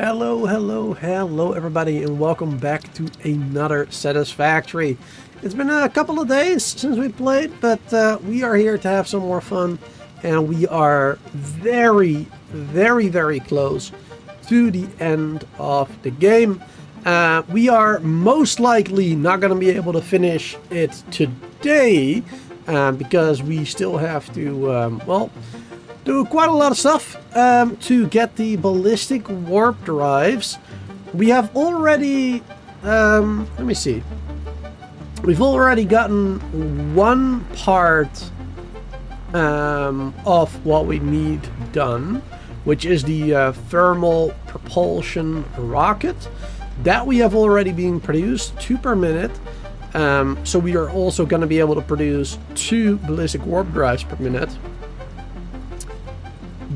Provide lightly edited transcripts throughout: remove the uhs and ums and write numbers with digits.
Hello everybody, and welcome back to another Satisfactory. It's been a couple of days since we played, but we are here to have some more fun, and we are very close to the end of the game. We are most likely not going to be able to finish it today, because we still have to, do quite a lot of stuff to get the ballistic warp drives. We have already, let me see. We've already gotten one part of what we need done, which is the thermal propulsion rocket. That we have already been produced, 2 per minute. So we are also going to be able to produce 2 ballistic warp drives per minute.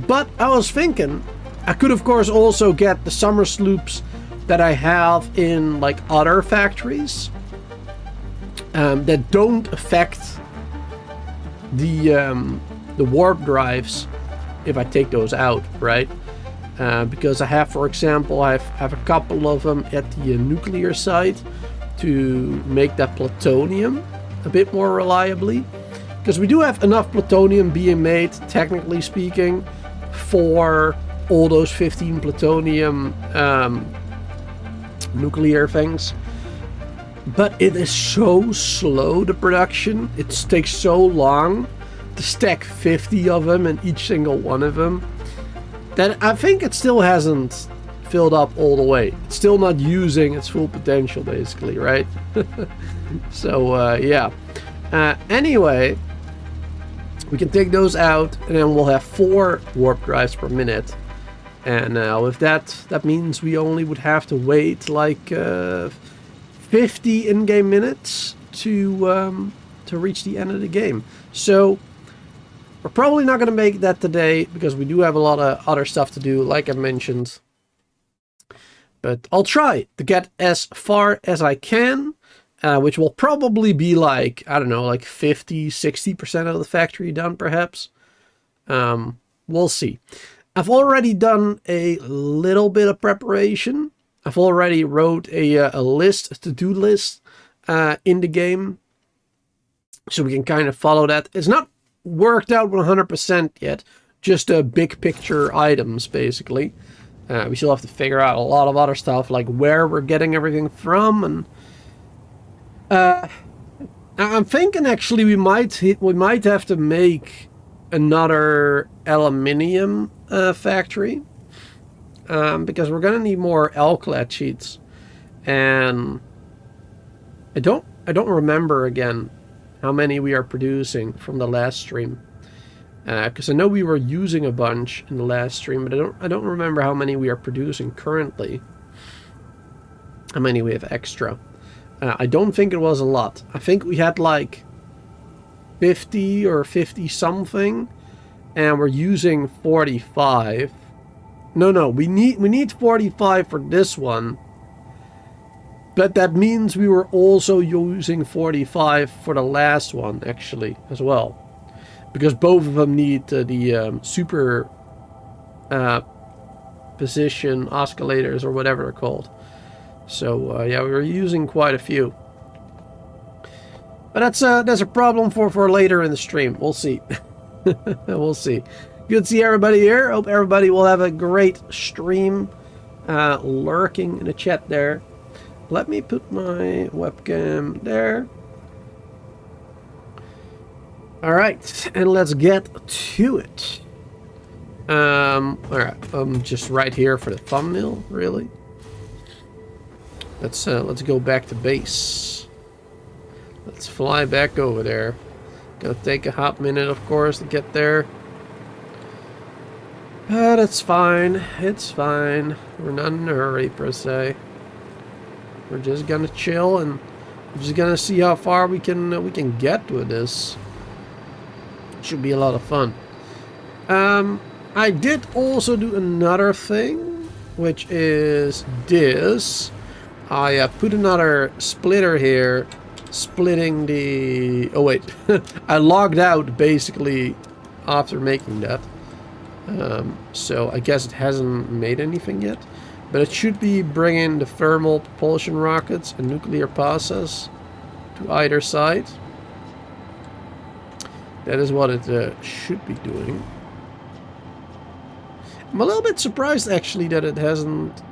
But I was thinking, I could of course also get the summer sloops that I have in like other factories that don't affect the warp drives if I take those out, right? Because I have, for example, I have a couple of them at the nuclear site to make that plutonium a bit more reliably. Because we do have enough plutonium being made, technically speaking, for all those 15 plutonium nuclear things. But it is so slow, the production. It takes so long to stack 50 of them in each single one of them, that I think it still hasn't filled up all the way. It's still not using its full potential, basically, right? So, yeah. Anyway, we can take those out, and then we'll have 4 warp drives per minute. And with that means we only would have to wait like 50 in-game minutes to reach the end of the game. So we're probably not going to make that today, because we do have a lot of other stuff to do, like I mentioned. But I'll try to get as far as I can. Which will probably be like, I don't know, like 50-60% of the factory done, perhaps. We'll see. I've already done a little bit of preparation. I've already wrote a to-do list in the game, so we can kind of follow that. It's not worked out 100% yet, just big picture items, basically. We still have to figure out a lot of other stuff, like where we're getting everything from, and I'm thinking actually we might have to make another aluminium factory, because we're gonna need more alclad sheets, and I don't remember again how many we are producing from the last stream, because I know we were using a bunch in the last stream, but I don't remember how many we are producing currently, how many we have extra. I don't think it was a lot. I think we had like 50 or 50 something, and we're using 45. No, we need 45 for this one. But that means we were also using 45 for the last one, actually, as well. Because both of them need the super position oscillators, or whatever they're called. So, yeah, we were using quite a few. But that's a problem for later in the stream. We'll see. We'll see. Good to see everybody here. Hope everybody will have a great stream lurking in the chat there. Let me put my webcam there. Alright, and let's get to it. Alright, I'm just right here for the thumbnail, really. Let's go back to base. Let's fly back over there. Gonna take a hot minute, of course, to get there. But it's fine. It's fine. We're not in a hurry, per se. We're just gonna chill, and we're just gonna see how far we can get with this. Should be a lot of fun. I did also do another thing, which is this. I put another splitter here, splitting the... Oh wait, I logged out basically after making that. So I guess it hasn't made anything yet. But it should be bringing the thermal propulsion rockets and nuclear process to either side. That is what it should be doing. I'm a little bit surprised actually that it hasn't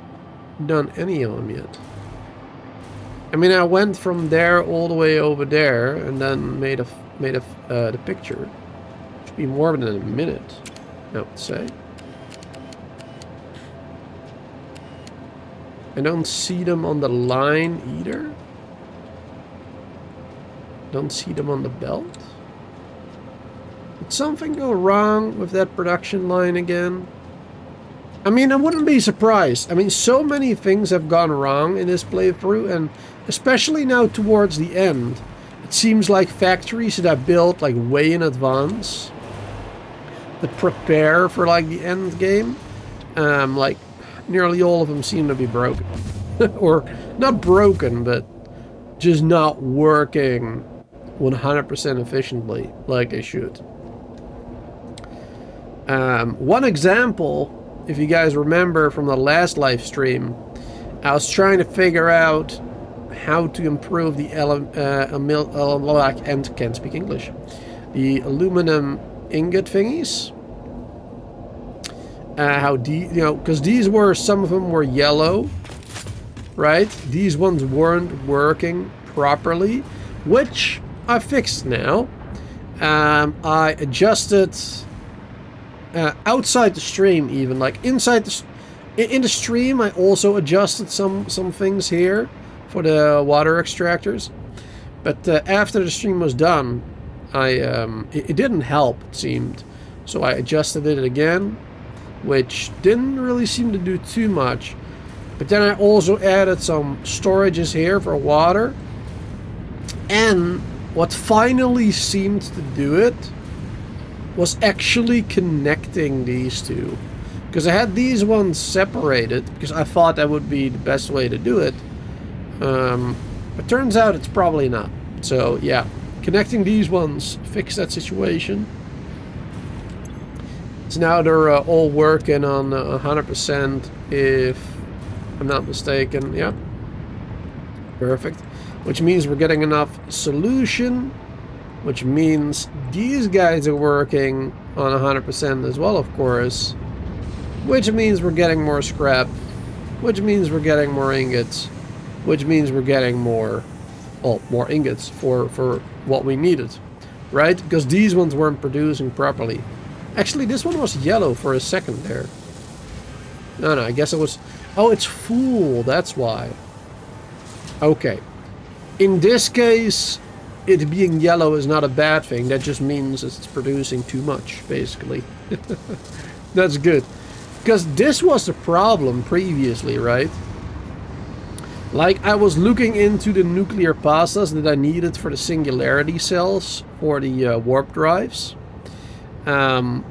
done any of them yet. I mean, I went from there all the way over there and then made the picture. Should be more than a minute, I would say. I don't see them on the line either. Don't see them on the belt. Did something go wrong with that production line again? I mean, I wouldn't be surprised. I mean, so many things have gone wrong in this playthrough, and especially now towards the end, it seems like factories that are built like way in advance that prepare for like the end game, like nearly all of them seem to be broken. Or not broken, but just not working 100% efficiently like they should. One example, if you guys remember from the last live stream, I was trying to figure out how to improve the can't speak English. The aluminum ingot thingies. Because these were, some of them were yellow, right? These ones weren't working properly, which I fixed now. I adjusted outside the stream, even like inside in the stream. I also adjusted some things here for the water extractors, but after the stream was done, it didn't help, it seemed. So I adjusted it again, which didn't really seem to do too much. But then I also added some storages here for water, and what finally seemed to do it was actually connecting these two, because I had these ones separated because I thought that would be the best way to do it. But turns out it's probably not. So yeah, connecting these ones fixed that situation. So now they're all working on 100%, if I'm not mistaken. Yeah, perfect. Which means we're getting enough solution, which means these guys are working on 100% as well, of course. Which means we're getting more scrap, which means we're getting more ingots, which means we're getting more ingots for what we needed, right? Because these ones weren't producing properly. Actually, this one was yellow for a second there. No, I guess it was... Oh, it's full, that's why. Okay. In this case, it being yellow is not a bad thing. That just means it's producing too much, basically. That's good. Because this was the problem previously, right? Like, I was looking into the nuclear pastas that I needed for the singularity cells for the warp drives. And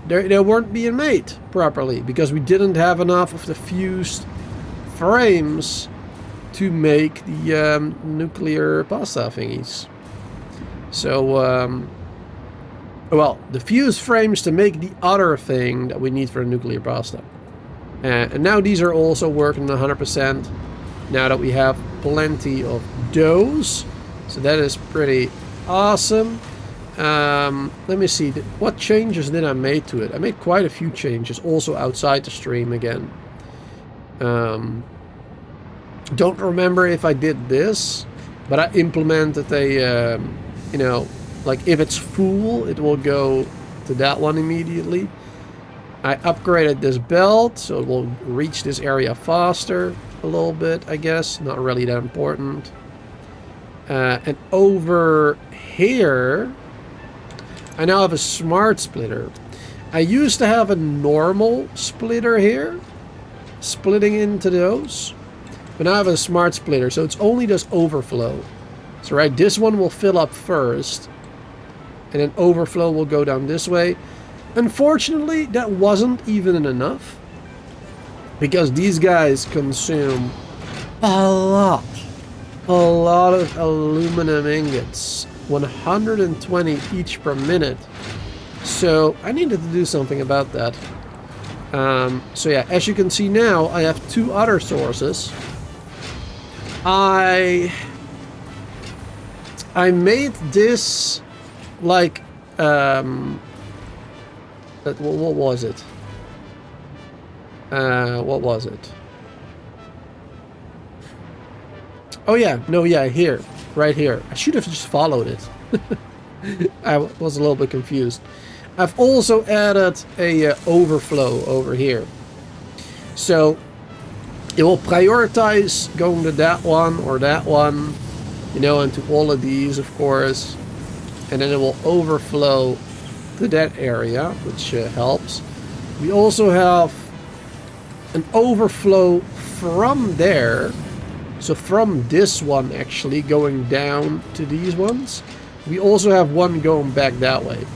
they weren't being made properly because we didn't have enough of the fused frames to make the nuclear pasta thingies. So, well, the fused frames to make the other thing that we need for the nuclear pasta. And now these are also working 100% now that we have plenty of those. So that is pretty awesome. Let me see, what changes did I make to it? I made quite a few changes, also outside the stream again. Don't remember if I did this, but I implemented a, you know, like if it's full, it will go to that one immediately. I upgraded this belt, so it will reach this area faster a little bit, I guess. Not really that important. And over here, I now have a smart splitter. I used to have a normal splitter here, splitting into those. But now I have a smart splitter, so it's only does overflow. So right, this one will fill up first, and then overflow will go down this way. Unfortunately, that wasn't even enough, because these guys consume a lot of aluminum ingots, 120 each per minute. So I needed to do something about that. So yeah, as you can see now, I have two other sources. I made this like what was it? What was it? Oh yeah, no, yeah, here, right here. I should have just followed it. I was a little bit confused. I've also added a overflow over here. So it will prioritize going to that one or that one, you know, and to all of these, of course. And then it will overflow to that area, which helps. We also have an overflow from there. So from this one actually going down to these ones. We also have one going back that way.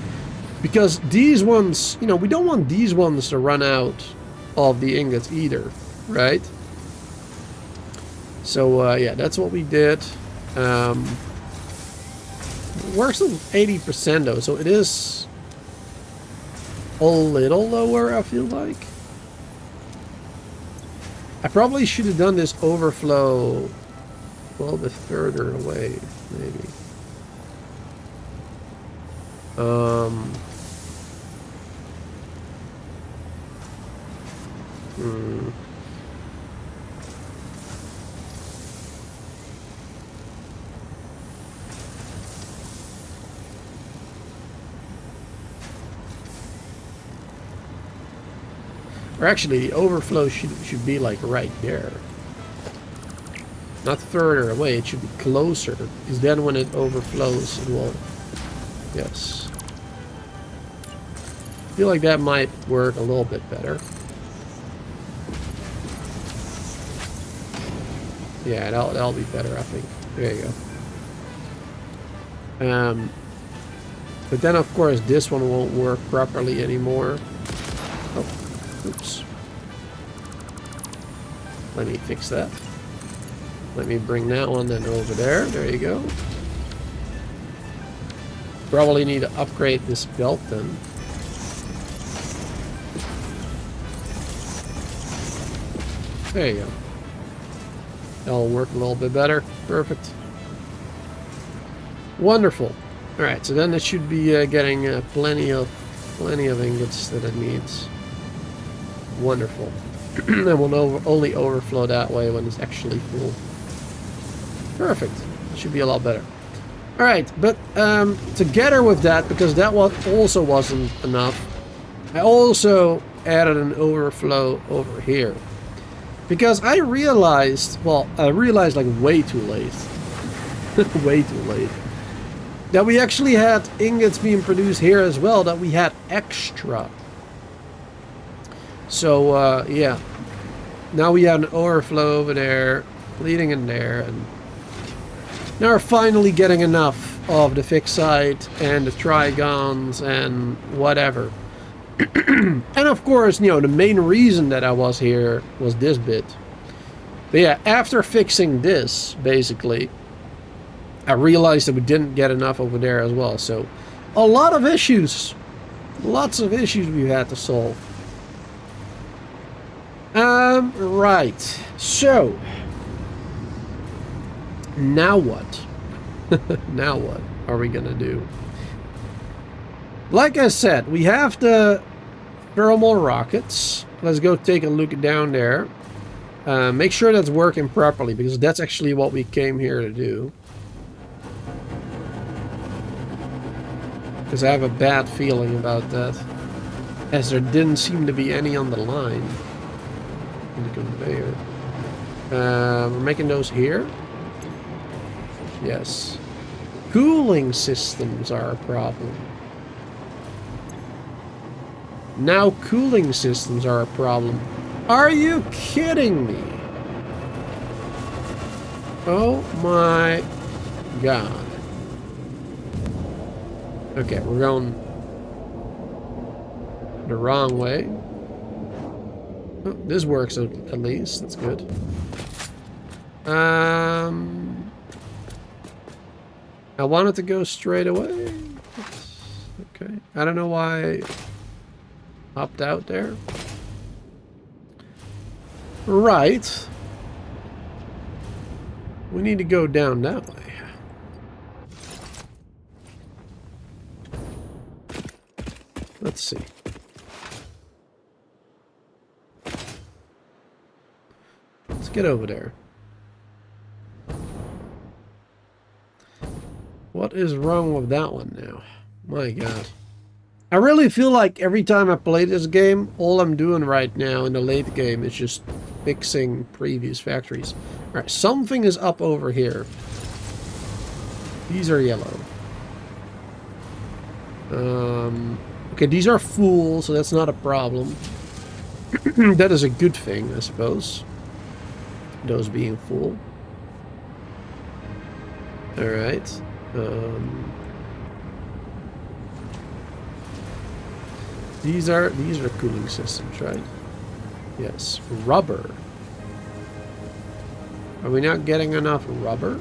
Because these ones, you know, we don't want these ones to run out of the ingots either, right? So yeah, that's what we did. We're still 80% though, so it is a little lower, I feel like. I probably should have done this overflow a little bit further away, maybe. Or actually, the overflow should be like right there. Not further away, it should be closer. Because then when it overflows, it will... Yes. I feel like that might work a little bit better. Yeah, that'll be better, I think. There you go. But then, of course, this one won't work properly anymore. Oh, oops. Let me fix that. Let me bring that one then over there. There you go. Probably need to upgrade this belt then. There you go. That'll work a little bit better. Perfect. Wonderful. Alright, so then it should be getting plenty of ingots that it needs. Wonderful. And will only overflow that way when it's actually full. Perfect. It should be a lot better. Alright, but together with that, because that one also wasn't enough, I also added an overflow over here. Because I realized, well, I realized like way too late. Way too late. That we actually had ingots being produced here as well, that we had extra. So, yeah. Now we have an overflow over there, leading in there, and now we're finally getting enough of the FICSIT and the trigons and whatever. And of course, you know, the main reason that I was here was this bit. But yeah, after fixing this, basically, I realized that we didn't get enough over there as well. So, a lot of issues. Lots of issues we had to solve. Right. So, now what? Now what are we gonna do? Like I said, we have the thermal rockets. Let's go take a look down there. Make sure that's working properly, because that's actually what we came here to do. Because I have a bad feeling about that, as there didn't seem to be any on the line. In the conveyor. We're making those here. Yes. Cooling systems are a problem. Now cooling systems are a problem. Are you kidding me? Oh my god. Okay, we're going the wrong way. Oh, this works at least. That's good. I wanted to go straight away. Okay. I don't know why I hopped out there. Right. We need to go down that way. Let's see. Let's get over there. What is wrong with that one now? My God. I really feel like every time I play this game, all I'm doing right now in the late game is just fixing previous factories. Alright, something is up over here. These are yellow. Okay, these are full, so that's not a problem. That is a good thing, I suppose. Those being full. Alright. These are cooling systems, right? Yes. Rubber. Are we not getting enough rubber?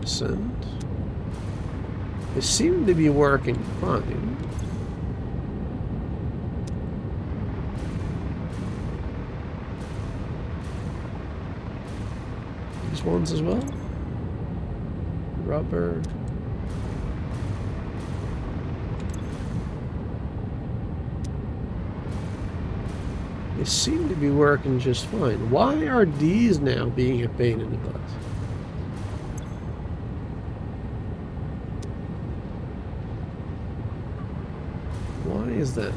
%. They seem to be working fine. These ones as well. Rubber. They seem to be working just fine. Why are these now being a pain in the butt? Why is that?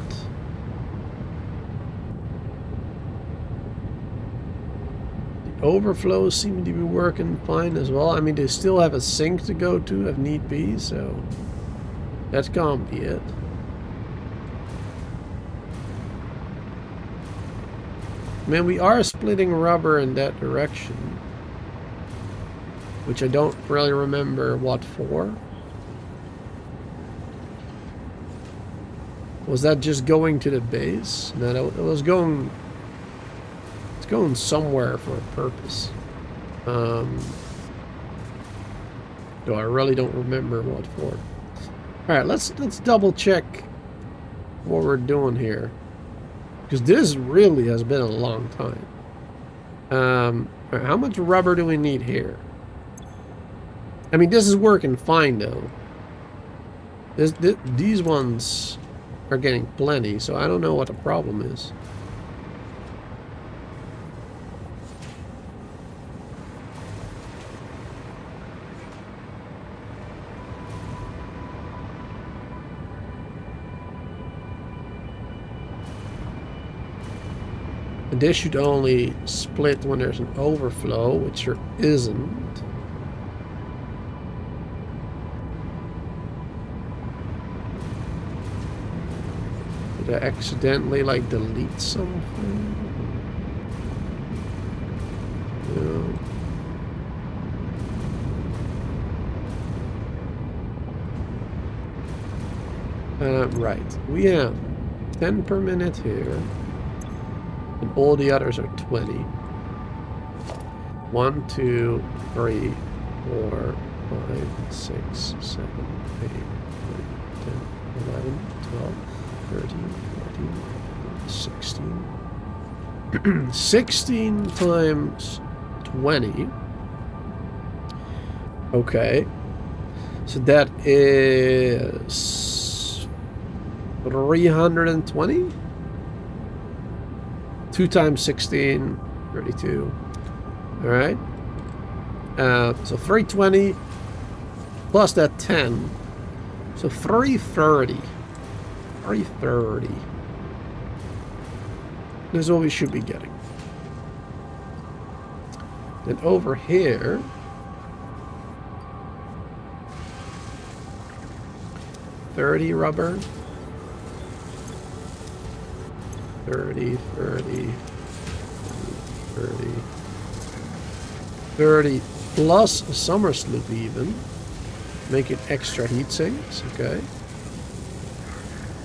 The overflows seem to be working fine as well. I mean, they still have a sink to go to if need be, so that can't be it. Man, we are splitting rubber in that direction, which I don't really remember what for. Was that just going to the base? No, it was going... It's going somewhere for a purpose. Though I really don't remember what for. Alright, let's double check what we're doing here. Because this really has been a long time. How much rubber do we need here? I mean, this is working fine, though. These ones are getting plenty, so I don't know what the problem is. And this should only split when there's an overflow, which there isn't. Did I accidentally, like, delete something? No. Right. We have 10 per minute here. And all the others are 20. 1, 2, 3, 4, 5, 6, 7, 8, 9, 10, 11, 12, 13, 14, 16. 16 times 20. Okay. So that is 320? 2 times 16, 32. Alright. So 320 plus that 10. So 330. 330. This is what we should be getting. Then over here, $30 rubber. 30, 30, 30. 30 plus a summer sloop even. Make it extra heat sinks, okay.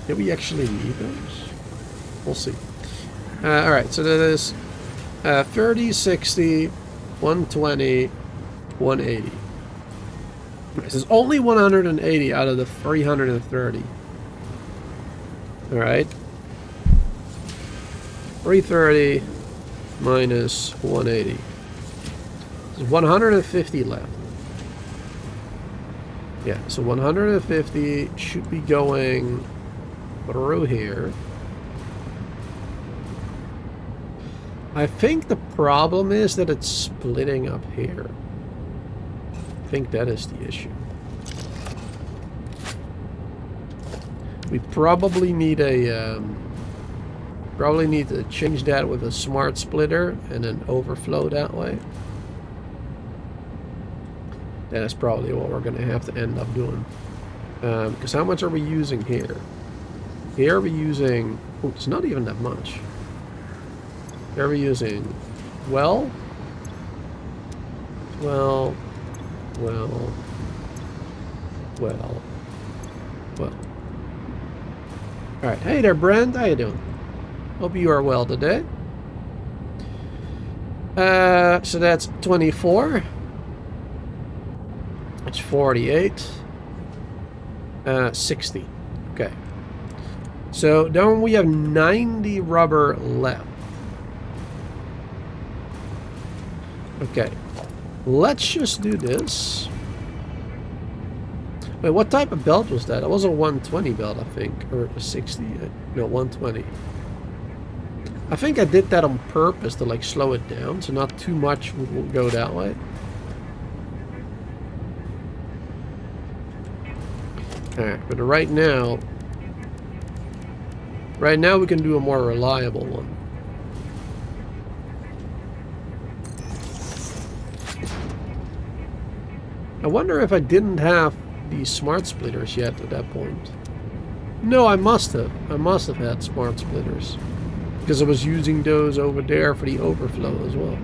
Do we actually need those? We'll see. Alright, so that is 30, 60, 120, 180. This is only 180 out of the 330. Alright. 330 minus 180. There's 150 left. Yeah, so 150 should be going through here. I think the problem is that it's splitting up here. I think that is the issue. We probably need a to change that with a smart splitter and then overflow that way. That is probably what we're going to have to end up doing. Because how much are we using here? Here we're using... Oh, it's not even that much. Here we're using... Well... Alright, hey there, Brent. How you doing? Hope you are well today. So that's 24. It's 48. 60. Okay. So then we have 90 rubber left. Okay. Let's just do this. Wait, what type of belt was that? It was a 120 belt, I think. Or a 60. No, 120. I think I did that on purpose to like slow it down, so not too much will go that way. Alright, but right now we can do a more reliable one. I wonder if I didn't have these smart splitters yet at that point. No, I must have. I must have had smart splitters. Because I was using those over there for the overflow as well.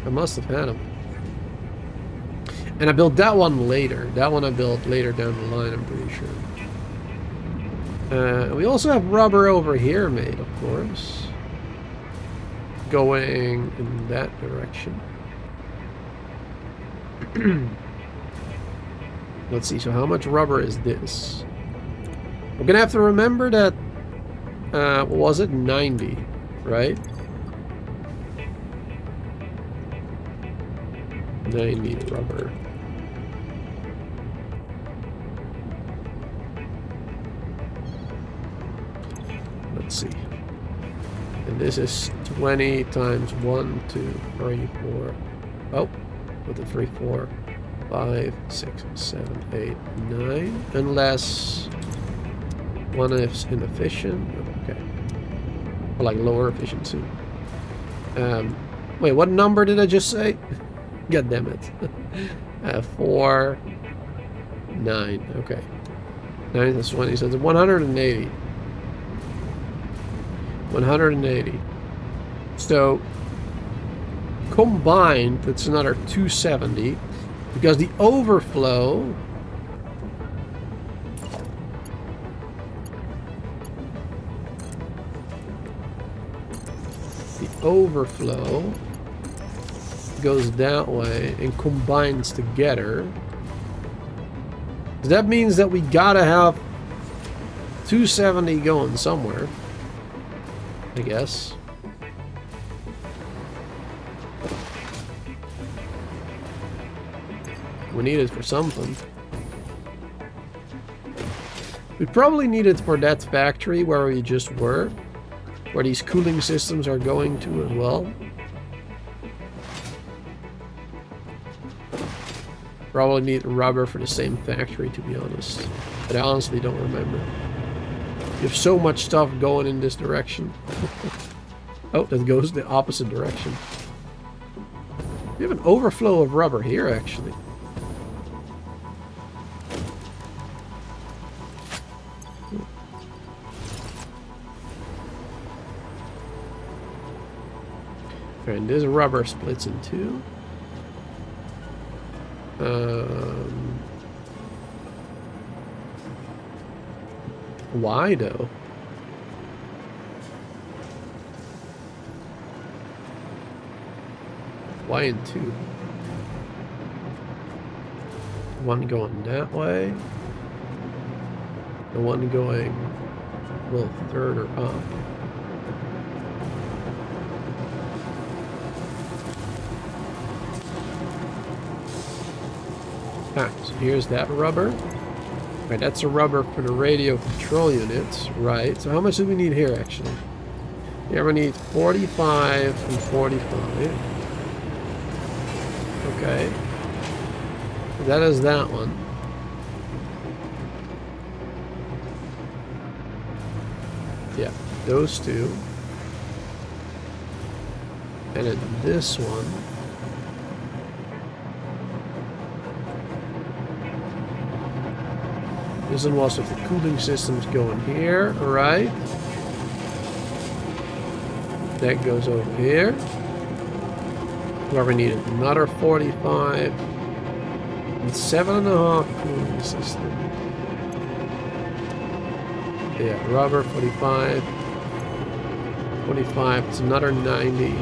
I must have had them. And I built that one later. That one I built later down the line, I'm pretty sure. We also have rubber over here made, of course. Going in that direction. Let's see, so how much rubber is this? We're gonna have to remember that, what was it? 90, right? 90 rubber. Let's see. And this is 20 times 1, 2, 3, 4. Oh, with the 3, 4, 5, 6, 7, 8, 9. Unless one is inefficient. Okay. Or like lower efficiency. Wait, what number did I just say? God damn it. 4, 9. Okay. 9 is 20, so it's 180. 180. So combined, that's another 270 because the overflow goes that way and combines together. That means that we gotta have 270 going somewhere, I guess. We need it for something. We probably need it for that factory where we just were, where these cooling systems are going to as well. Probably need rubber for the same factory, to be honest. But I honestly don't remember. You have so much stuff going in this direction. Oh, that goes the opposite direction. We have an overflow of rubber here, actually. And this rubber splits in two. Why though? Why in two? One going that way. The one going a little further up. Alright, so here's that rubber. Right, that's a rubber for the radio control units, right? So how much do we need here, actually? Yeah, we need 45 and 45. Okay. That is that one. Yeah, those two. And then this one. This one was with the cooling systems going here, right? That goes over here. Where we need another 45 and 7.5 cooling system. Yeah, rubber 45. 45, it's another 90.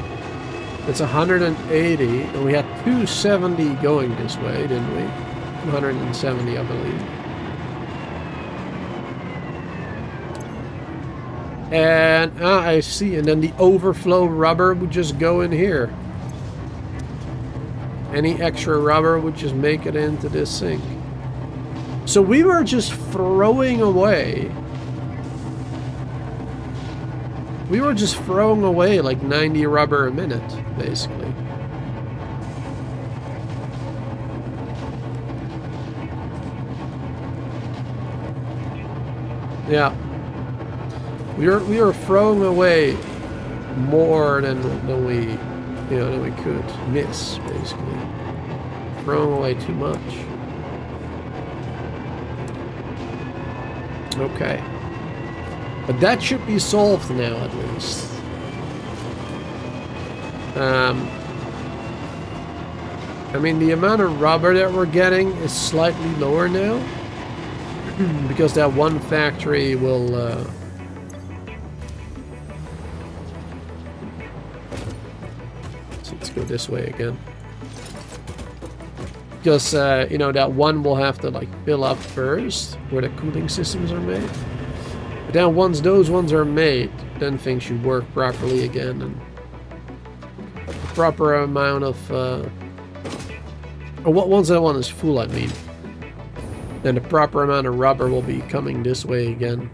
It's 180, and we had 270 going this way, didn't we? 270, I believe. And I see, and then the overflow rubber would just go in here. Any extra rubber would just make it into this sink. So we were just throwing away. We were just throwing away like 90 rubber a minute, basically. Yeah. We were throwing away more than we than we could miss, basically. Throwing away too much. Okay. But that should be solved now, at least. I mean, the amount of rubber that we're getting is slightly lower now. Because that one factory will... So let's go this way again. Because, that one will have to, like, fill up first, where the cooling systems are made. But then once those ones are made, then things should work properly again, and the proper amount of, once that one is full, I mean, then the proper amount of rubber will be coming this way again,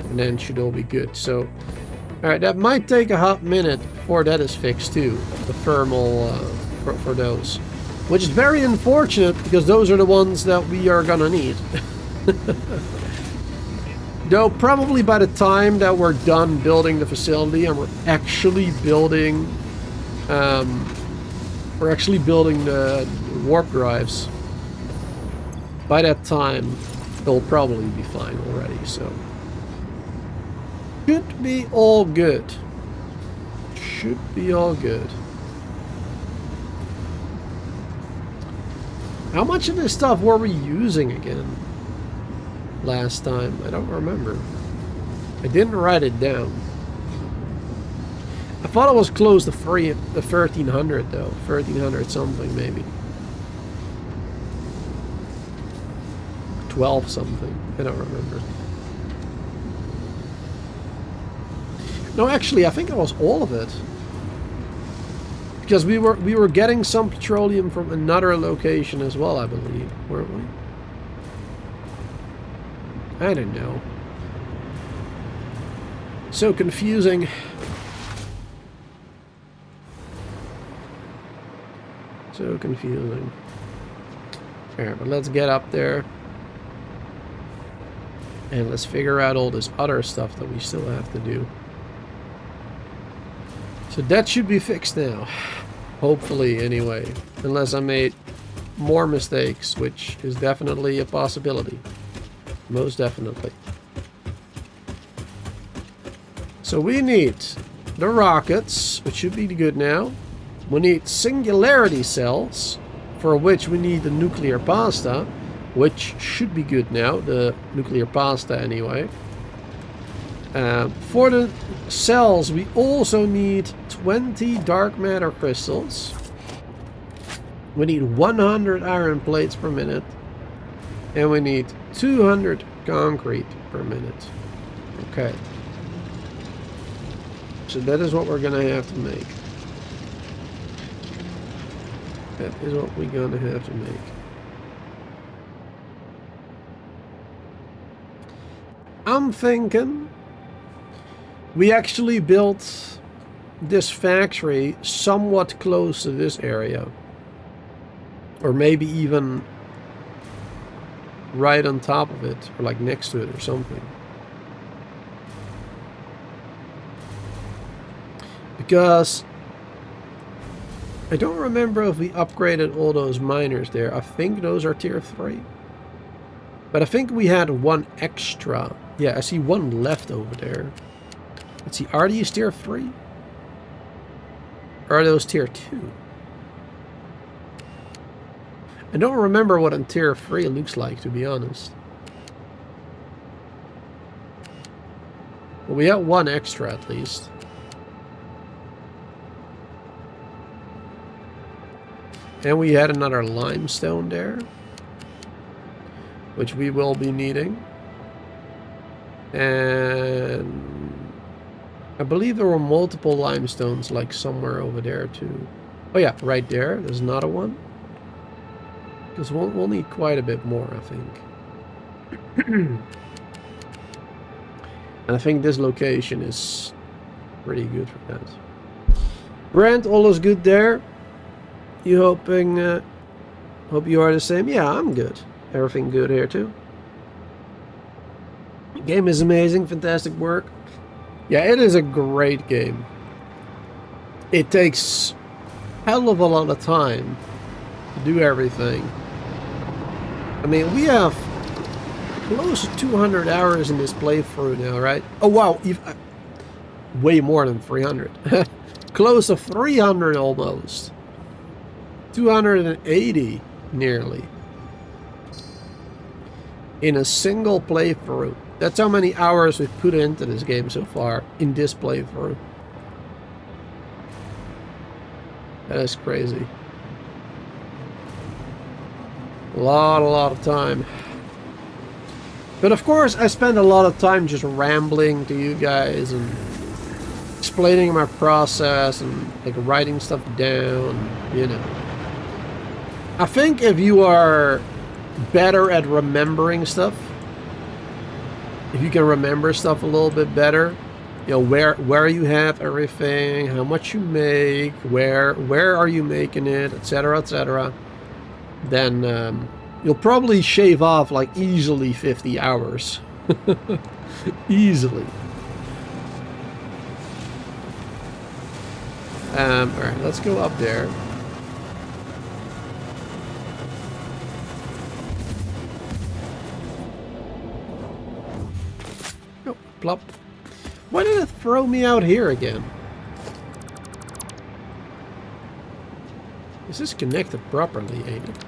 and then it should all be good. So, alright, that might take a hot minute before that is fixed too, the thermal, for those. Which is very unfortunate, because those are the ones that we are gonna need. Though probably by the time that we're done building the facility and we're actually building the warp drives, by that time they'll probably be fine already, so should be all good. Should be all good. How much of this stuff were we using again last time? I don't remember. I didn't write it down. I thought it was close to the 1300 though. 1300 something maybe. 12 something. I don't remember. No, actually, I think it was all of it. Because we were getting some petroleum from another location as well, I believe, weren't we? I don't know. So confusing. So confusing. Alright, but let's get up there. And let's figure out all this other stuff that we still have to do. So that should be fixed now. Hopefully, anyway. Unless I made more mistakes, which is definitely a possibility. Most definitely. So we need the rockets, which should be good now. We need singularity cells, for which we need the nuclear pasta, which should be good now, the nuclear pasta anyway. For the cells, we also need 20 dark matter crystals. We need 100 iron plates per minute. And we need 200 concrete per minute. Okay. So that is what we're going to have to make. That is what we're going to have to make. I'm thinking we actually built this factory somewhat close to this area. Or maybe even right on top of it, or like next to it or something. Because I don't remember if we upgraded all those miners there. I think those are tier 3. But I think we had one extra. Yeah, I see one left over there. Let's see, are these tier 3? Or are those tier 2? I don't remember what a tier 3 looks like, to be honest. Well, we have one extra at least. And we had another limestone there, which we will be needing. And I believe there were multiple limestones like somewhere over there too. Oh yeah, right there. There's another one. Because we'll need quite a bit more, I think. And I think this location is pretty good for that. Brent, all is good there? You hoping, hope you are the same? Yeah, I'm good. Everything good here too. Game is amazing, fantastic work. Yeah, it is a great game. It takes hell of a lot of time to do everything. I mean, we have close to 200 hours in this playthrough now, right? Oh wow, way more than 300. Close to 300 almost. 280 nearly. In a single playthrough. That's how many hours we've put into this game so far in this playthrough. That is crazy. A lot of time. But of course, I spend a lot of time just rambling to you guys and explaining my process and like writing stuff down, you know. I think if you are better at remembering stuff, if you can remember stuff a little bit better, you know, where you have everything, how much you make, where are you making it, etc., then you'll probably shave off like easily 50 hours. Easily. Alright, let's go up there. Oh, plop. Why did it throw me out here again? Is this connected properly, ain't it?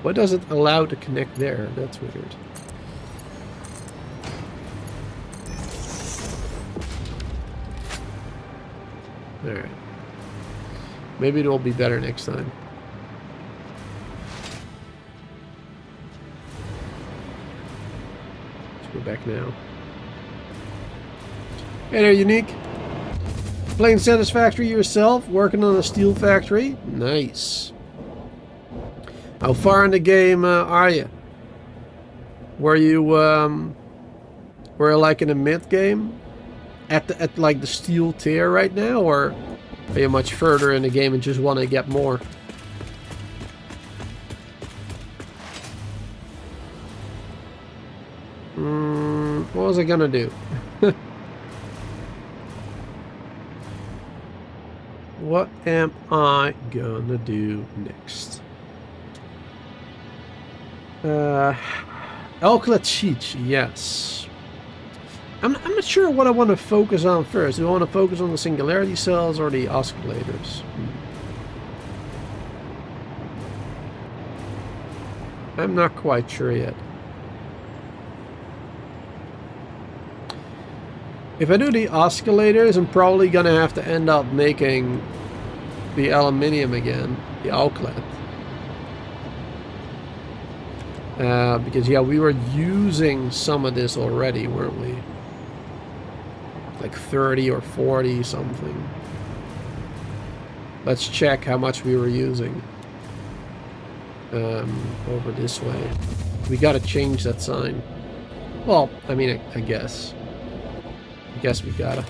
Why does it allow to connect there? That's weird. Alright. Maybe it will be better next time. Let's go back now. Hey there, Unique. Playing Satisfactory yourself? Working on a steel factory? Nice. How far in the game are you? Were you like in the mid game? At like the steel tier right now, or are you much further in the game and just want to get more? What was I gonna do? What am I gonna do next? Outlet sheets, yes. I'm not sure what I want to focus on first. Do I want to focus on the singularity cells or the oscillators? I'm not quite sure yet. If I do the oscillators, I'm probably gonna have to end up making the aluminium again, the outlet. Because yeah, we were using some of this already, weren't we? Like 30 or 40 something. Let's check how much we were using. Over this way. We gotta change that sign. Well, I mean, I guess. I guess we gotta.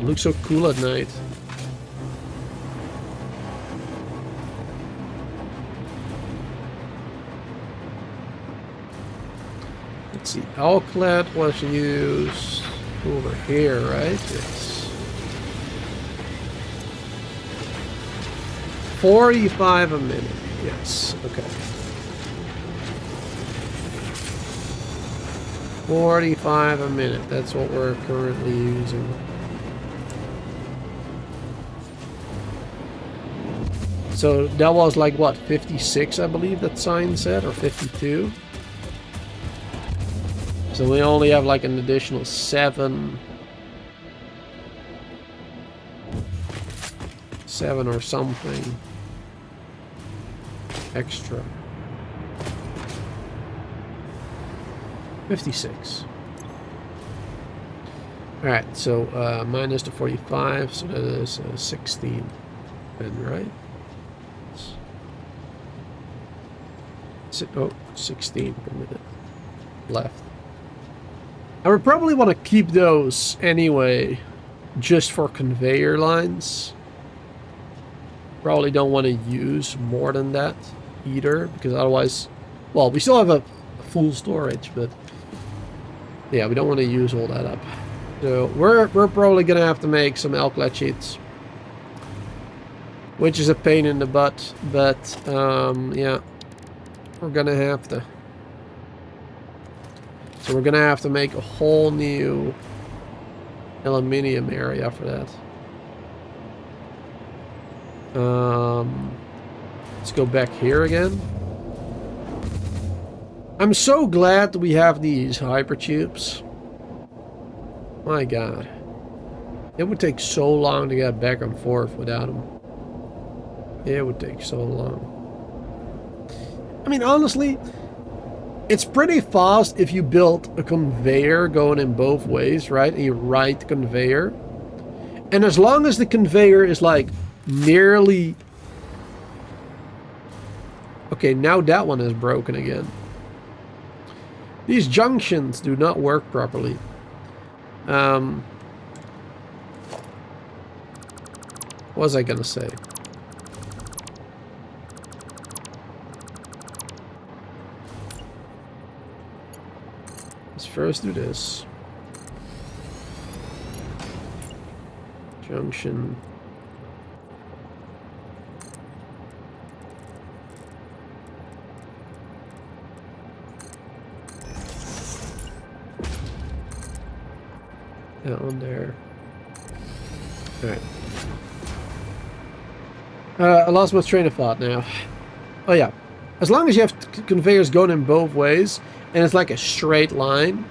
It looks so cool at night. Let's see. Outlet was used over here, right? Yes. 45 a minute. Yes. Okay. 45 a minute. That's what we're currently using. So that was like what, 56, I believe that sign said, or 52. So we only have like an additional 7 or something extra. 56. Alright, so minus the 45, so that is 16 then, right? Oh, 16 per minute left. I would probably want to keep those anyway, just for conveyor lines. Probably don't want to use more than that either, because otherwise, well, we still have a full storage, but yeah, we don't want to use all that up. So we're probably gonna have to make some outlet sheets, which is a pain in the butt, but yeah, we're gonna have to. So we're gonna have to make a whole new aluminium area for that. Let's go back here again. I'm so glad that we have these hypertubes. My god. It would take so long to get back and forth without them. It would take so long. I mean, honestly, it's pretty fast if you build a conveyor going in both ways, right? And you ride the conveyor. And as long as the conveyor is like nearly... Okay, now that one is broken again. These junctions do not work properly. What was I gonna say? Let's first do this. Junction. Down there. Alright. I lost my train of thought now. Oh yeah. As long as you have conveyors going in both ways, and it's like a straight line,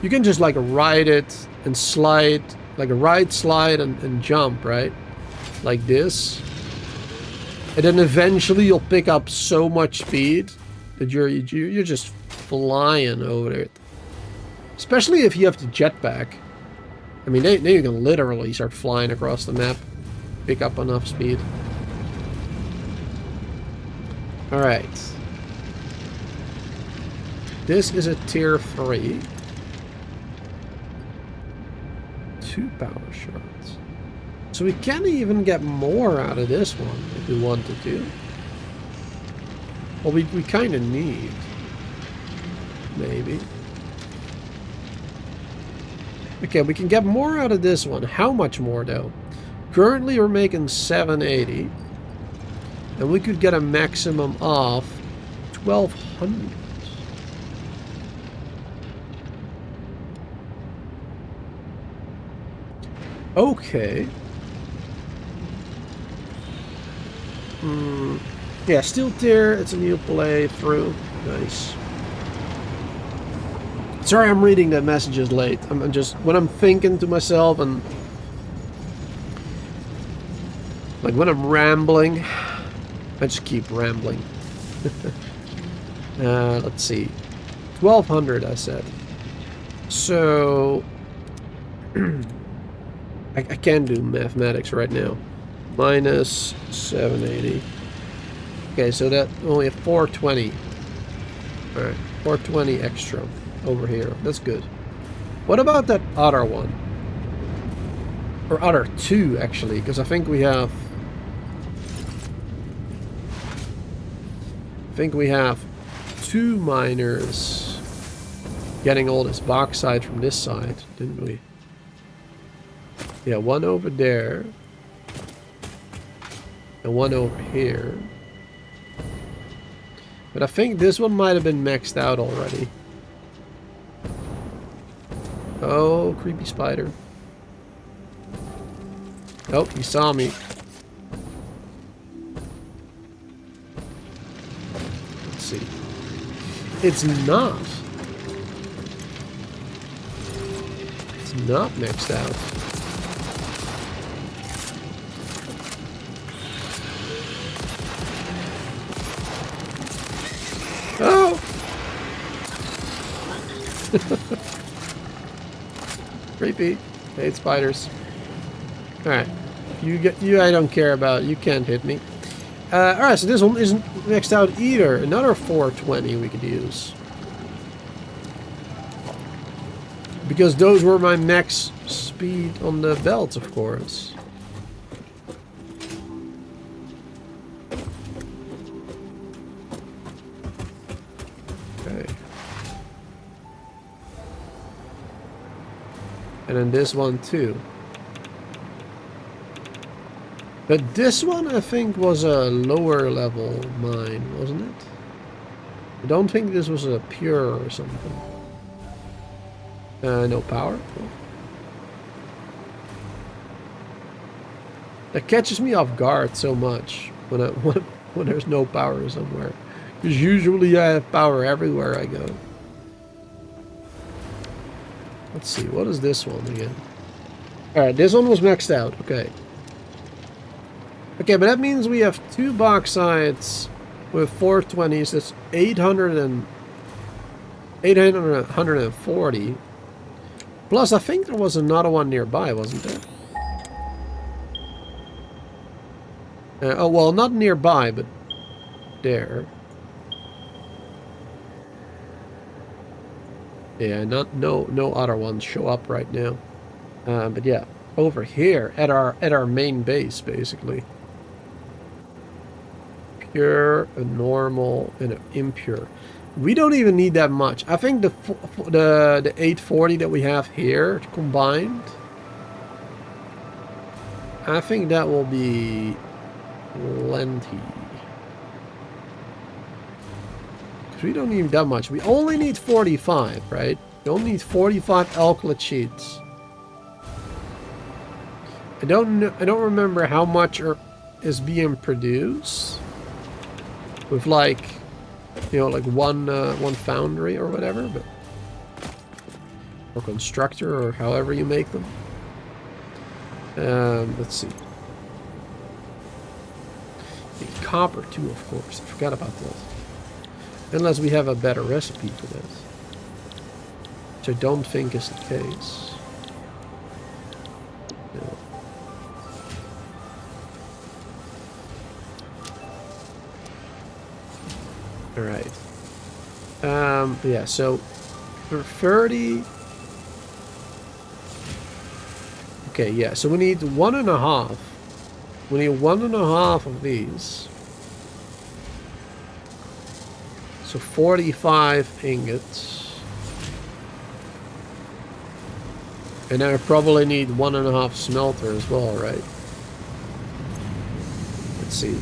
you can just like ride it and slide, like a ride, slide, and jump, right? Like this. And then eventually you'll pick up so much speed that you're just flying over it. Especially if you have the jetpack. I mean, then you can literally start flying across the map. Pick up enough speed. Alright. This is a tier 3. 2 power shards. So we can even get more out of this one if we wanted to. Well, we kind of need. Maybe. Okay, we can get more out of this one. How much more, though? Currently, we're making 780. And we could get a maximum of 1200. Okay. Yeah, Steel Tier, it's a new playthrough. Nice. Sorry I'm reading the messages late. I'm just, when I'm thinking to myself and like when I'm rambling, I just keep rambling. Let's see. 1200 I said. So I can't do mathematics right now. Minus 780. Okay, so that only a 420. Alright, 420 extra over here. That's good. What about that other one? Or other two, actually, because I think we have... two miners getting all this bauxite from this side, didn't we? Yeah, one over there. And one over here. But I think this one might have been maxed out already. Oh, creepy spider. Oh, he saw me. Let's see. It's not. It's not maxed out. Oh! Creepy. I hate spiders. Alright. You I don't care about. You can't hit me. Alright, so this one isn't maxed out either. Another 420 we could use. Because those were my max speed on the belt, of course. And then this one too. But this one I think was a lower level mine, wasn't it? I don't think this was a pure or something. No power. Cool. That catches me off guard so much when when there's no power somewhere. Because usually I have power everywhere I go. Let's see, what is this one again? Alright, this one was maxed out, okay. Okay, but that means we have two bauxites with 420s, that's 840. Plus, I think there was another one nearby, wasn't there? Oh, well, not nearby, but there. Yeah, no other ones show up right now. But yeah, over here at our main base, basically. Pure, a normal, and an impure. We don't even need that much. I think the 840 that we have here combined, I think that will be plenty. We don't need that much. We only need 45, right? We only need 45 alkali sheets. I don't remember how much is being produced with like, you know, like one foundry or whatever, but or constructor or however you make them. Let's see. Copper too, of course. I forgot about that. Unless we have a better recipe for this. Which I don't think is the case. No. Alright. Yeah, so for 30... Okay, yeah, so we need 1.5. We need 1.5 of these. So 45 ingots. And I probably need 1.5 smelter as well, right? Let's see.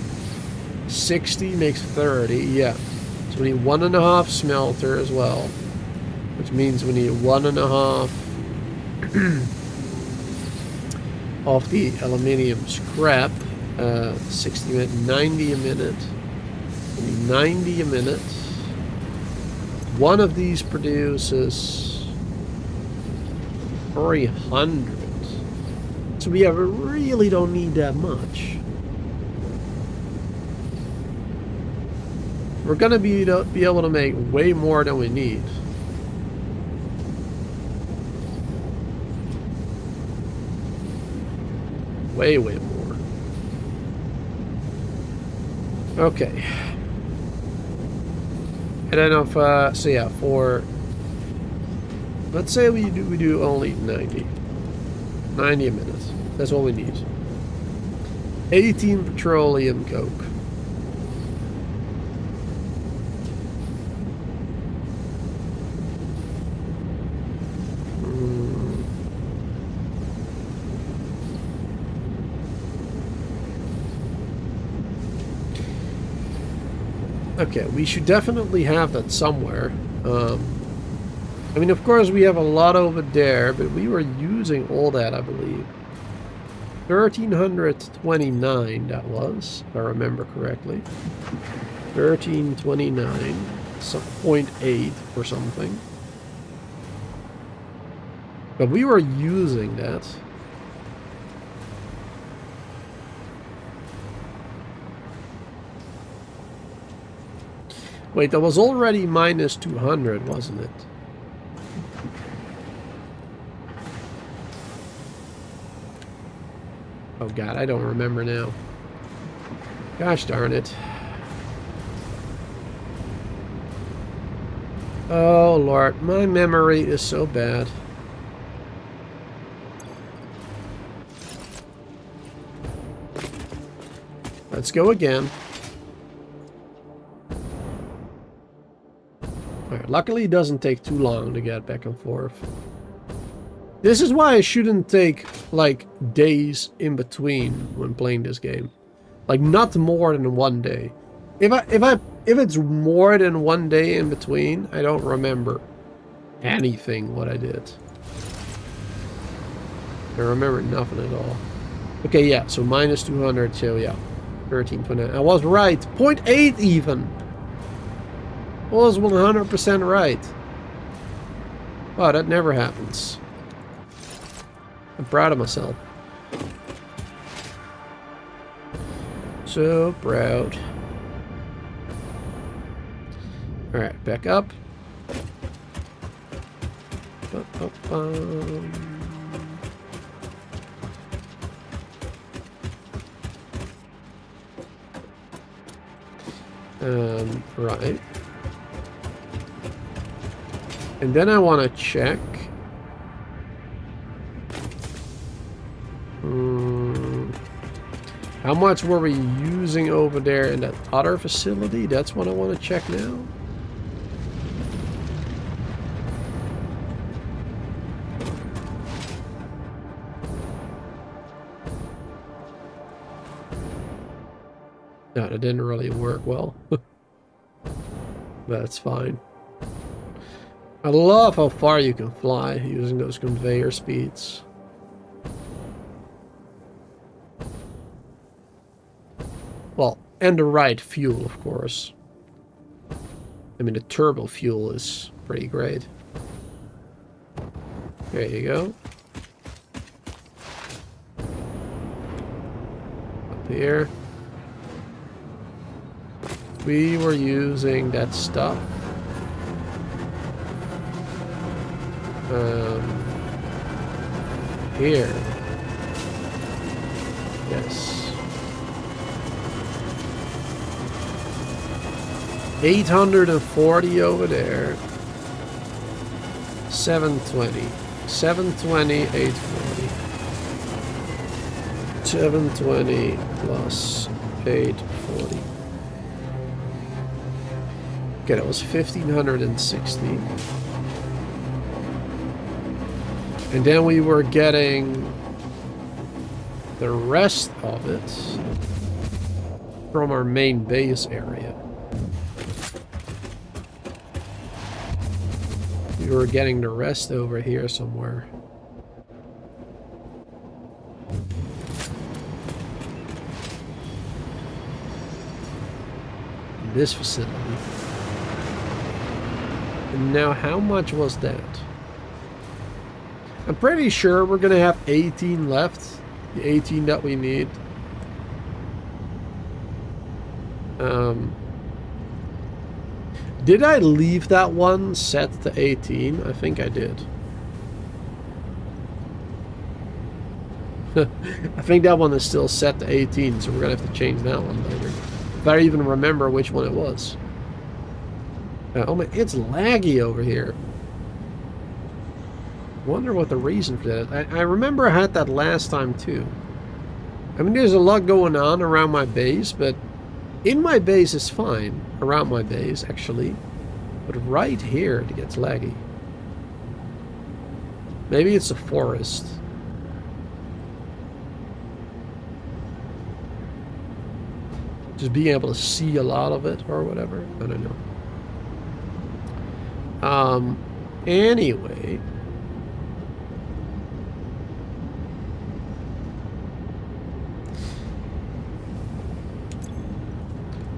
60 makes 30, yeah. So we need 1.5 smelter as well. Which means we need 1.5 of the aluminium scrap. 60 minutes, 90 a minute. 90 a minute. One of these produces 300. So we really don't need that much. We're gonna be able to make way more than we need. Way more. Okay. And then if so yeah, for let's say we do only 90 a minute. That's all we need. 18 petroleum coke. Okay, we should definitely have that somewhere. I mean, of course, we have a lot over there, but we were using all that, I believe. 1,329, that was, if I remember correctly. 1,329, some 0.8 or something. But we were using that. Wait, that was already minus 200, wasn't it? Oh god, I don't remember now. Gosh darn it. Oh lord, my memory is so bad. Let's go again. Alright, luckily it doesn't take too long to get back and forth. This is why I shouldn't take, like, days in between when playing this game. Like, not more than 1 day. If it's more than 1 day in between, I don't remember anything what I did. I remember nothing at all. Okay, yeah, so minus 200, so yeah. 13.9. I was right. 0.8 even. I was 100% right. Wow, that never happens. I'm proud of myself. So proud. Alright, back up. Right. And then I want to check. How much were we using over there in that other facility? That's what I want to check now. No, that didn't really work well. That's fine. I love how far you can fly using those conveyor speeds. Well, and the right fuel, of course. I mean, the turbo fuel is pretty great. There you go. Up here. We were using that stuff. Here. Yes. 840 over there. 720. 720, 840. 720 plus 840. Okay, that was 1,560. And then we were getting the rest of it from our main base area. We were getting the rest over here somewhere. This facility. And now how much was that? I'm pretty sure we're gonna have 18 left. The 18 that we need. Did I leave that one set to 18? I think I did. I think that one is still set to 18, so we're gonna have to change that one later. If I even remember which one it was. Oh my, it's laggy over here. Wonder what the reason for that. I remember I had that last time too. I mean, there's a lot going on around my base, but in my base is fine. Around my base, actually. But right here, it gets laggy. Maybe it's a forest. Just being able to see a lot of it or whatever. I don't know. Anyway.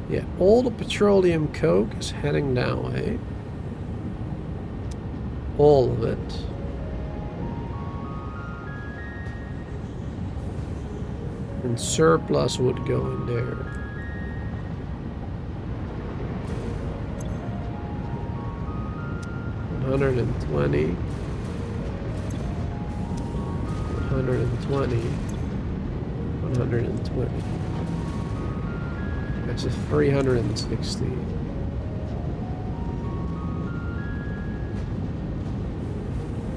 Yeah, all the petroleum coke is heading that way. All of it. And surplus would go in there. $120. $120. $120. That's a 360.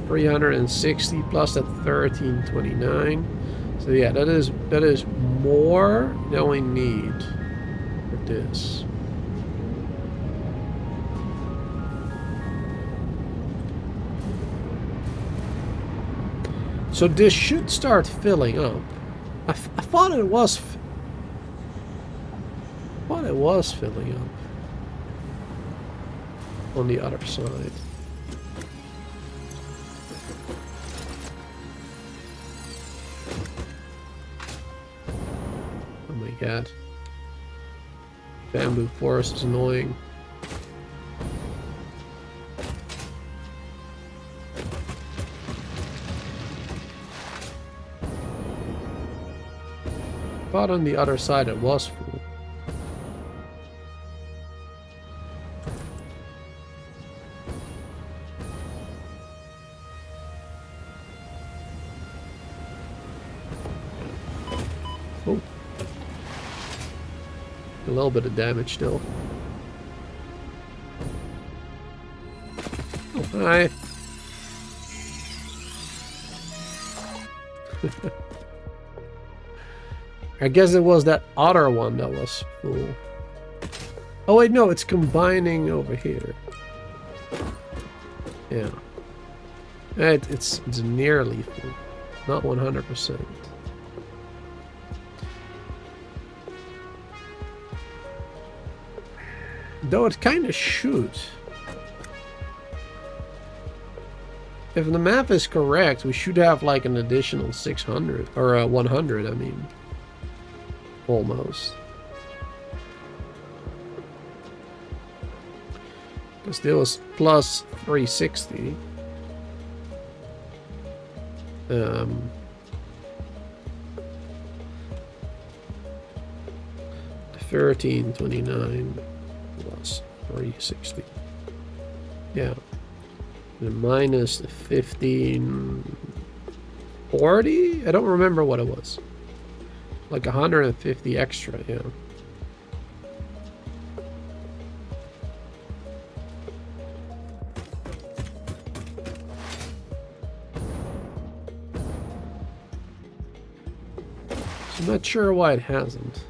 $360 plus that 1329. So yeah, that is more than we need for this. So this should start filling up. I thought it was. It was filling up on the other side. Oh my god. Bamboo forest is annoying. But on the other side it was full. A little bit of damage still. Oh, hi. I guess it was that other one that was full. Oh wait, no, it's combining over here. Yeah. It's nearly full. Not 100%. Though it kind of should. If the math is correct, we should have like an additional 600 or 100, I mean. Almost. Because there was plus 360. 1329 plus 360. Yeah. And minus 1540? I don't remember what it was. Like 150 extra, yeah. I'm not sure why it hasn't.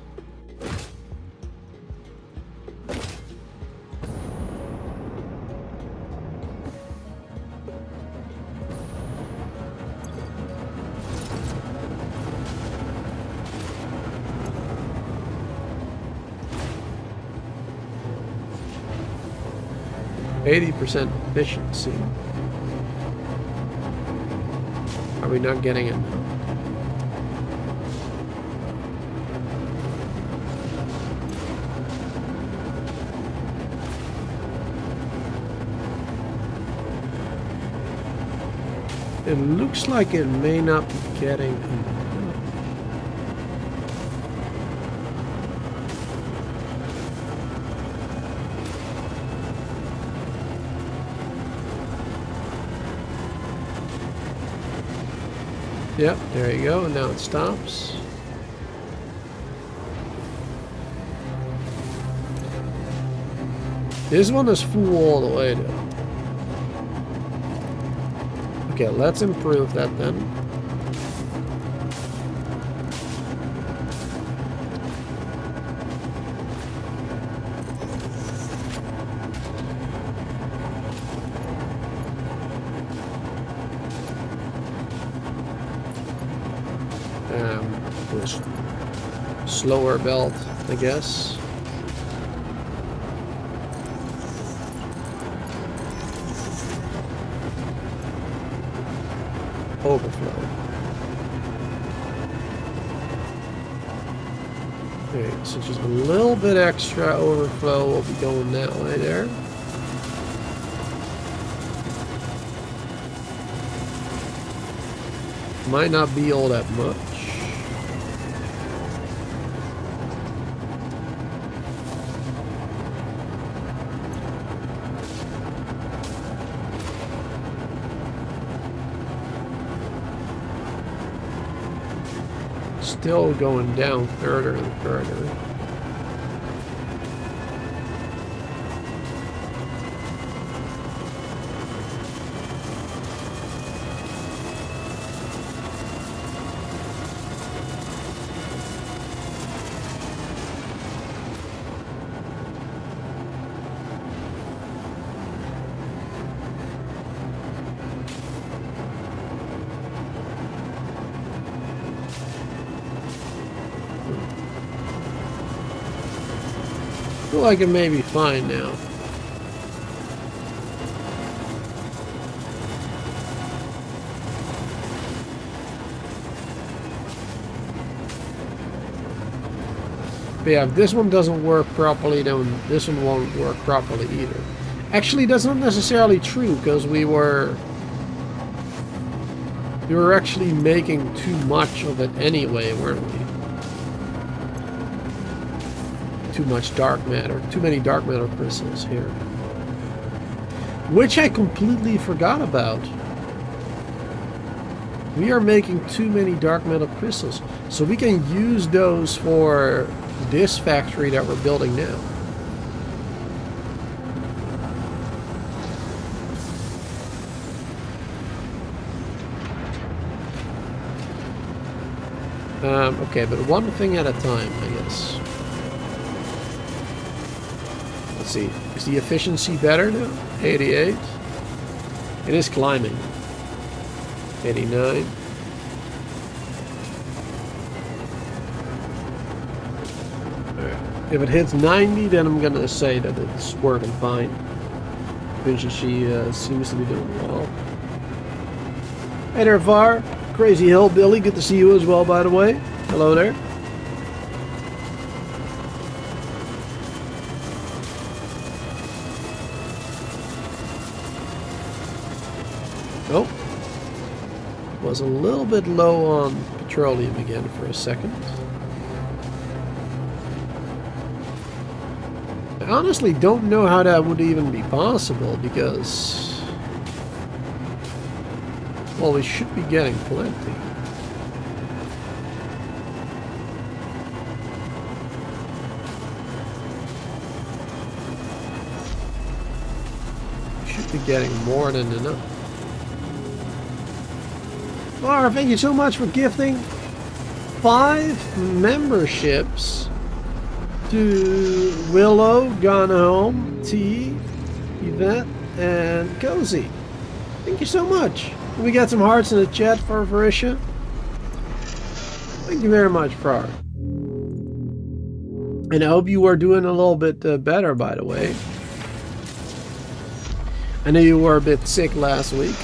80% efficiency. Are we not getting it? It looks like it may not be getting enough. Yep, there you go, and now it stops. This one is full all the way though. Okay, let's improve that then. Slower belt, I guess. Overflow. Okay, so just a little bit extra overflow will be going that way there. Might not be all that much. Still going down further and further. I feel like it may be fine now. But yeah, if this one doesn't work properly, then this one won't work properly either. Actually, that's not necessarily true, because we were actually making too much of it anyway, weren't we? Too much dark matter. Too many dark matter crystals here. Which I completely forgot about. We are making too many dark metal crystals. So we can use those for this factory that we're building now. Okay, but one thing at a time, I guess. Let's see. Is the efficiency better now? 88. It is climbing. 89. If it hits 90, then I'm gonna say that it's working fine. Efficiency seems to be doing well. Hey there, Var. Crazy Hillbilly. Good to see you as well, by the way. Hello there. Oh. Was a little bit low on petroleum again for a second. I honestly don't know how that would even be possible because, well, we should be getting plenty. We should be getting more than enough. Laura, thank you so much for gifting 5 memberships to Willow, Gone Home, T, Yvette, and Cozy. Thank you so much. We got some hearts in the chat for Varisha. Thank you very much, Frar. And I hope you are doing a little bit better, by the way. I know you were a bit sick last week,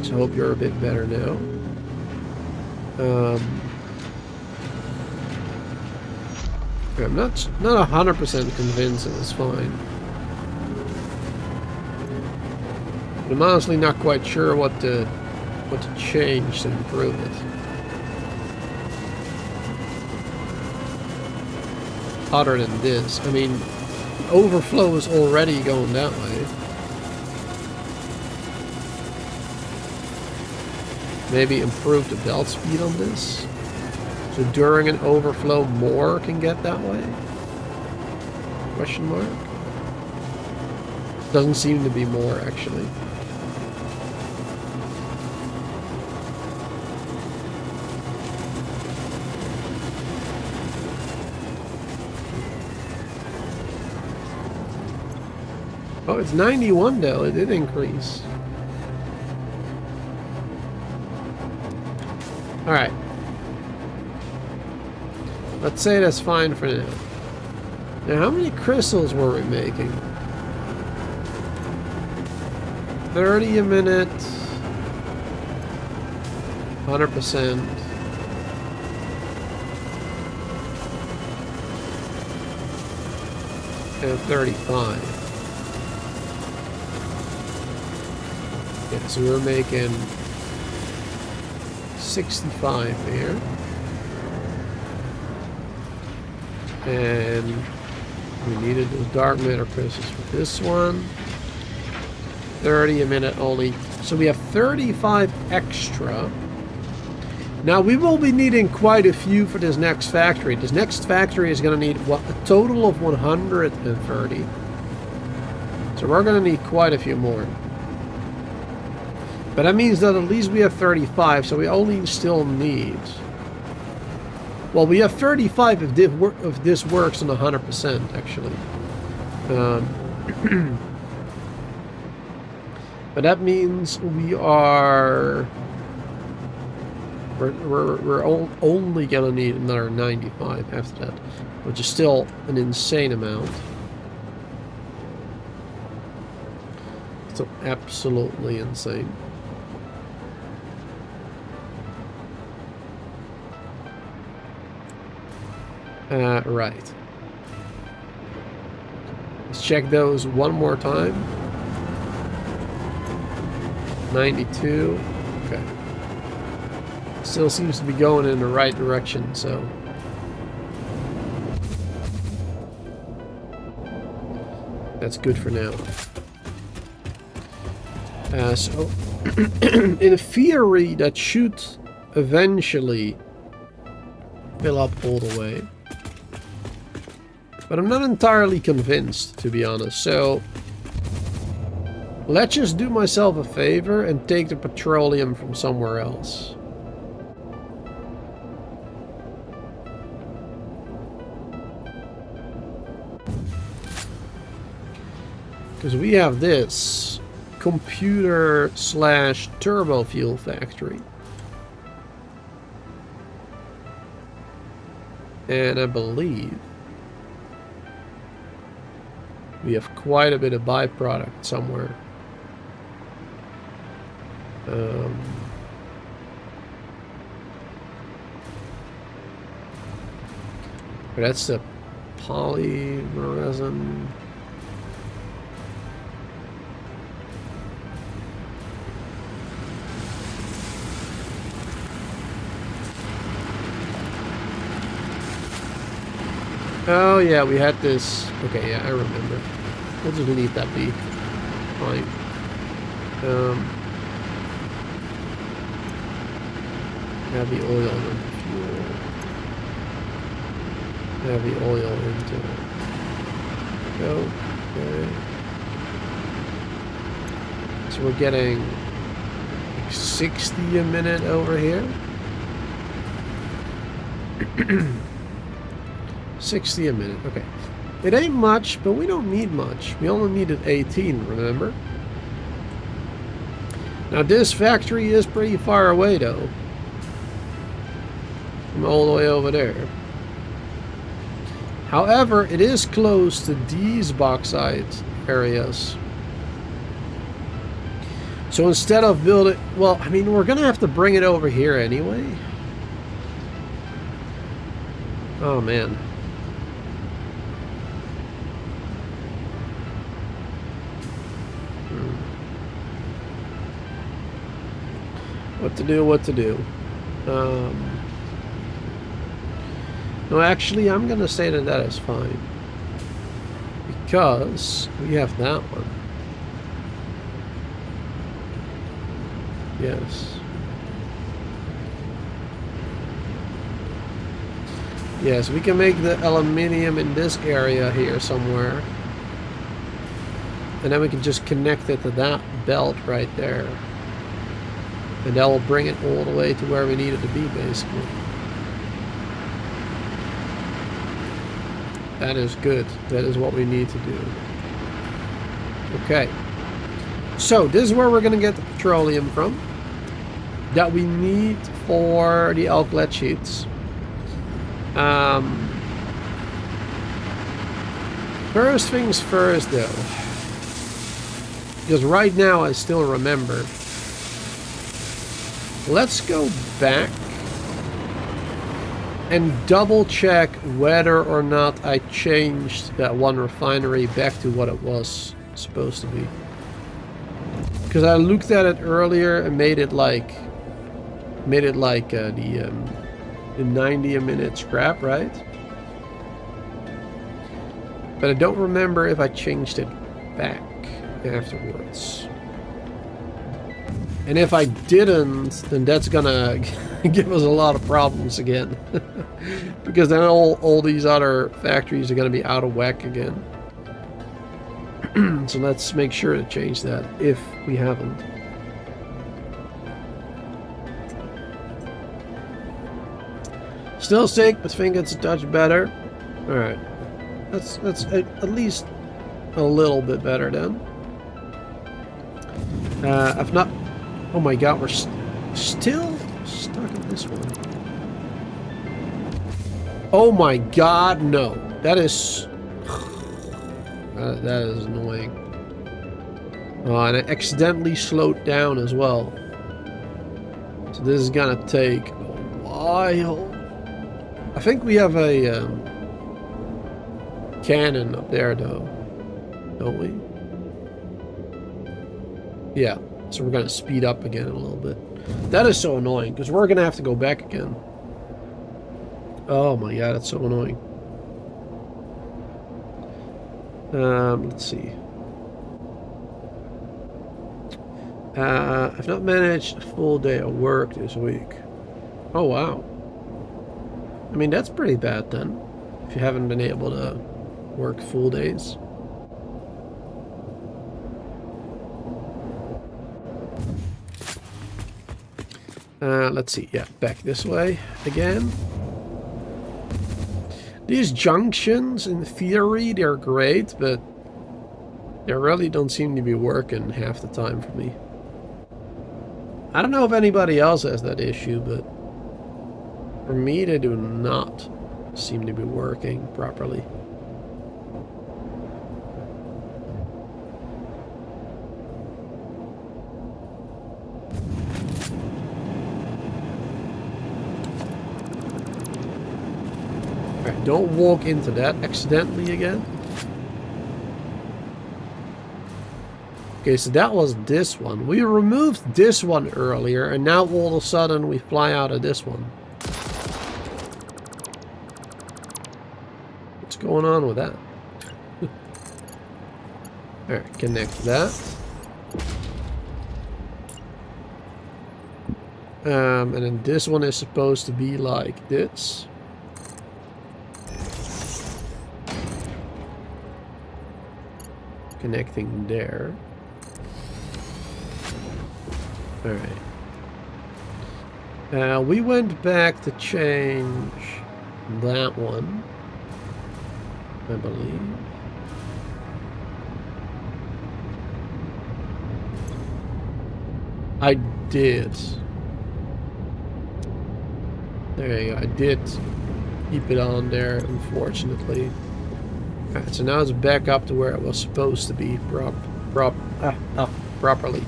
so I hope you're a bit better now. I'm not 100% convinced that it's fine. But I'm honestly not quite sure what to change to improve it. Other than this, I mean, overflow is already going that way. Maybe improve the belt speed on this. So during an overflow, more can get that way? Question mark? Doesn't seem to be more, actually. Oh, it's 91 though. It did increase. Alright. Let's say that's fine for now. Now, how many crystals were we making? 30 a minute. 100%. And 35. Yeah, so we're making 65 here. And we needed those dark matter crystals for this one. 30 a minute only. So we have 35 extra. Now we will be needing quite a few for this next factory. This next factory is going to need what, a total of 130. So we're going to need quite a few more. But that means that at least we have 35, so we only still need... Well, we have 35 if this works on 100%, actually. But that means we are... We're only gonna need another 95 after that, which is still an insane amount. So absolutely insane. Right. Let's check those one more time. 92. Okay. Still seems to be going in the right direction, so... That's good for now. So... in theory, that should eventually fill up all the way. But I'm not entirely convinced, to be honest, so... Let's just do myself a favor and take the petroleum from somewhere else. Because we have this computer/turbo fuel factory. And I believe we have quite a bit of byproduct somewhere. That's the polymer resin. Oh yeah, we had this. Okay, yeah, I remember. We'll just leave that be. Fine. Heavy oil into fuel. Heavy oil into go. Okay. So we're getting like 60 a minute over here. 60 a minute, okay. It ain't much, but we don't need much. We only needed 18, remember? Now this factory is pretty far away though. From all the way over there. However, it is close to these bauxite areas. So instead of building... Well, I mean, we're going to have to bring it over here anyway. Oh, man. What to do, what to do. No, actually, I'm going to say that that is fine. Because we have that one. Yes. Yes, we can make the aluminium in this area here somewhere. And then we can just connect it to that belt right there. And that will bring it all the way to where we need it to be, basically. That is good. That is what we need to do. Okay. So, this is where we're going to get the petroleum from. That we need for the alkylate sheets. First things first, though. Because right now I still remember. Let's go back and double check whether or not I changed that one refinery back to what it was supposed to be. Because I looked at it earlier and made it like the 90 a minute scrap, right? But I don't remember if I changed it back afterwards. And if I didn't, then that's gonna give us a lot of problems again. Because then all these other factories are gonna be out of whack again. So let's make sure to change that if we haven't. Still sick, but think it's a touch better. Alright. That's at least a little bit better then. I've not... Oh my god, we're still stuck in this one. Oh my god, no. That is... that is annoying. Oh, and I accidentally slowed down as well. So this is gonna take a while. I think we have a cannon up there though, don't we? Yeah, so we're gonna speed up again a little bit. That is so annoying because we're gonna have to go back again. Oh my god, that's so annoying. Let's see. I've not managed a full day of work this week. Oh wow. I mean, that's pretty bad then, if you haven't been able to work full days. Let's see, yeah, back this way again. These junctions, in theory, they're great, but they really don't seem to be working half the time for me. I don't know if anybody else has that issue, but for me, they do not seem to be working properly. Alright, don't walk into that accidentally again. Okay, so that was this one. We removed this one earlier, and now all of a sudden we fly out of this one. What's going on with that? Alright, connect that. And then this one is supposed to be like this. Connecting there. Alright. We went back to change that one, I believe. I did. There you go. I did keep it on there, unfortunately. Alright, so now it's back up to where it was supposed to be properly.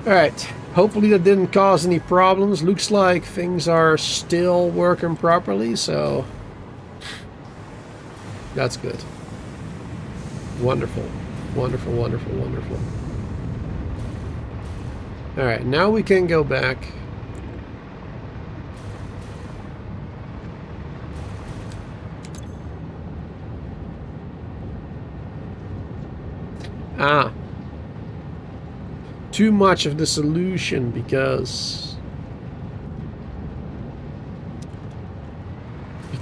Alright, hopefully that didn't cause any problems. Looks like things are still working properly, so that's good. Wonderful. Wonderful, wonderful, wonderful. Alright, now we can go back. Ah. Too much of the solution because we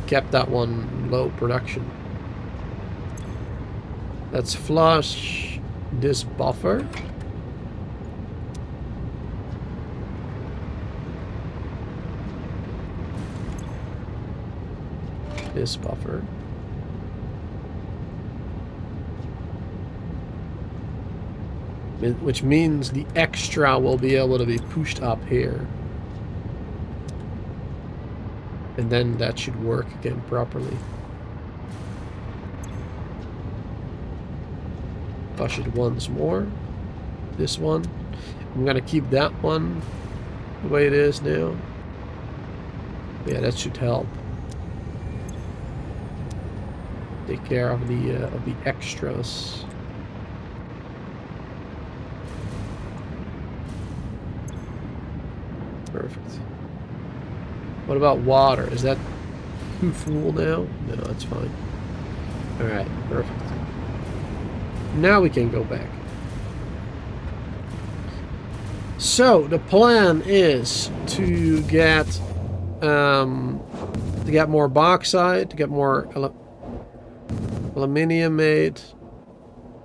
kept that one low production. Let's flush this buffer. This buffer. Which means the extra will be able to be pushed up here. And then that should work again properly. Flush it once more. This one. I'm gonna keep that one the way it is now. Yeah, that should help. Take care of the extras. Perfect. What about water? Is that too full now? No, that's fine. Alright, perfect. Now we can go back. So, the plan is to get more bauxite, to get more aluminium made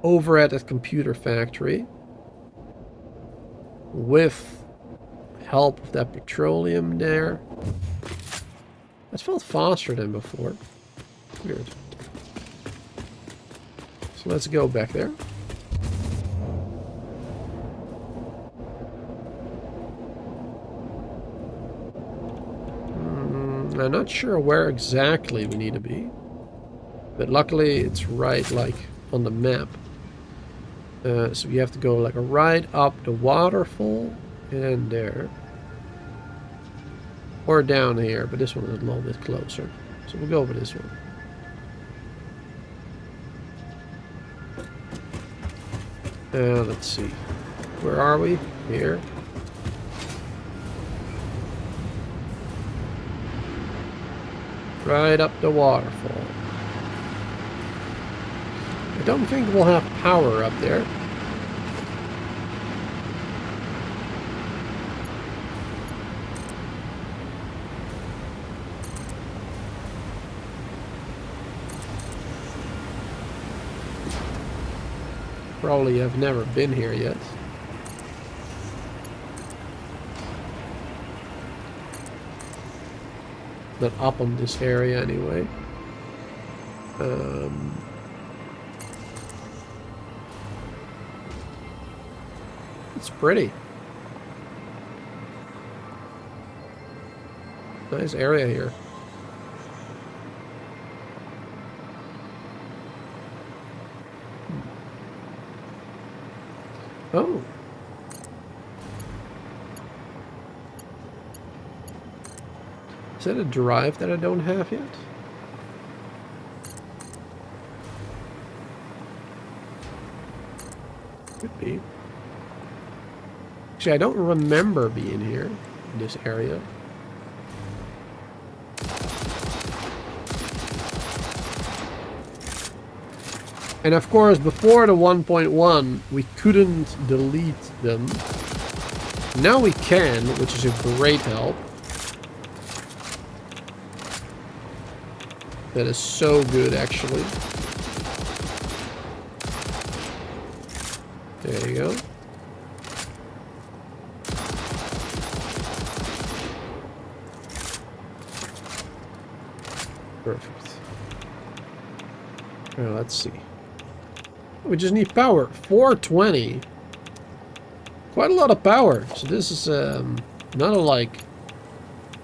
over at that computer factory with help of that petroleum there. That felt faster than before. Weird. So let's go back there. I'm not sure where exactly we need to be, but luckily it's right like on the map. So we have to go like right up the waterfall and there. Or down here, but this one is a little bit closer. So we'll go over this one. Let's see. Where are we? Here. Right up the waterfall. I don't think we'll have power up there. Probably have never been here yet. Not up on this area anyway. It's pretty. Nice area here. Oh. Is that a drive that I don't have yet? Could be. Actually, I don't remember being here in this area. And of course, before the 1.1, we couldn't delete them. Now we can, which is a great help. That is so good, actually. There you go. Perfect. Now, let's see. We just need power. 420. Quite a lot of power. So this is not a like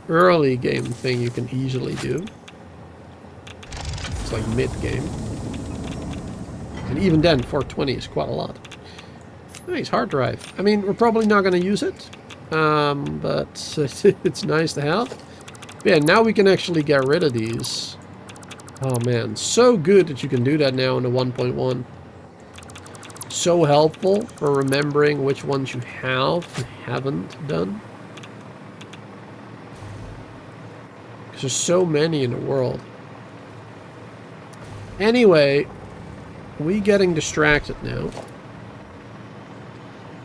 early game thing you can easily do. It's like mid game. And even then 420 is quite a lot. Nice, hard drive. I mean, we're probably not going to use it. But it's nice to have. Yeah, now we can actually get rid of these. Oh man, so good that you can do that now in the 1.1. So helpful for remembering which ones you have and haven't done. Because there's so many in the world. Anyway, we getting distracted now.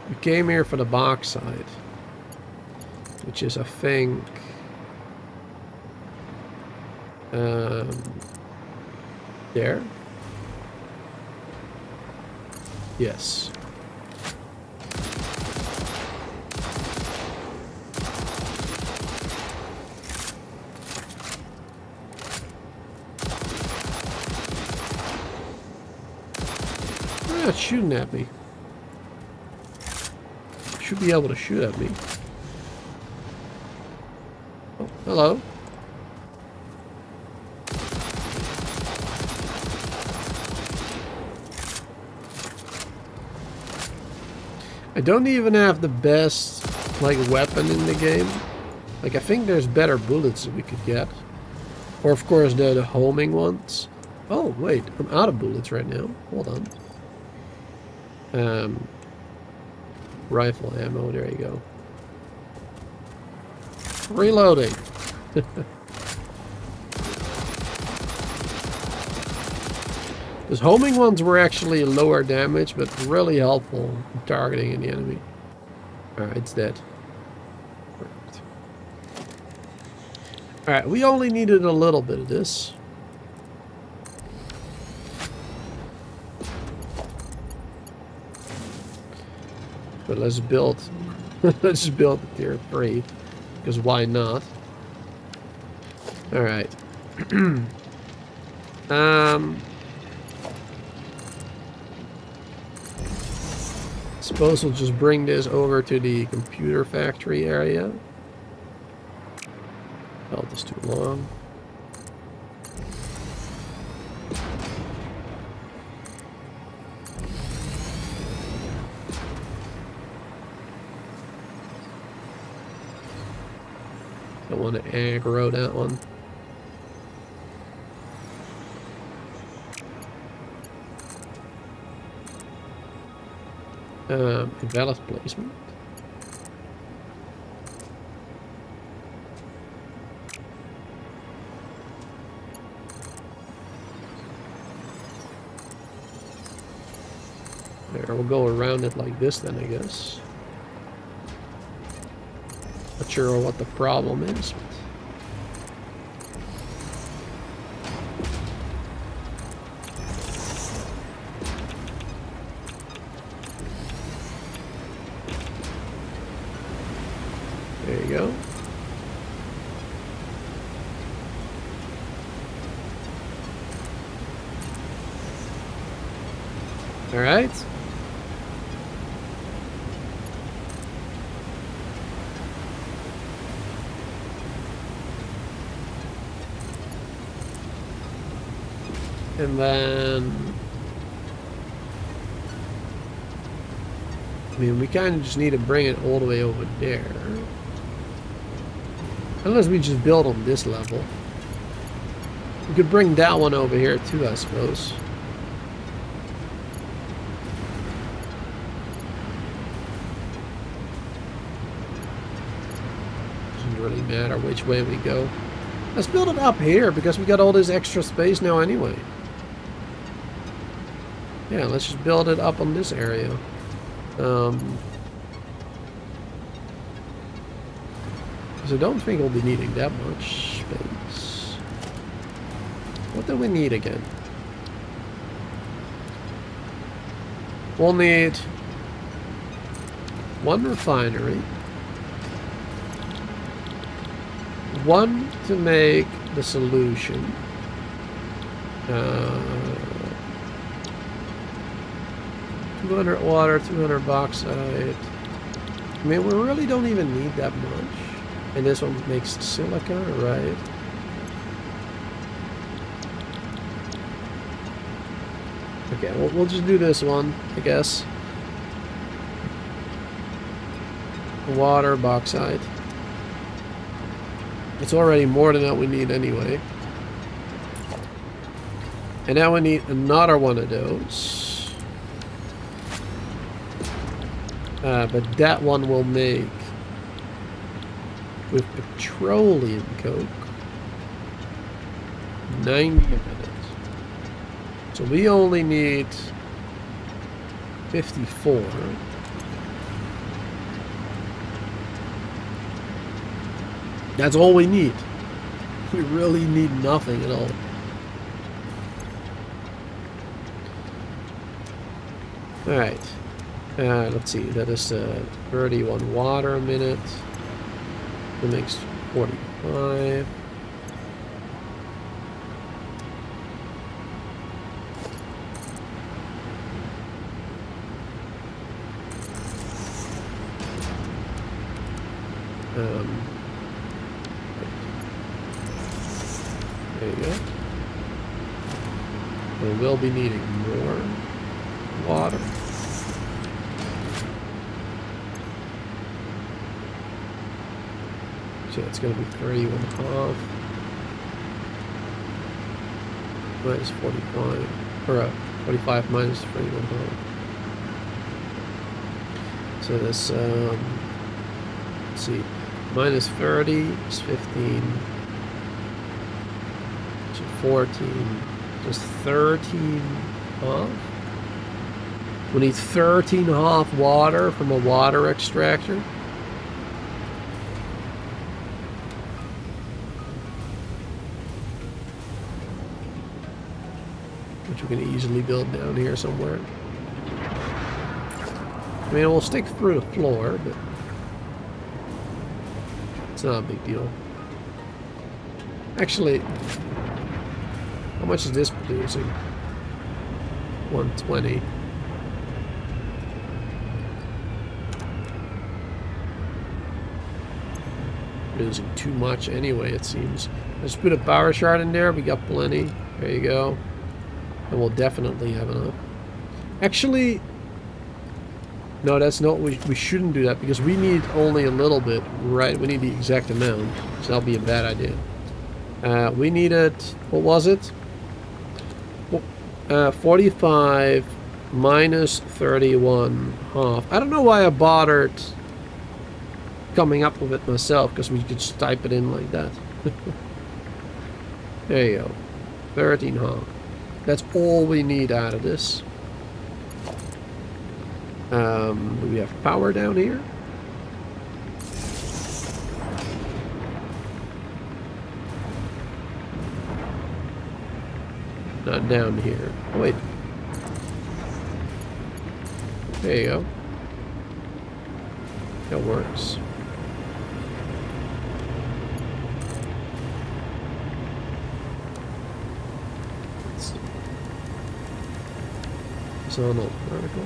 We came here for the bauxite, which is, I think, there. Yes. They're not shooting at me. Should be able to shoot at me. Oh, hello. I don't even have the best, like, weapon in the game. Like, I think there's better bullets that we could get. Or, of course, the homing ones. Oh, wait. I'm out of bullets right now. Hold on. Rifle ammo. There you go. Reloading. Those homing ones were actually lower damage, but really helpful in targeting the enemy. Alright, it's dead. Perfect. Alright, we only needed a little bit of this. But let's build let's build the tier 3. Because why not? Alright. Suppose we'll just bring this over to the computer factory area. Held this too long. Don't want to aggro that one. Invalid placement. There, we'll go around it like this then, I guess. Not sure what the problem is. There you go. All right. And then, I mean, we kind of just need to bring it all the way over there. Unless we just build on this level. We could bring that one over here too, I suppose. Doesn't really matter which way we go. Let's build it up here because we got all this extra space now anyway. Yeah, let's just build it up on this area. Because I don't think we'll be needing that much space. What do we need again? We'll need one refinery. One to make the solution. 200 water, 200 bauxite. I mean, we really don't even need that much. And this one makes silica, right? Okay, we'll just do this one, I guess. water, bauxite. It's already more than what we need anyway. And now we need another one of those. But that one will make with petroleum coke 90 a minute. So we only need 54. That's all we need. We really need nothing at all. Alright. Let's see. That is 31 water a minute. That makes 45. There you go. We will be needing more water. So it's going to be 31.5 minus 45, or 45 minus 31.5. So this, let's see, minus 30 is 15. 14, just 13 half. We need 13 half water from a water extractor. Which we can easily build down here somewhere. I mean, we'll stick through the floor, but it's not a big deal. Actually, how much is this producing? 120. Producing too much anyway, it seems. Let's put a power shard in there. We got plenty. There you go. And we'll definitely have enough. Actually, no, that's not. We shouldn't do that because we need only a little bit, right? We need the exact amount. So that'll be a bad idea. We needed, what was it? 45 minus 31 half. I don't know why I bothered coming up with it myself, because we could just type it in like that. There you go. 13 half. That's all we need out of this. Do we have power down here? Not down here. Oh, wait. There you go. That works. Let's see. Horizontal vertical.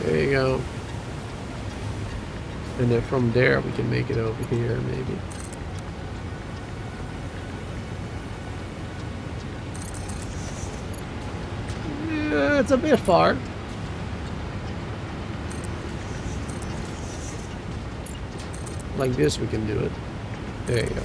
There you go. And then from there we can make it over here maybe. Yeah, it's a bit far. Like this we can do it. There you go.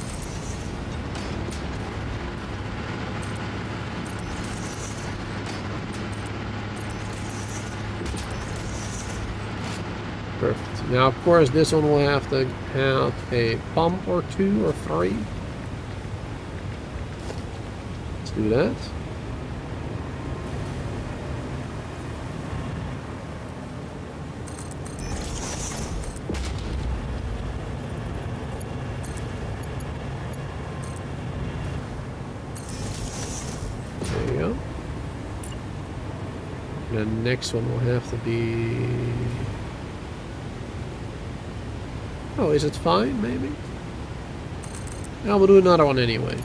Perfect. Now, of course, this one will have to have a pump or 2 or 3. Let's do that. There you go. And the next one will have to be... Oh, is it fine, maybe? No, we'll do another one anyway.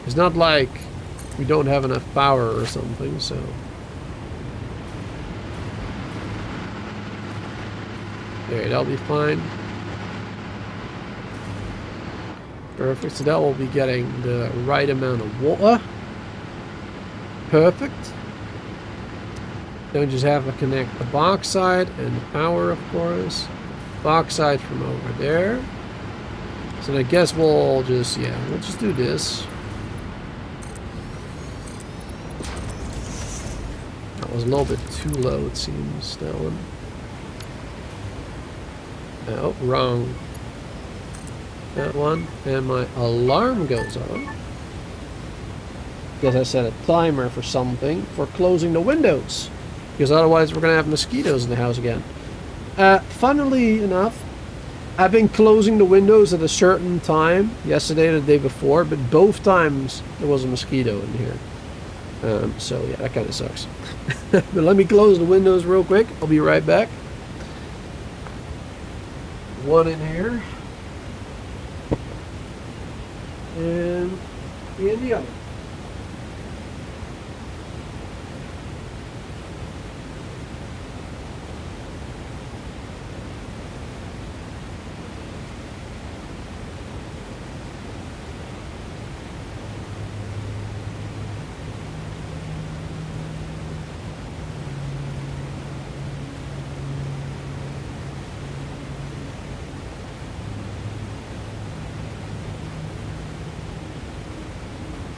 It's not like we don't have enough power or something, so... There, that'll be fine. Perfect, so that will be getting the right amount of water. Perfect. Then just have to connect the bauxite and the power, of course. Bauxite from over there. So I guess we'll just, we'll just do this. That was a little bit too low, it seems, that one. Oh, wrong. That one. And my alarm goes on. Because I set a timer for something for closing the windows. Because otherwise we're going to have mosquitoes in the house again. Funnily enough, I've been closing the windows at a certain time, yesterday and the day before, but both times there was a mosquito in here. So yeah, that kind of sucks. But let me close the windows real quick. I'll be right back. One in here. And in the other.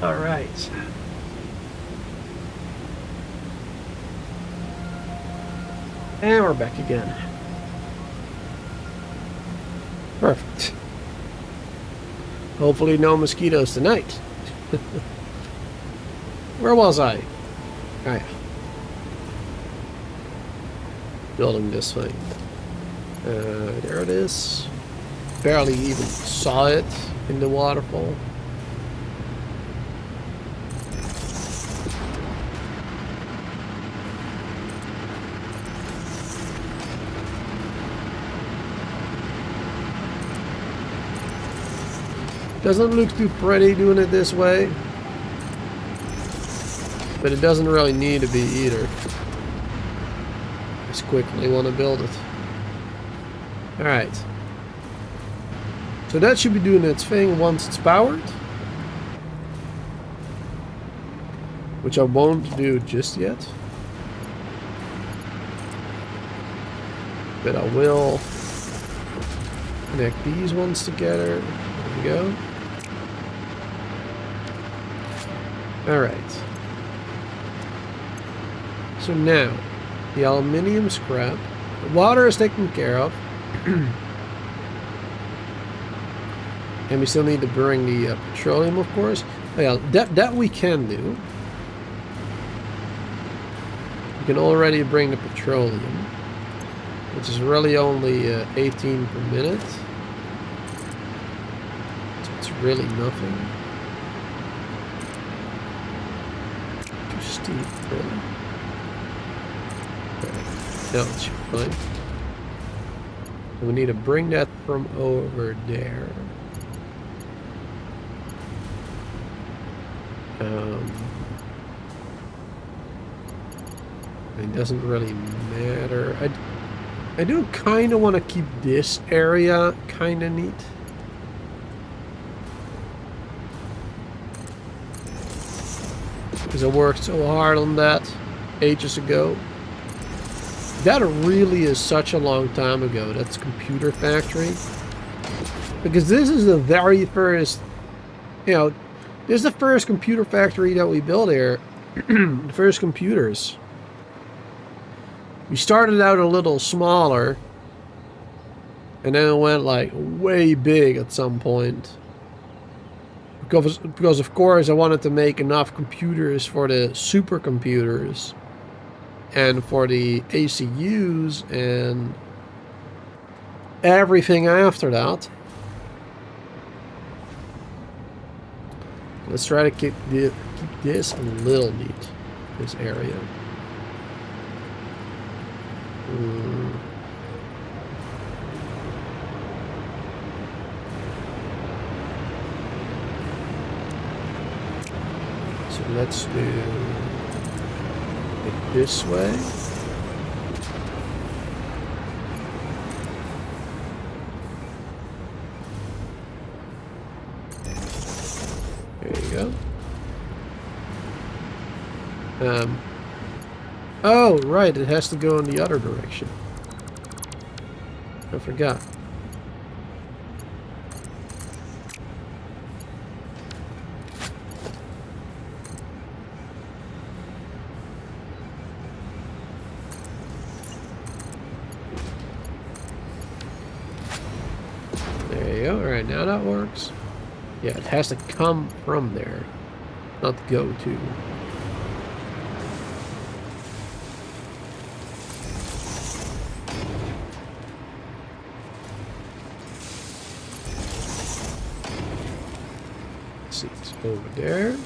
All right. And we're back again. Perfect. Hopefully no mosquitoes tonight. Where was I? Oh yeah. Building this thing. There it is. Barely even saw it in the waterfall. Doesn't look too pretty doing it this way, but it doesn't really need to be either. Just quickly want to build it. Alright. So that should be doing its thing once it's powered. Which I won't do just yet. But I will connect these ones together. There we go. Alright. So now, the aluminium scrap. The water is taken care of. And we still need to bring the petroleum, of course. Oh, yeah, that we can do. We can already bring the petroleum, which is really only 18 per minute. So it's really nothing. Too steep, really. No, it should be fine. So we need to bring that from over there. It doesn't really matter. I do kind of want to keep this area kind of neat. Because I worked so hard on that ages ago. That really is such a long time ago. That's Computer Factory. Because this is the very first, this is the first computer factory that we built here. The first computers. We started out a little smaller. And then it went like way big at some point. Because of course I wanted to make enough computers for the supercomputers. And for the ACUs and everything after that. Let's try to keep this a little neat, this area. So let's do it this way. Oh, right, it has to go in the other direction. I forgot. There you go. Alright, now that works. Yeah, it has to come from there, not go to. Let's see, it's over there.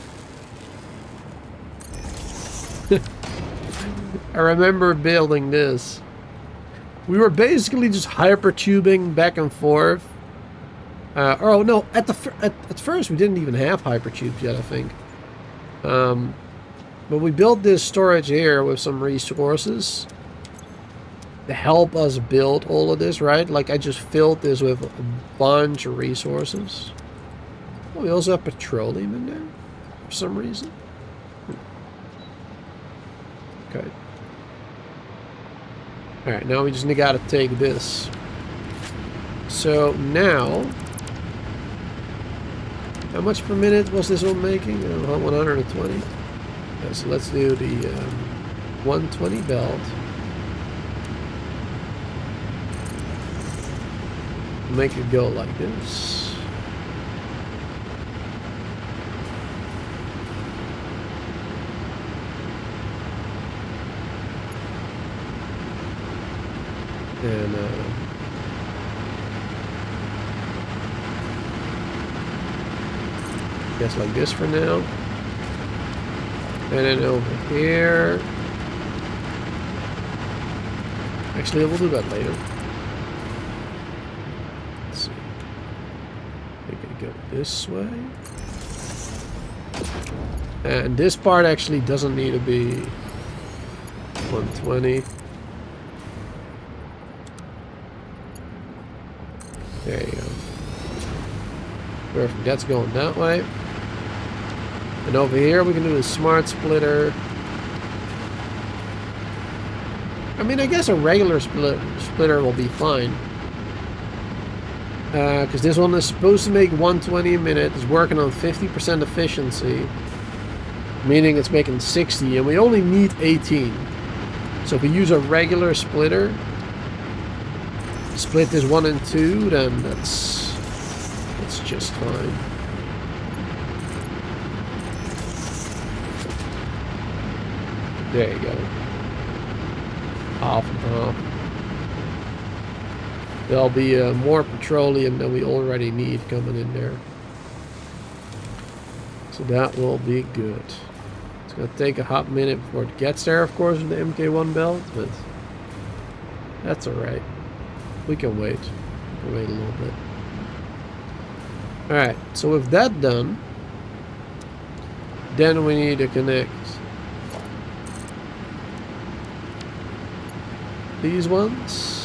I remember building this. We were basically just hypertubing back and forth. Oh no! At first we didn't even have hypertubes yet, I think. But we built this storage here with some resources to help us build all of this, right? Like I just filled this with a bunch of resources. Oh, we also have petroleum in there for some reason. Okay. All right, now we just gotta take this. So now. How much per minute was this one making? 120. Okay, so let's do the 120 belt. Make it go like this. And guess like this for now. And then over here. Actually, we'll do that later. Let's see. Make it go this way. And this part actually doesn't need to be 120. There you go. Perfect. That's going that way. And over here we can do a smart splitter. I mean, I guess a regular splitter will be fine. Because this one is supposed to make 120 a minute. It's working on 50% efficiency. Meaning it's making 60 and we only need 18. So if we use a regular splitter, split this 1 and 2, then that's just fine. There you go. Half and half. There'll be more petroleum than we already need coming in there. So that will be good. It's going to take a hot minute before it gets there, of course, with the MK1 belt, but that's alright. We can wait. We can wait a little bit. Alright, so with that done, then we need to connect these ones.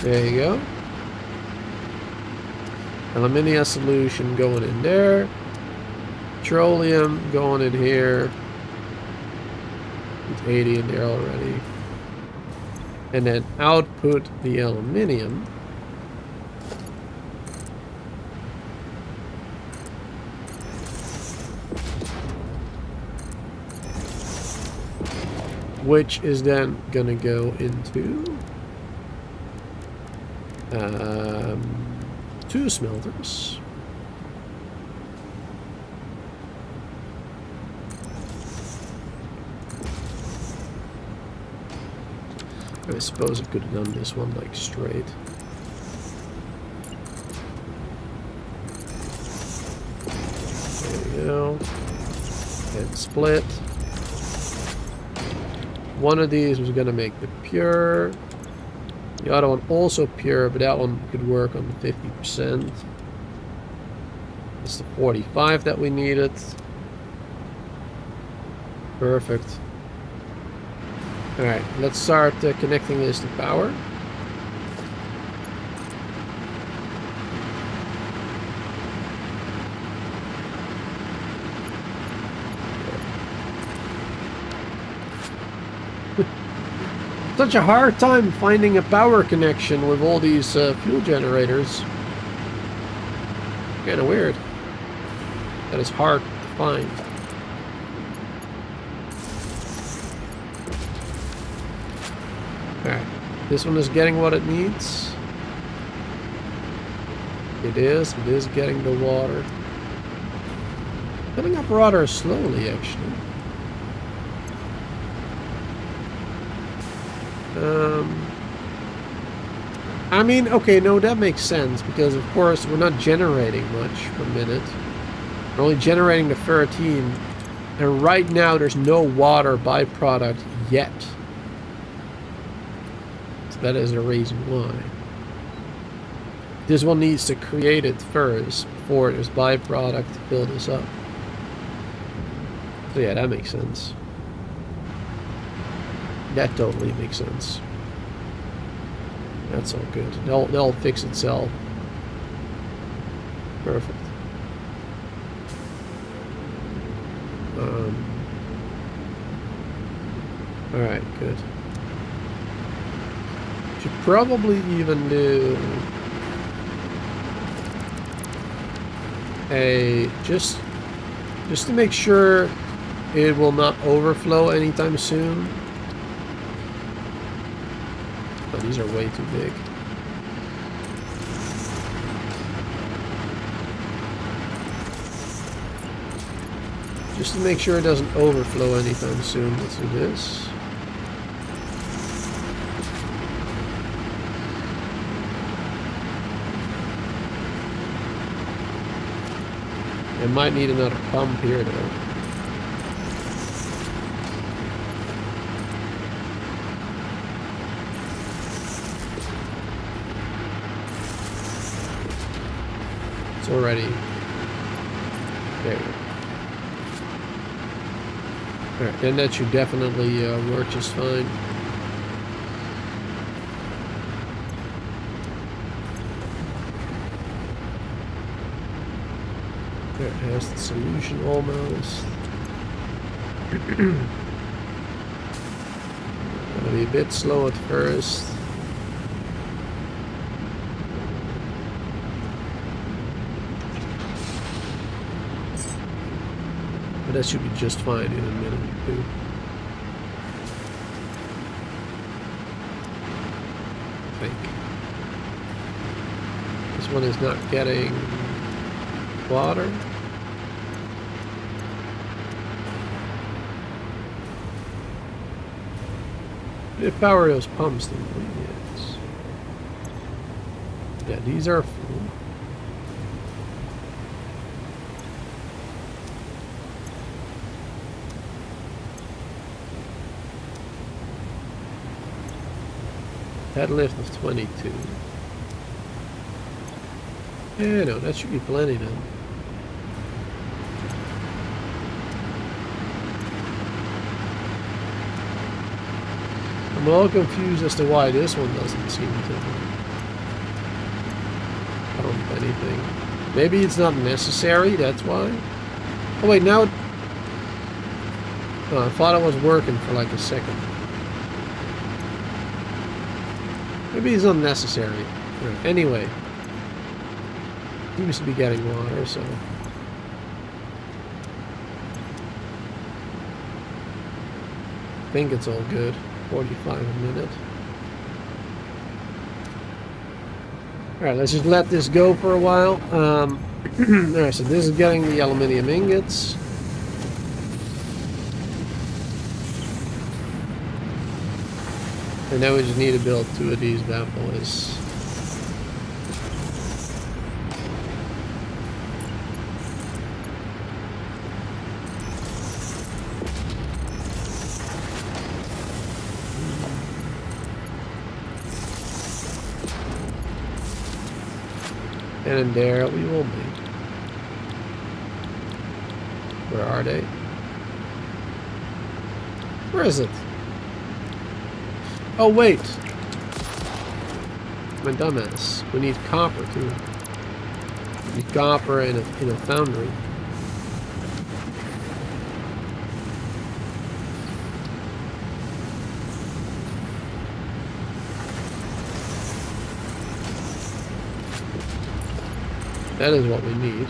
There you go. Aluminium solution going in there. Petroleum going in here. It's 80 in there already. And then output the aluminium. Which is then gonna go into 2 smelters. I suppose I could have done this one like straight. There we go. And split. One of these was going to make the pure. The other one also pure, but that one could work on the 50%. That's the 45 that we needed. Perfect. Alright, let's start connecting this to power. such a hard time finding a power connection with all these fuel generators. Kinda weird. That is hard to find. Alright, this one is getting what it needs. It is getting the water. Filling up rather slowly, actually. I mean, okay, no, that makes sense, because of course we're not generating much per minute. We're only generating the 13, and right now there's no water byproduct yet. So that is the reason why. This one needs to create it first before there's byproduct to fill this up. So yeah, that makes sense. That totally makes sense. That's all good. They'll fix itself. Perfect. Alright, good. Should probably even do a just to make sure it will not overflow anytime soon. Oh, these are way too big. Just to make sure it doesn't overflow anytime soon, let's do this. I might need another pump here though. Already there. Alright, then that should definitely work just fine. There it has the solution almost. Gonna be a bit slow at first. But that should be just fine in a minute or two. I think. This one is not getting water. If power those pumps, then yes. Yeah, these are full. That lift of 22. Yeah, no, that should be plenty then. I'm a little confused as to why this one doesn't seem to pump anything. Maybe it's not necessary, that's why. Oh wait, now it... Oh, I thought it was working for like a second. Maybe it's unnecessary. Anyway. Seems to be getting water, so... I think it's all good. 45 a minute. Alright, let's just let this go for a while. Alright, so this is getting the aluminium ingots. And now we just need to build 2 of these bad boys. And there we will be. Where are they? Where is it? Oh wait! My dumbass. We need copper too. We need copper in a foundry. That is what we need.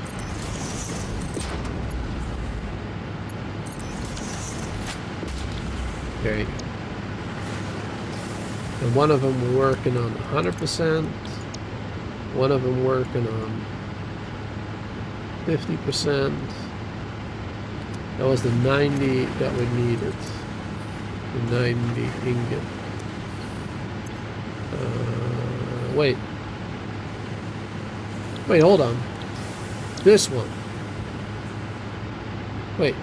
Okay. And one of them we're working on 100%. One of them working on 50%. That was the 90 that we needed. The 90 ingot. Wait. Wait, hold on. This one. Wait.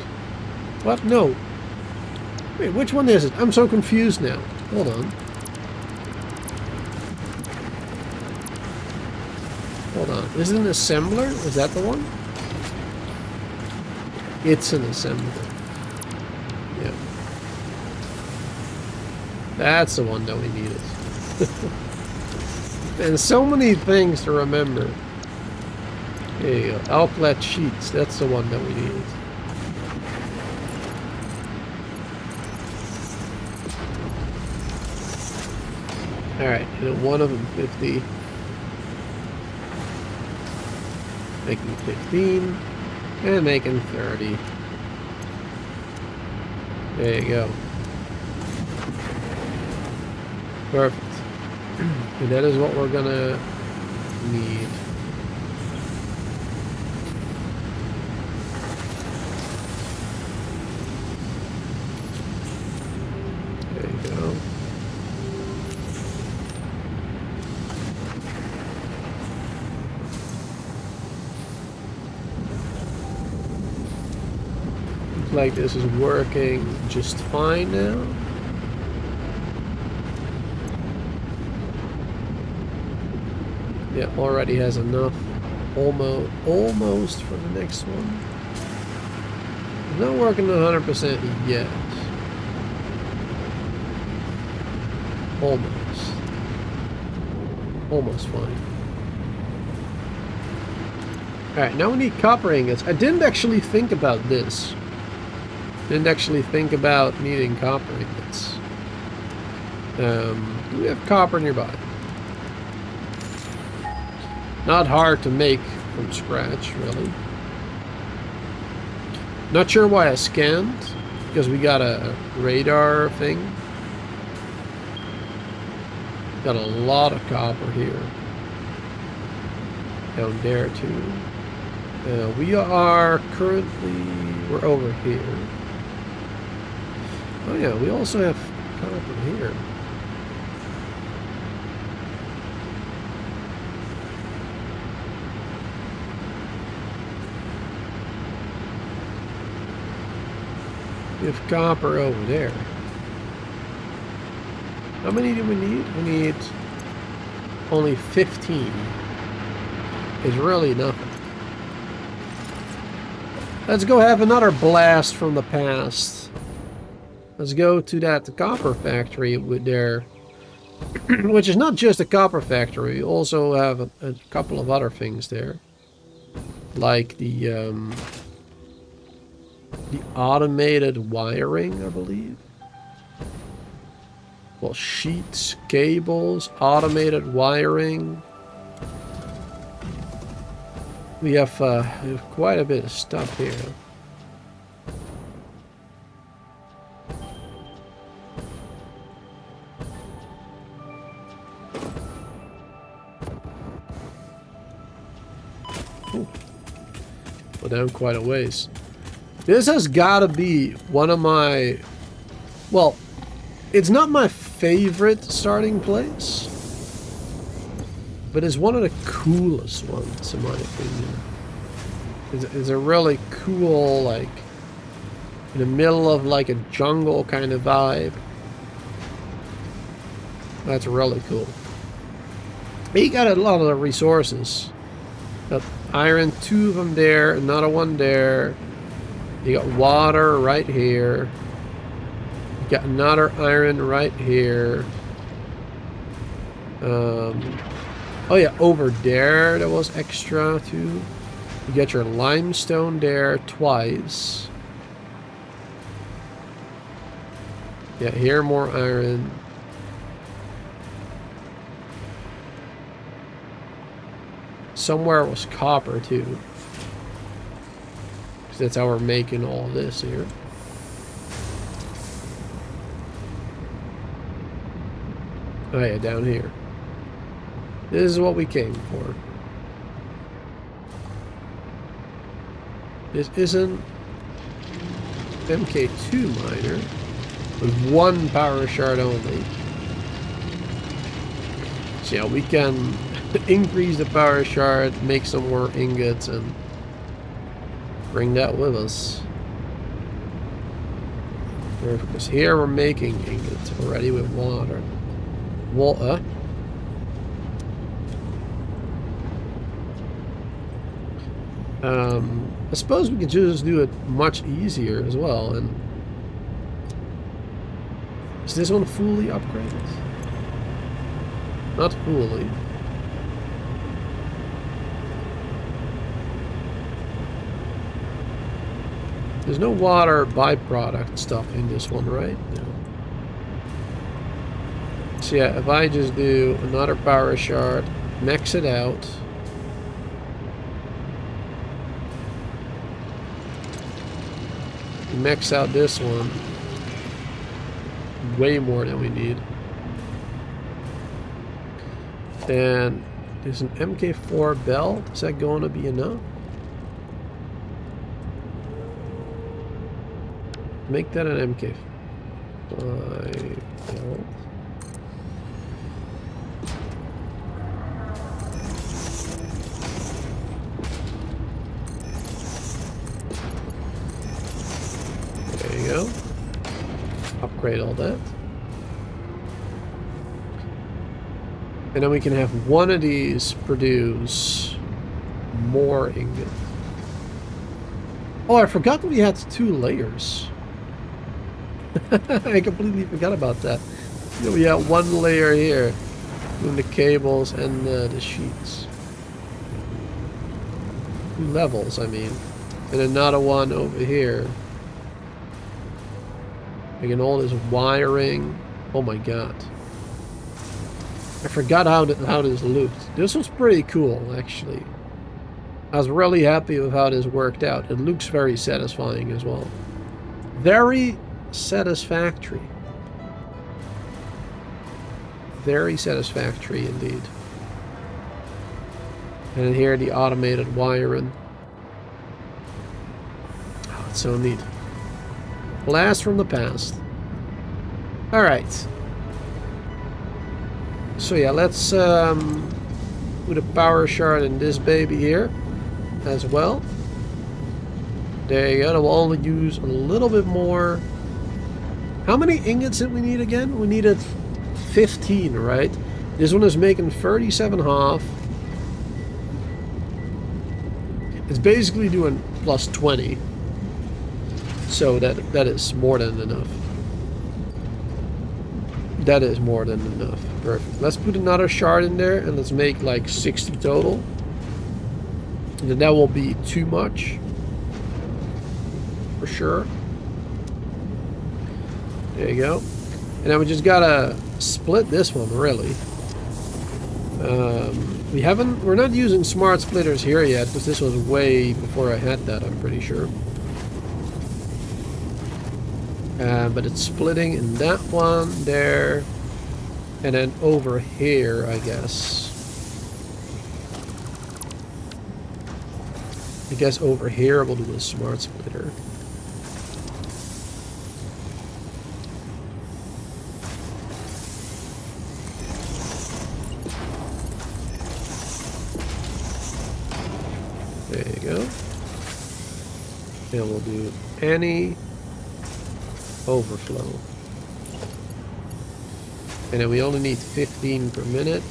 What? No. Wait, which one is it? I'm so confused now. Hold on. Hold on. Is it an assembler? Is that the one? It's an assembler. Yeah. That's the one that we needed. And so many things to remember. There you go. Outlet sheets. That's the one that we needed. Alright, and one of them 50. Making 15. And making 30. There you go. Perfect. And that is what we're gonna need. There you go. Looks like this is working just fine now. Yeah, already has enough, almost for the next one. It's not working 100% yet. Almost fine. Alright, now we need copper ingots. I didn't actually think about this. Didn't actually think about needing copper ingots. Do we have copper nearby? Not hard to make from scratch, really. Not sure why I scanned, because we got a radar thing. Got a lot of copper here. Down there too. We are currently, we're over here. Oh yeah, we also have copper here. We have copper over there. How many do we need? We need only 15. It's really nothing. Let's go have another blast from the past. Let's go to that copper factory with there, which is not just a copper factory. We also have a couple of other things there, like the automated wiring, I believe. Well, sheets, cables, automated wiring. We have quite a bit of stuff here. Ooh. Well, down quite a ways. This has got to be one of my... Well, it's not my favorite starting place, but it's one of the coolest ones, in my opinion. It's a really cool, like, in the middle of, like, a jungle kind of vibe. That's really cool. You got a lot of the resources. Got iron, 2 of them there, another one there. You got water right here. You got another iron right here. Oh yeah, over there was extra too. You get your limestone there twice. Yeah, here more iron. somewhere was copper too. Because that's how we're making all this here. Oh yeah, down here. This is what we came for. This isn't MK2 miner with one power shard only. So yeah, we can increase the power shard, make some more ingots, and bring that with us. Because here we're making ingots already with water. Water. I suppose we could just do it much easier as well. And is this one fully upgraded? Not fully. There's no water byproduct stuff in this one, right? No. So yeah, if I just do another power shard, max it out. Max out this one. Way more than we need. And there's an MK4 belt. Is that going to be enough? Make that an MK5 belt. There you go. Upgrade all that. And then we can have one of these produce more ingot. Oh, I forgot that we had 2 layers. I completely forgot about that. You know, we have 1 layer here doing the cables and the sheets. 2 levels, I mean. And another one over here. Making all this wiring. Oh my god. I forgot how this looked. This was pretty cool, actually. I was really happy with how this worked out. It looks very satisfying as well. Very satisfactory. Very satisfactory indeed. And here the automated wiring. Oh, it's so neat. Blast from the past. Alright. So yeah, let's put a power shard in this baby here as well. There you go. We'll only use a little bit more. How many ingots did we need again? We needed 15, right? This one is making 37.5. It's basically doing plus 20. So that is more than enough. That is more than enough. Perfect. Let's put another shard in there and let's make like 60 total. And then that will be too much. For sure. There you go. And then we just gotta split this one, really. We're not using smart splitters here yet, because this was way before I had that, I'm pretty sure. But it's splitting in that one there, and then over here, I guess. I guess over here we'll do a smart splitter. There you go. And we'll do any overflow. And then we only need 15 per minute.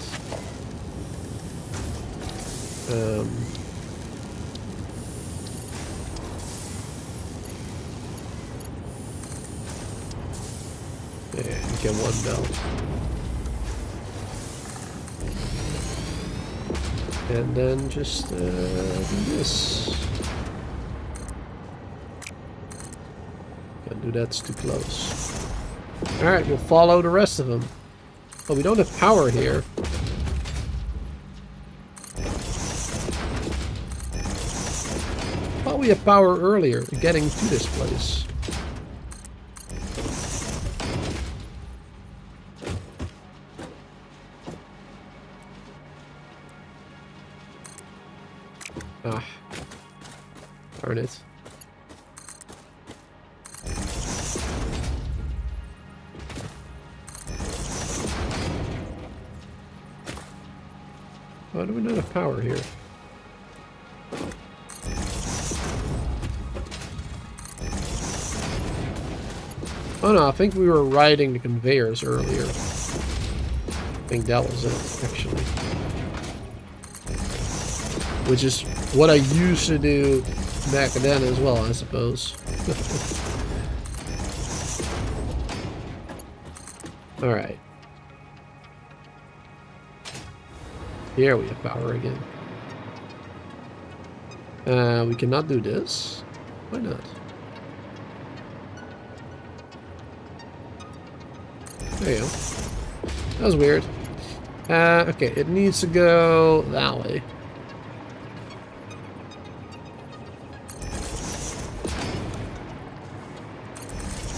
There, you get 1 belt. And then just do this. Can't do that, it's too close. Alright, we'll follow the rest of them. Oh, we don't have power here. thought we had power earlier getting to this place. Ah. Darn it. Why do we not have power here? Oh no, I think we were riding the conveyors earlier. I think that was it, actually. Which is what I used to do back then as well, I suppose. Alright. Here we have power again. We cannot do this. Why not? There you go. That was weird. Okay, it needs to go that way.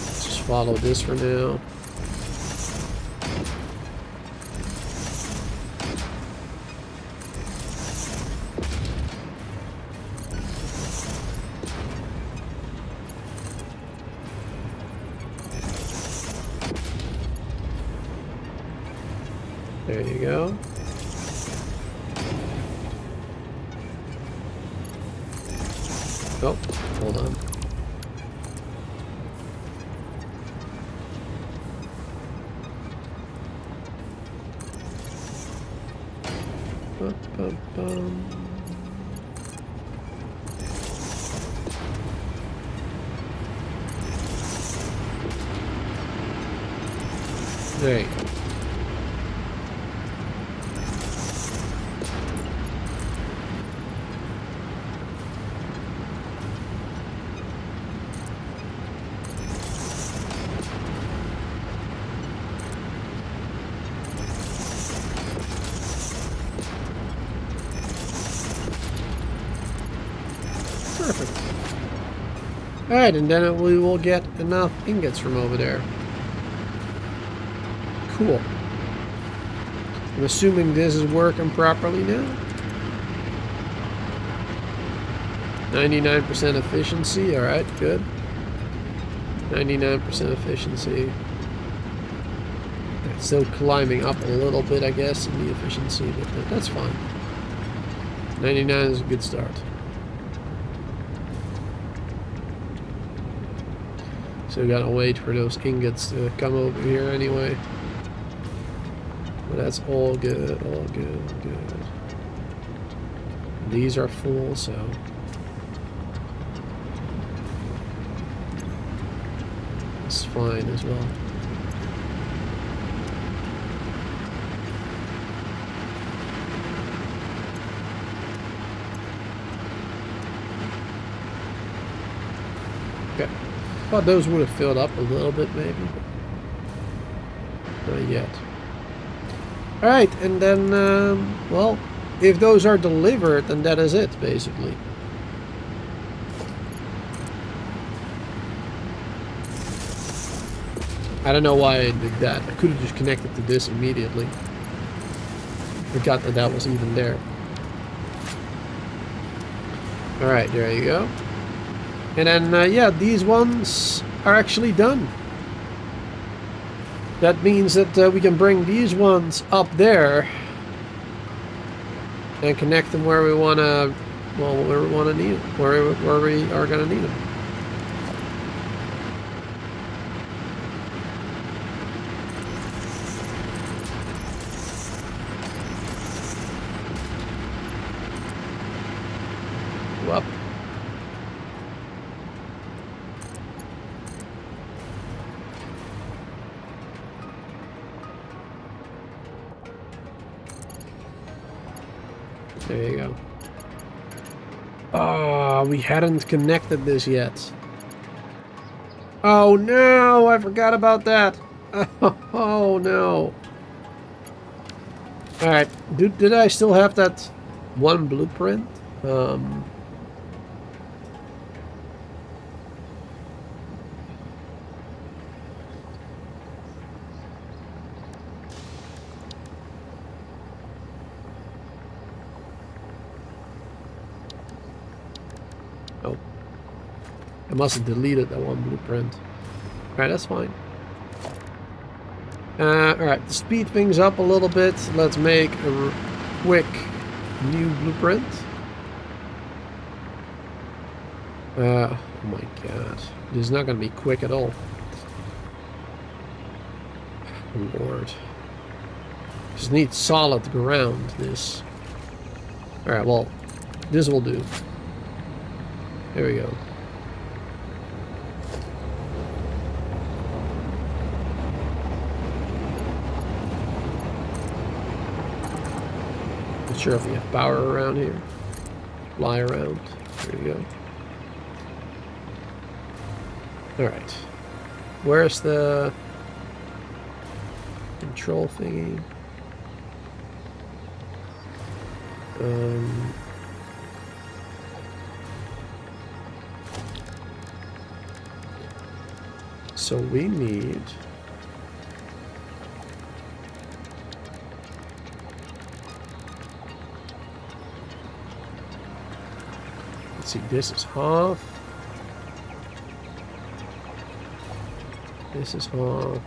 Let's just follow this for now. There you go. Oh, hold on. There you go. Perfect. Alright, and then we will get enough ingots from over there. Cool. I'm assuming this is working properly now. 99% efficiency, alright, good. 99% efficiency. It's still climbing up a little bit, I guess, in the efficiency, but that's fine. 99 is a good start. So we gotta wait for those ingots to come over here anyway. But that's all good, all good, good. These are full, so it's fine as well. Okay. Thought those would have filled up a little bit, maybe. But not yet. Alright, and then, well, if those are delivered, then that is it, basically. I don't know why I did that. I could have just connected to this immediately. Forgot that that was even there. Alright, there you go. And then, yeah, these ones are actually done. That means that we can bring these ones up there and connect them where we want to, well, where we want to need them, where we are going to need them. Go up. There you go. Oh, we hadn't connected this yet. Oh no, I forgot about that. Oh no. Alright, did I still have that one blueprint? must have deleted that one blueprint. Alright, that's fine. Alright, to speed things up a little bit, let's make a quick new blueprint. Oh my god. This is not going to be quick at all. Oh lord. Just need solid ground, this. Alright, well, this will do. There we go. Not sure if we have power around here. Fly around. There we go. Alright. Where's the control thingy? So we need let's see, this is half. This is half.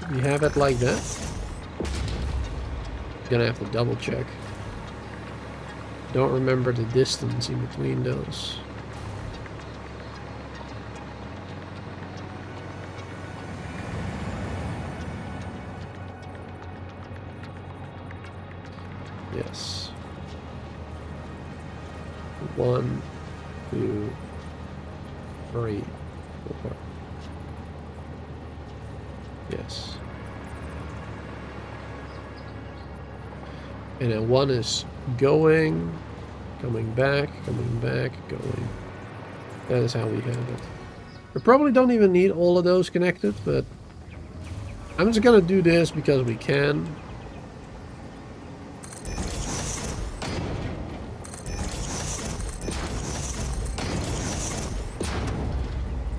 You have it like that? Gonna have to double check. Don't remember the distance in between those. Yes. 1, 2, 3, 4. Yes. And then one is going, coming back, going. That is how we have it. We probably don't even need all of those connected, but I'm just gonna do this because we can.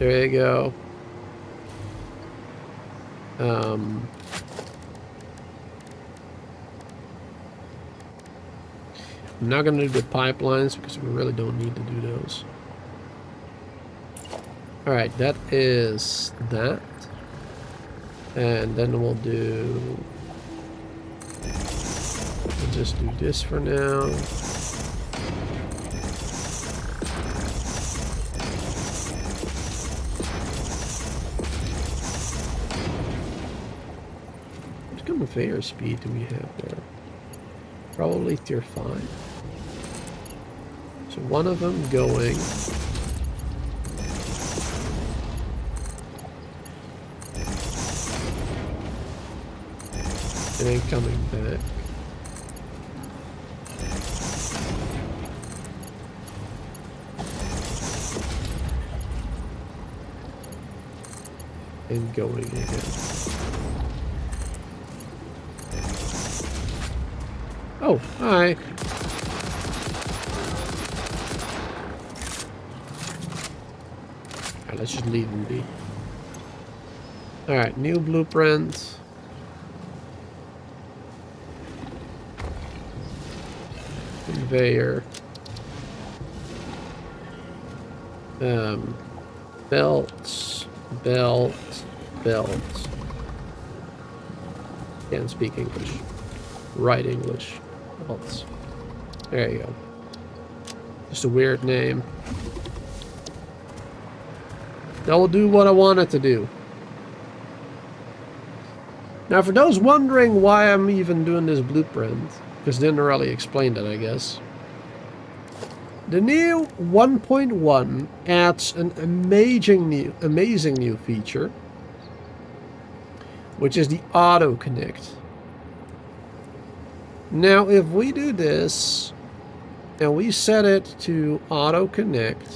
There you go. I'm not going to do the pipelines because we really don't need to do those. Alright, that is that. And then we'll just do this for now. What conveyor speed do we have there? Probably tier 5. So one of them going. And then coming back. And going again. Oh, hi. Alright, let's just leave them be. Alright, new blueprint. Conveyor. Belts. Belts. Can't speak English. Write English. Belts. There you go. Just a weird name. That will do what I want it to do. Now, for those wondering why I'm even doing this blueprint, because didn't really explain that, I guess. The new 1.1 adds an amazing new feature, which is the auto connect. Now, if we do this and we set it to auto connect,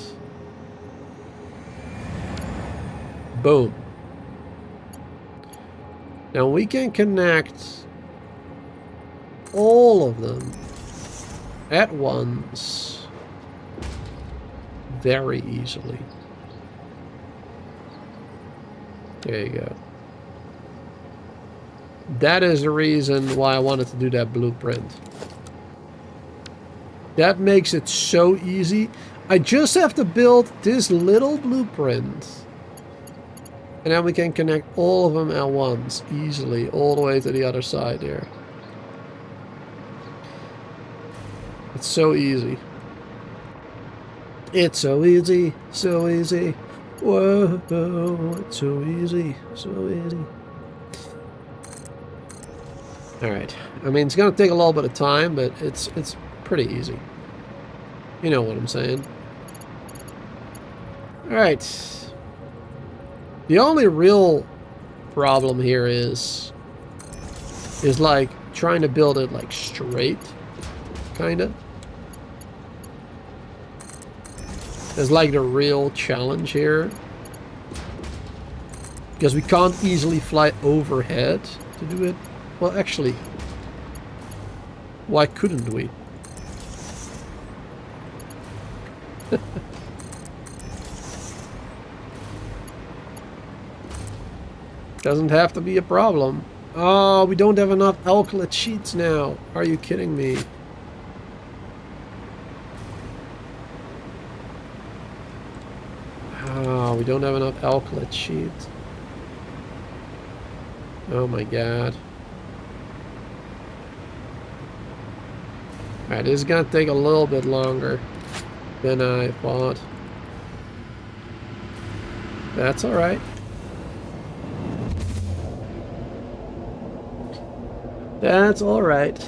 boom. Now we can connect all of them at once very easily. There you go. That is the reason why I wanted to do that blueprint. That makes it so easy. I just have to build this little blueprint. And then we can connect all of them at once, easily, all the way to the other side there. It's so easy. It's so easy, so easy. Whoa, it's so easy, so easy. Alright, I mean, it's gonna take a little bit of time, but it's pretty easy. You know what I'm saying. Alright. The only real problem here is like trying to build it like straight, kinda. That's like the real challenge here. Because we can't easily fly overhead to do it. Well, actually, why couldn't we? Doesn't have to be a problem. Oh, we don't have enough alkylate sheets now. Are you kidding me? Oh, we don't have enough alkylate sheets. Oh my god. Alright, this is gonna take a little bit longer than I thought. That's alright. That's alright.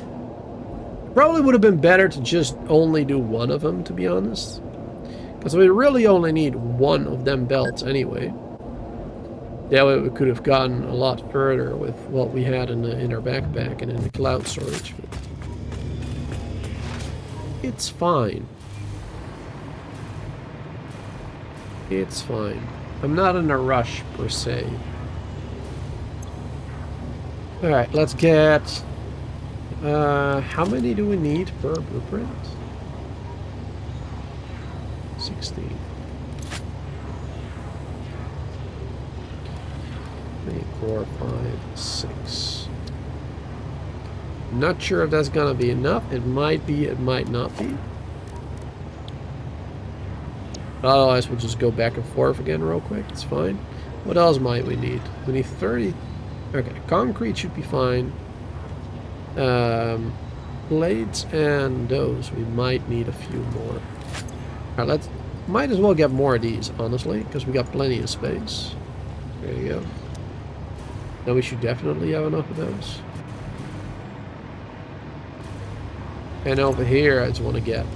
Probably would have been better to just only do one of them, to be honest. Because we really only need one of them belts anyway. That way we could have gotten a lot further with what we had in our backpack and in the cloud storage. But it's fine. It's fine. I'm not in a rush, per se. Alright, let's get... how many do we need per blueprint? 16. 3, 4, 5, 6. Not sure if that's gonna be enough. It might be, it might not be. Otherwise, we'll just go back and forth again real quick. It's fine. What else might we need? We need 30. Okay, concrete should be fine. Plates and those. We might need a few more. Alright, might as well get more of these, honestly, because we got plenty of space. There you go. Now we should definitely have enough of those. And over here, I just want to get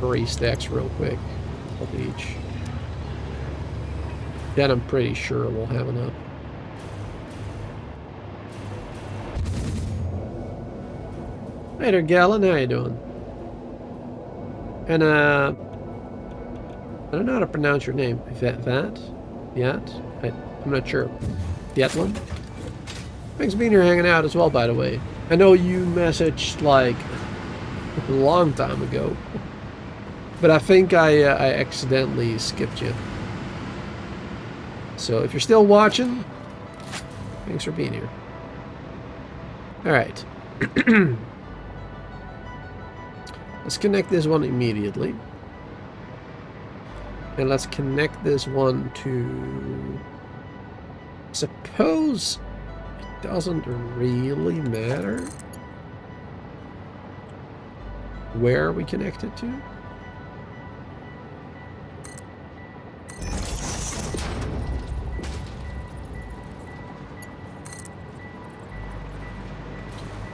3 stacks real quick of each. Then I'm pretty sure we'll have enough. Hey there, Gallon. How you doing? And, I don't know how to pronounce your name. Vat? I'm not sure. Yetland? Thanks for being here hanging out as well, by the way. I know you messaged, like, a long time ago. But I think I accidentally skipped you. So, if you're still watching, thanks for being here. Alright. Let's connect this one immediately. And let's connect this one to... Suppose it doesn't really matter where we connect it to.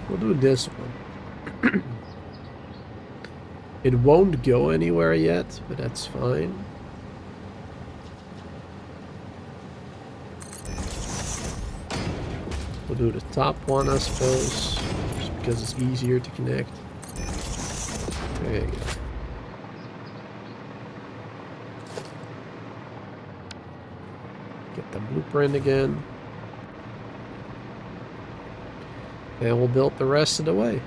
We'll do this one. It won't go anywhere yet, but that's fine. We'll do the top one, I suppose, just because it's easier to connect. There you go. Get the blueprint again. And we'll build the rest of the way.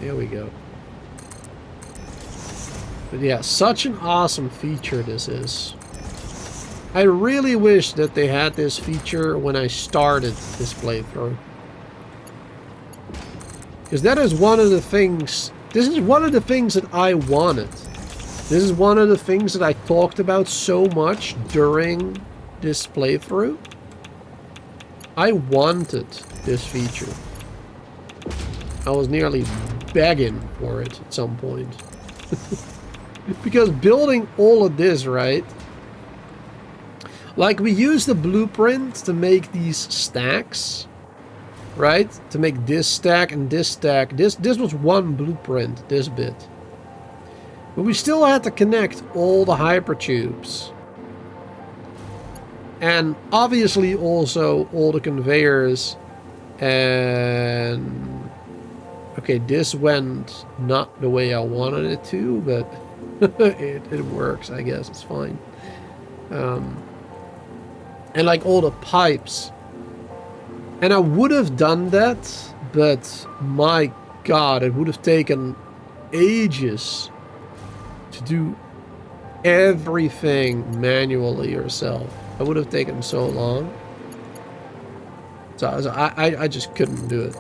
There we go. But yeah, such an awesome feature this is. I really wish that they had this feature when I started this playthrough. Because that is one of the things... This is one of the things that I wanted. This is one of the things that I talked about so much during this playthrough. I wanted this feature. I was nearly begging for it at some point. Because building all of this, right? Like, we use the blueprint to make these stacks, right? To make this stack and this stack. This was one blueprint, this bit. But we still had to connect all the hypertubes. And obviously also all the conveyors. And... okay, this went not the way I wanted it to, but it works, I guess. It's fine. And like all the pipes. And I would have done that, but my god, it would have taken ages to do everything manually yourself. It would have taken so long. So I just couldn't do it.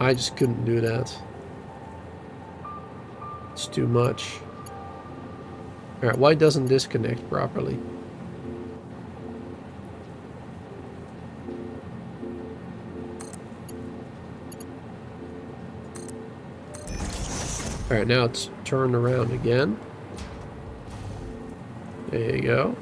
I just couldn't do that. It's too much. Alright, why doesn't this connect properly? Alright, now it's turned around again. There you go.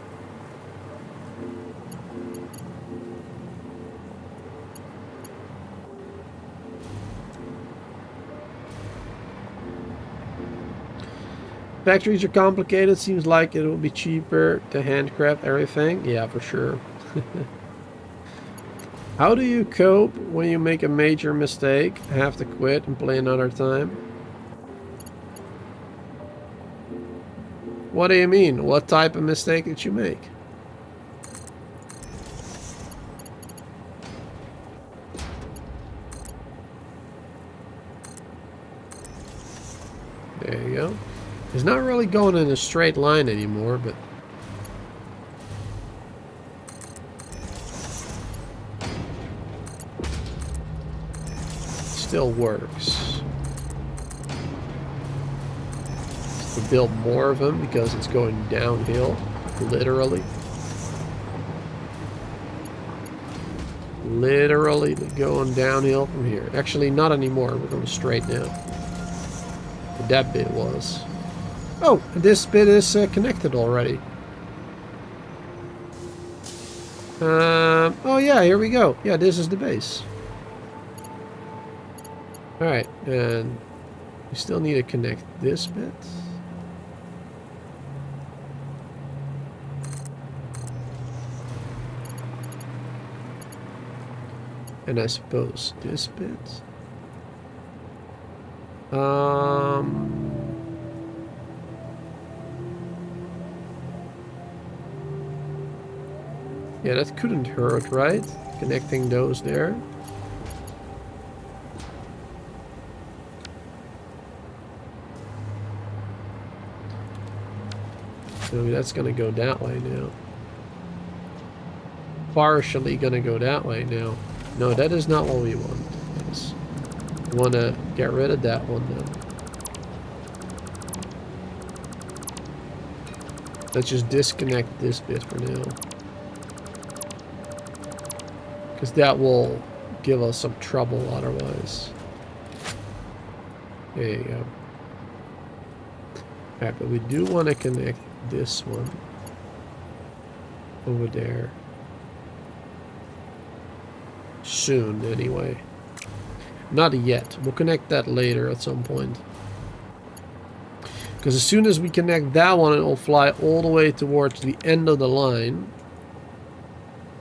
Factories are complicated. Seems like it will be cheaper to handcraft everything. Yeah, for sure. How do you cope when you make a major mistake? Have to quit and play another time? What do you mean? What type of mistake did you make? There you go. It's not really going in a straight line anymore, but... still works. To build more of them because it's going downhill, literally. Literally going downhill from here. Actually, not anymore. We're going straight now. But that bit was. Oh, this bit is connected already. Oh yeah, here we go. Yeah, this is the base. Alright, and we still need to connect this bit. And I suppose this bit. Yeah, that couldn't hurt, right? Connecting those there. So that's gonna go that way now. Partially gonna go that way now. No, that is not what we want. Yes. We want to get rid of that one then. Let's just disconnect this bit for now. Because that will give us some trouble otherwise. There you go. Alright, but we do want to connect this one over there. Soon, anyway. Not yet. We'll connect that later at some point. Because as soon as we connect that one, it will fly all the way towards the end of the line.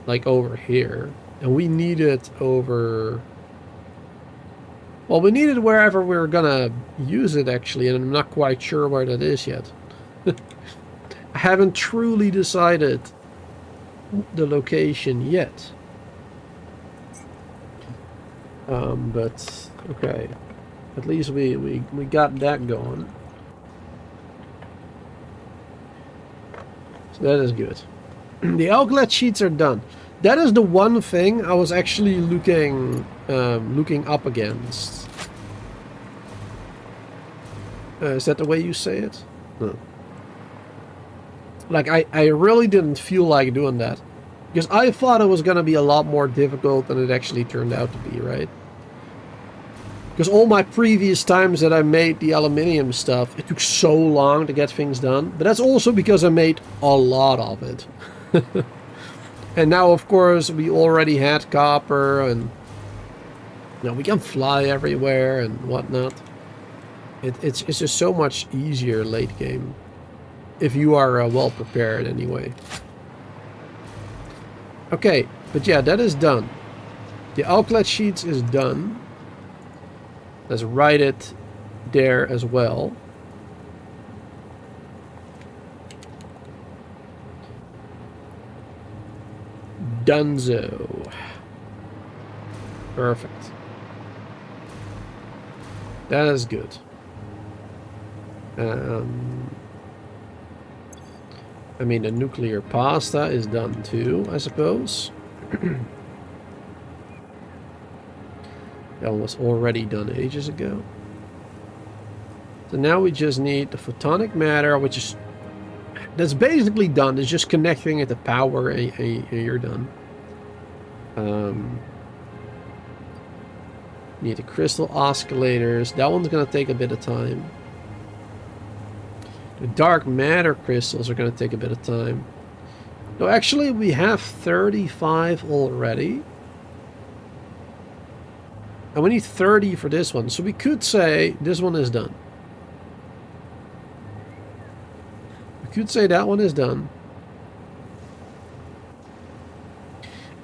Like over here. And we need it over... well, we need it wherever we're gonna use it, actually. And I'm not quite sure where that is yet. I haven't truly decided the location yet. But, okay. At least we got that going. So that is good. The outlet sheets are done. That is the one thing I was actually looking up against. Is that the way you say it? No. Like, I really didn't feel like doing that. Because I thought it was going to be a lot more difficult than it actually turned out to be, right? Because all my previous times that I made the aluminium stuff, it took so long to get things done. But that's also because I made a lot of it. And now, of course, we already had copper and... You know, we can fly everywhere and whatnot. It's just so much easier late game. If you are well prepared anyway. Okay, but yeah, that is done. The outlet sheets is done. Let's write it there as well. Dunzo. Perfect. That is good. I mean, the nuclear pasta is done too, I suppose. That one was already done ages ago. So now we just need the photonic matter, which is... That's basically done. It's just connecting it to power and you're done. Need the crystal oscillators. That one's going to take a bit of time. The dark matter crystals are going to take a bit of time. No, actually, we have 35 already. And we need 30 for this one. So we could say this one is done. We could say that one is done.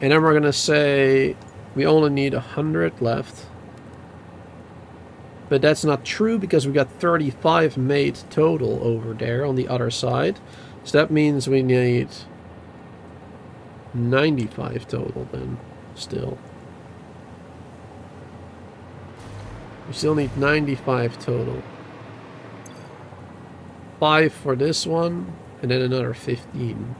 And then we're going to say we only need 100 left. But that's not true because we got 35 made total over there on the other side. So that means we need 95 total then, still. We still need 95 total. 5 for this one, and then another 15.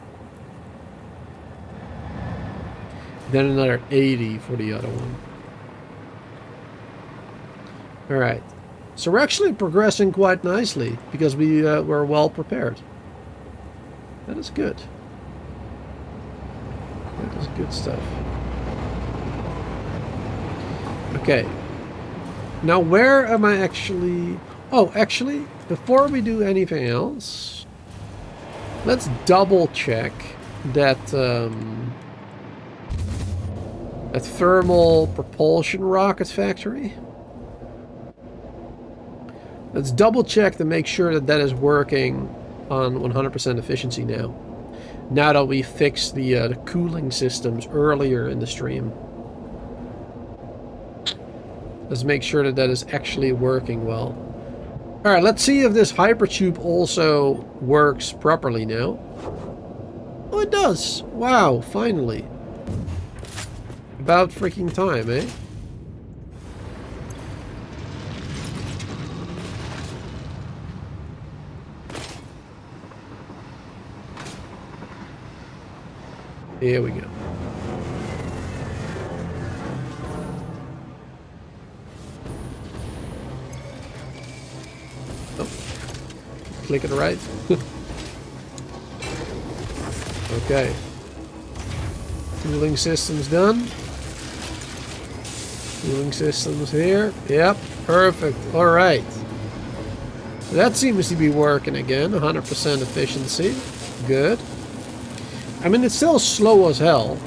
Then another 80 for the other one. Alright, so we're actually progressing quite nicely because we were well prepared. That is good. That is good stuff. Okay. Now where am I actually... Oh, actually, before we do anything else, let's double check that... that thermal propulsion rocket factory. Let's double check to make sure that that is working on 100% efficiency now. Now that we fixed the cooling systems earlier in the stream. Let's make sure that that is actually working well. Alright, let's see if this hypertube also works properly now. Oh, it does! Wow, finally. About freaking time, eh? Here we go. Oh. Click it right. Okay. Cooling systems done. Cooling systems here. Yep, perfect. Alright. That seems to be working again. 100% efficiency. Good. I mean, it's still slow as hell.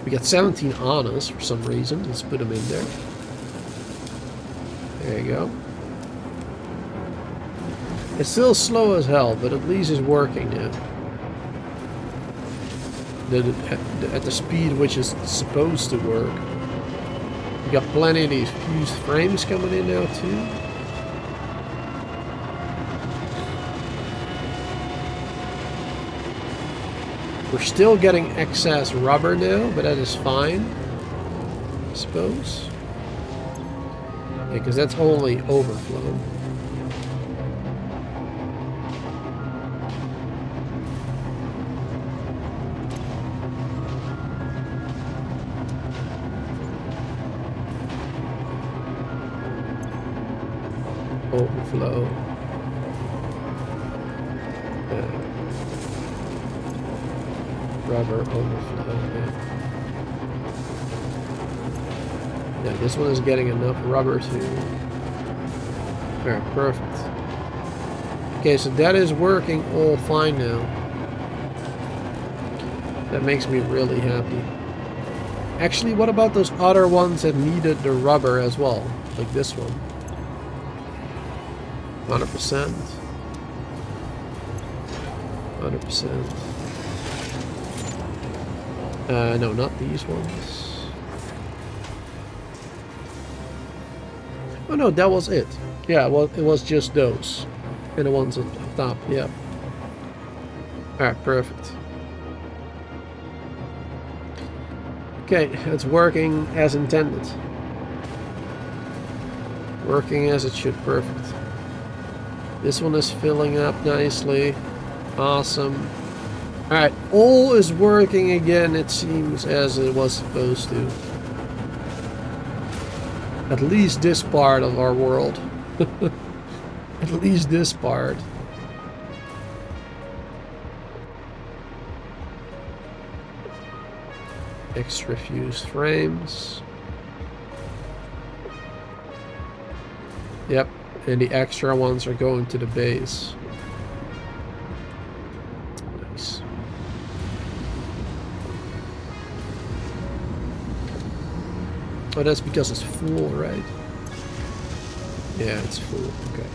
We got 17 on us for some reason. Let's put them in there. There you go. It's still slow as hell, but at least it's working now. At the speed which is supposed to work. We got plenty of these fused frames coming in now too. We're still getting excess rubber now, but that is fine, I suppose. Yeah, because that's only overflow. Overflow. Rubber overflow. Yeah, this one is getting enough rubber to... Alright, perfect. Okay, so that is working all fine now. That makes me really happy. Actually, what about those other ones that needed the rubber as well? Like this one. 100%. 100%. No, not these ones. Oh no, that was it. Yeah, well, it was just those. And the ones at the top, yeah. Alright, perfect. Okay, it's working as intended. Working as it should, perfect. This one is filling up nicely. Awesome. Alright, all is working again, it seems, as it was supposed to. At least this part of our world. At least this part. Extra fused frames. Yep, and the extra ones are going to the base. Nice. Oh, that's because it's full, right? Yeah, it's full. Okay.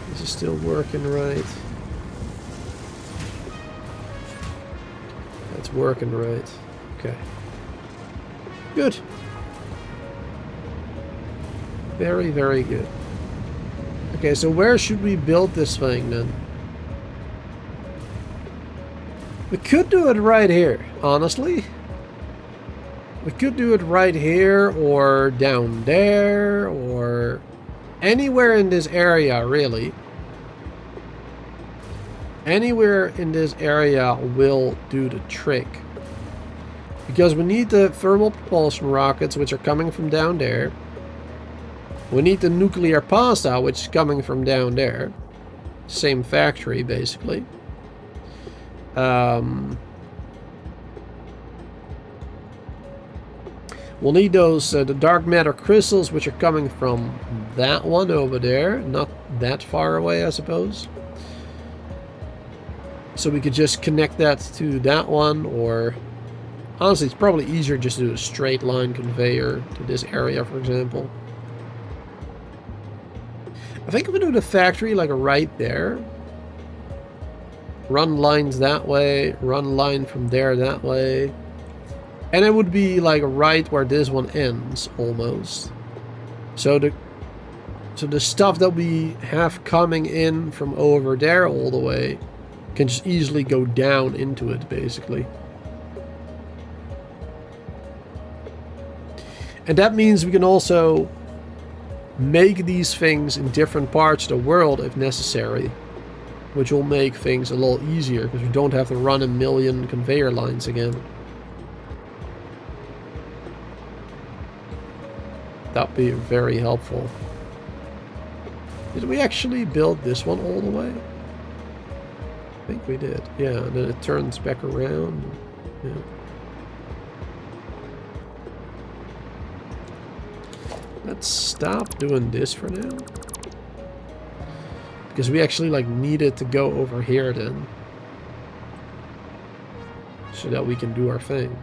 This is still working right. That's working right. Okay. Good. Very, very good. Okay, so where should we build this thing then? We could do it right here, honestly. We could do it right here, or down there, or anywhere in this area, really. Anywhere in this area will do the trick. Because we need the thermal propulsion rockets, which are coming from down there. We need the nuclear pasta, which is coming from down there. Same factory, basically. We'll need those, the dark matter crystals, which are coming from that one over there. Not that far away, I suppose. So we could just connect that to that one, or... Honestly, it's probably easier just to do a straight line conveyor to this area, for example. I think if we do the factory, like right there. Run lines that way, run line from there that way. And it would be like right where this one ends, almost. So the stuff that we have coming in from over there all the way can just easily go down into it, basically. And that means we can also make these things in different parts of the world if necessary. Which will make things a little easier, because we don't have to run a million conveyor lines again. That'd be very helpful. Did we actually build this one all the way? I think we did. Yeah, and then it turns back around. Yeah. Let's stop doing this for now. Because we actually like needed to go over here then. So that we can do our thing.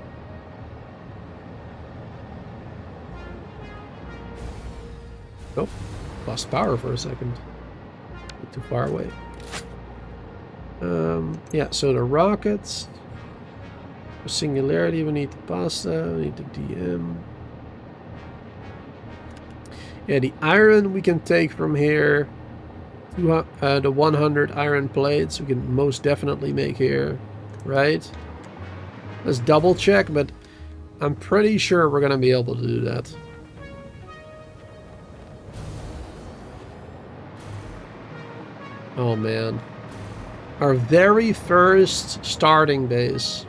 Oh, lost power for a second. Too far away. Yeah, so the rockets. For singularity, we need the pasta, we need the DM. Yeah, the iron we can take from here. The 100 iron plates we can most definitely make here, right? Let's double check, but I'm pretty sure we're gonna be able to do that. Oh man. Our very first starting base.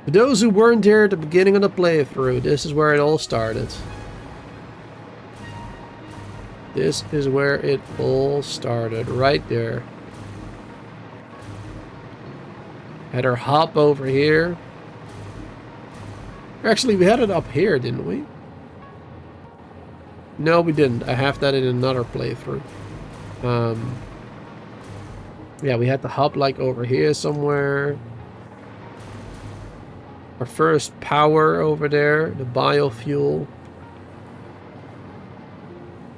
For those who weren't here at the beginning of the playthrough, this is where it all started. This is where it all started, right there. Had our hop over here. Actually, we had it up here, didn't we? No, we didn't. I have that in another playthrough. Yeah, we had the hub like over here somewhere. Our first power over there, the biofuel.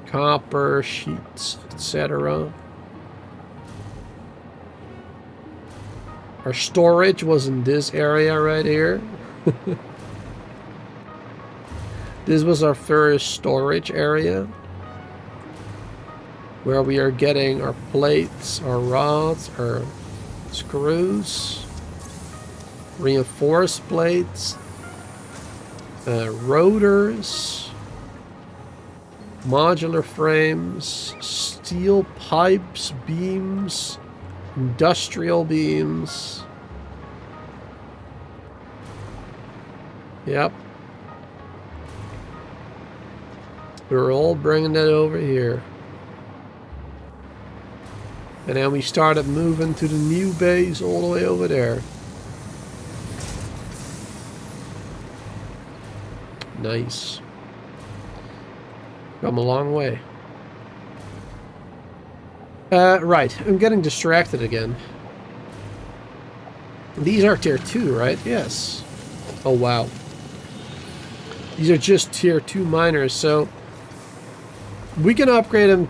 Copper, sheets, etc. Our storage was in this area right here. This was our first storage area, where we are getting our plates, our rods, our screws, reinforced plates, rotors, modular frames, steel pipes, beams, industrial beams. Yep. We're all bringing that over here. And then we started moving to the new base all the way over there. Nice. Come a long way. Right, I'm getting distracted again. These are tier 2, right? Yes. Oh, wow. These are just tier 2 miners, so we can upgrade them.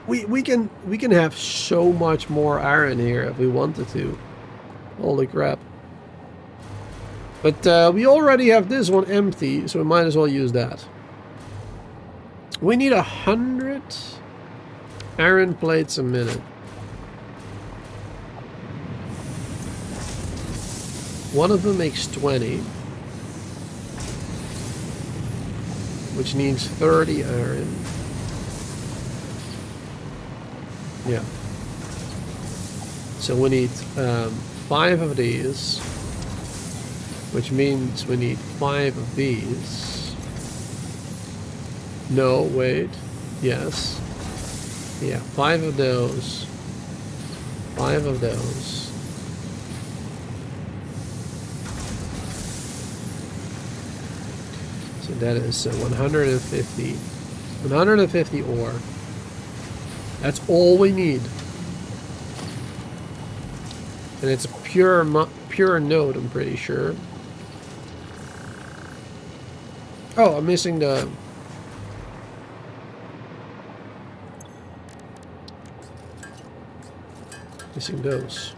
we can have so much more iron here if we wanted to. Holy crap. But we already have this one empty, so we might as well use that. We need 100 iron plates a minute. One of them makes 20, which needs 30 iron. Yeah. So we need 5 of these, which means we need 5 of these. No, wait. Yes. Yeah, 5 of those. 5 of those. So that is 150. 150 ore. That's all we need. And it's a pure node, I'm pretty sure. Oh, I'm missing the... Missing those.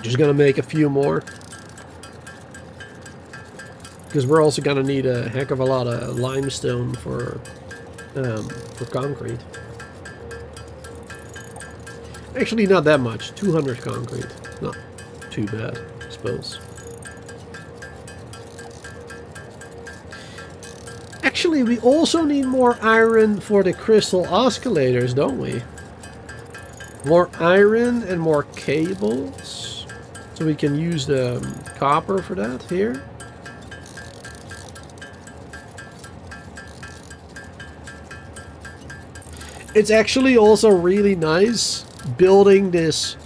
Just gonna make a few more. Because we're also gonna need a heck of a lot of limestone for concrete. Actually, not that much. 200 concrete. Not too bad, I suppose. Actually, we also need more iron for the crystal oscillators, don't we? More iron and more cables. So we can use the copper for that here. It's actually also really nice building this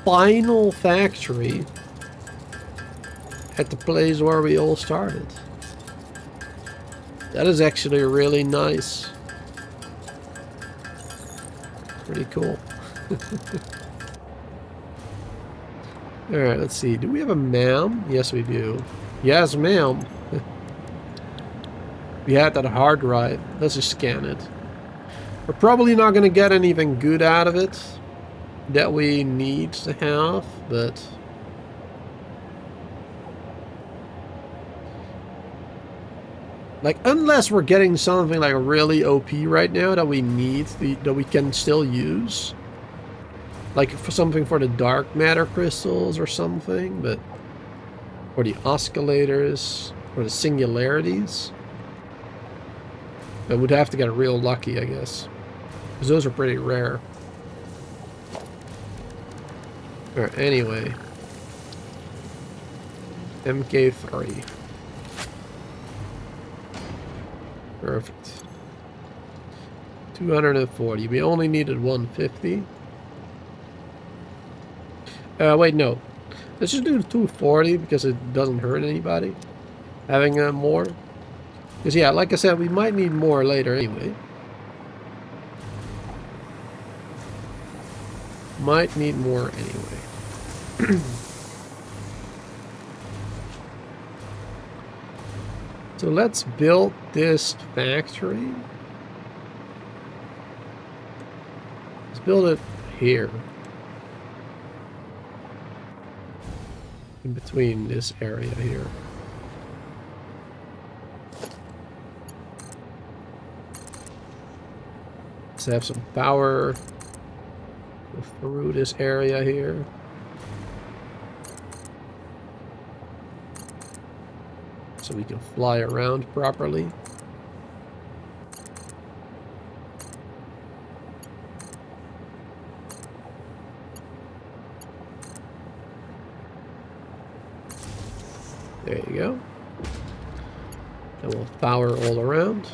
final factory at the place where we all started. That is actually really nice. Pretty cool. Alright, let's see. Do we have a ma'am? Yes, we do. Yes, ma'am. We had that hard drive. Let's just scan it. We're probably not going to get anything good out of it that we need to have, but... Like, unless we're getting something like really OP right now that we need, that we can still use. Like for something for the dark matter crystals or something, but... Or the oscillators, or the singularities. I would have to get real lucky, I guess. Because those are pretty rare. Alright, anyway. MK3. Perfect. 240. We only needed 150. Wait, no. Let's just do 240 because it doesn't hurt anybody. Having more. Because, yeah, like I said, we might need more later anyway. Might need more anyway. So let's build this factory. Let's build it here. In between this area here. Let's have some power. Go through this area here. So we can fly around properly. There you go. And we'll power all around.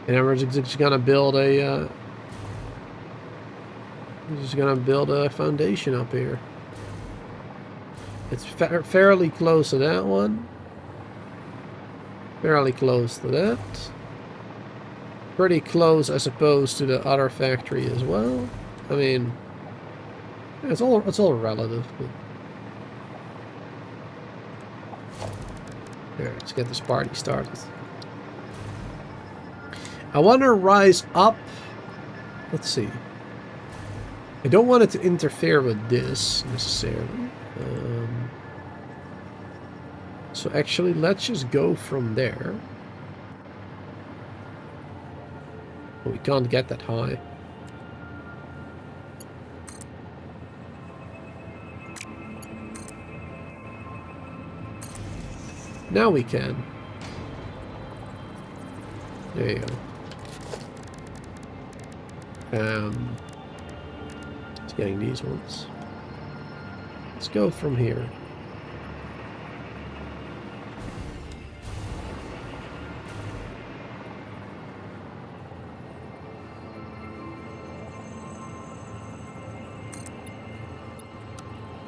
And then we're just gonna build a foundation up here. It's fairly close to that one. Fairly close to that. Pretty close, I suppose, to the other factory as well. I mean, it's all relative. But... Here, let's get this party started. I want to rise up. Let's see. I don't want it to interfere with this necessarily. So actually, let's just go from there. We can't get that high. Now we can. There you go. It's getting these ones. Let's go from here.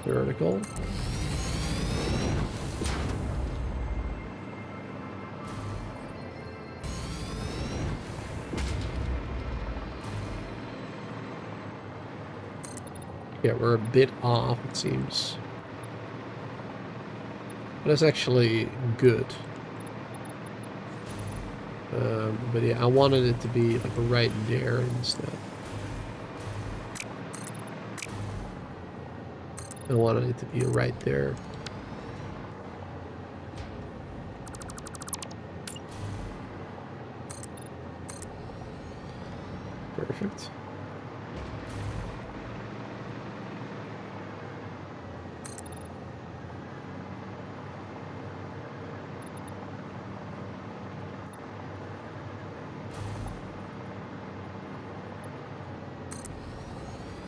Vertical. Yeah, we're a bit off, it seems. But that's actually good. But yeah, I wanted it to be like right there instead. I wanted it to be right there. Perfect.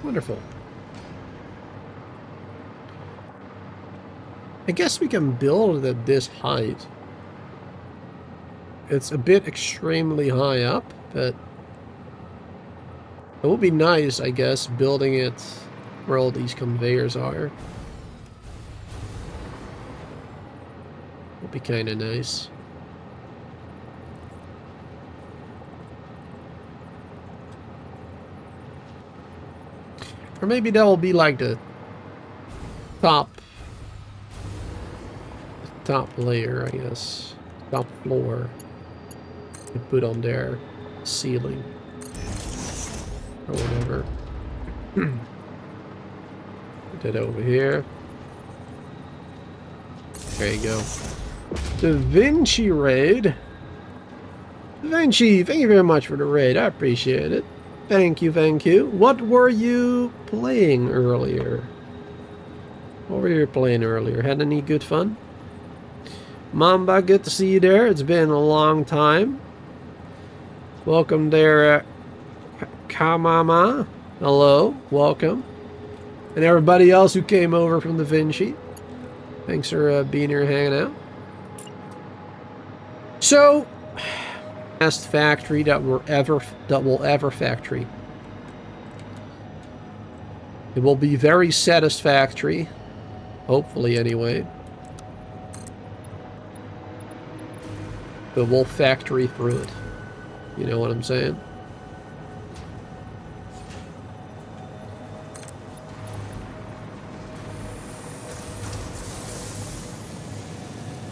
Wonderful. I guess we can build it at this height. It's a bit extremely high up, but it would be nice, I guess, building it where all these conveyors are. Would be kind of nice. Or maybe that will be like the top layer, I guess. Top floor. You put on their ceiling. Or whatever. Put that over here. There you go. Da Vinci raid. Da Vinci, thank you very much for the raid. I appreciate it. Thank you, thank you. What were you playing earlier? What were you playing earlier? Had any good fun? Mamba, good to see you there. It's been a long time. Welcome there, Kamama. Hello, welcome. And everybody else who came over from Da Vinci. Thanks for being here hanging out. So, last factory that will ever factory. It will be very satisfactory. Hopefully, anyway. But we'll factory through it. You know what I'm saying?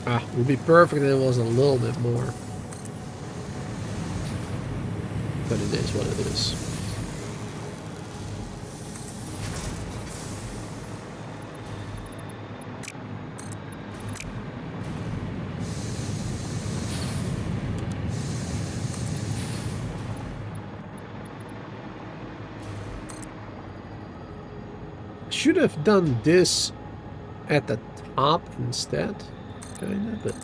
Ah, it would be perfect if it was a little bit more. But it is what it is. Should have done this at the top instead. Kinda, but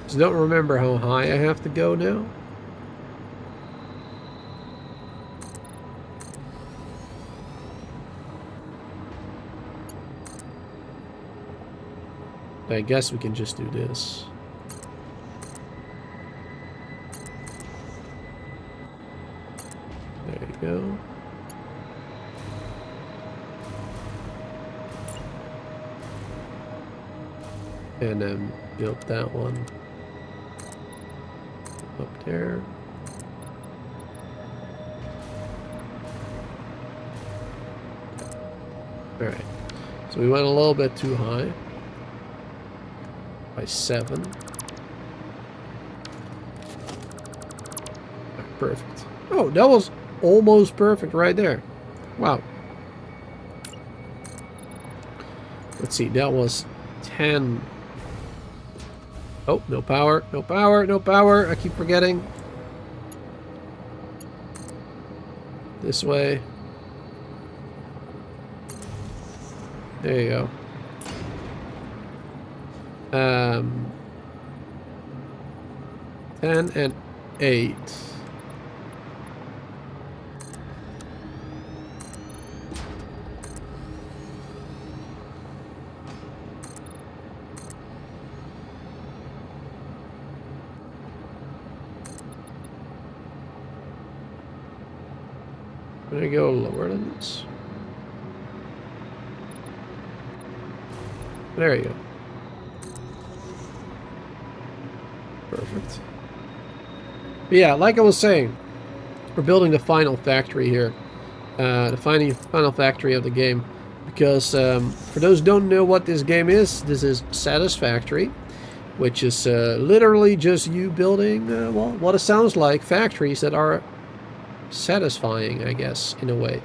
just don't remember how high I have to go now. I guess we can just do this. There you go. And then build that one up there. Alright, so we went a little bit too high by 7. Perfect. Oh, that was almost perfect right there. Wow. Let's see, that was 10. Oh, no power, no power, no power. I keep forgetting. This way. There you go. 10 and 8. I'm gonna go lower than this. There you go. Perfect. But yeah, like I was saying, we're building the final factory here. The final factory of the game. Because for those who don't know what this game is, this is Satisfactory, which is literally just you building, well, what it sounds like, factories that are satisfying, I guess, in a way.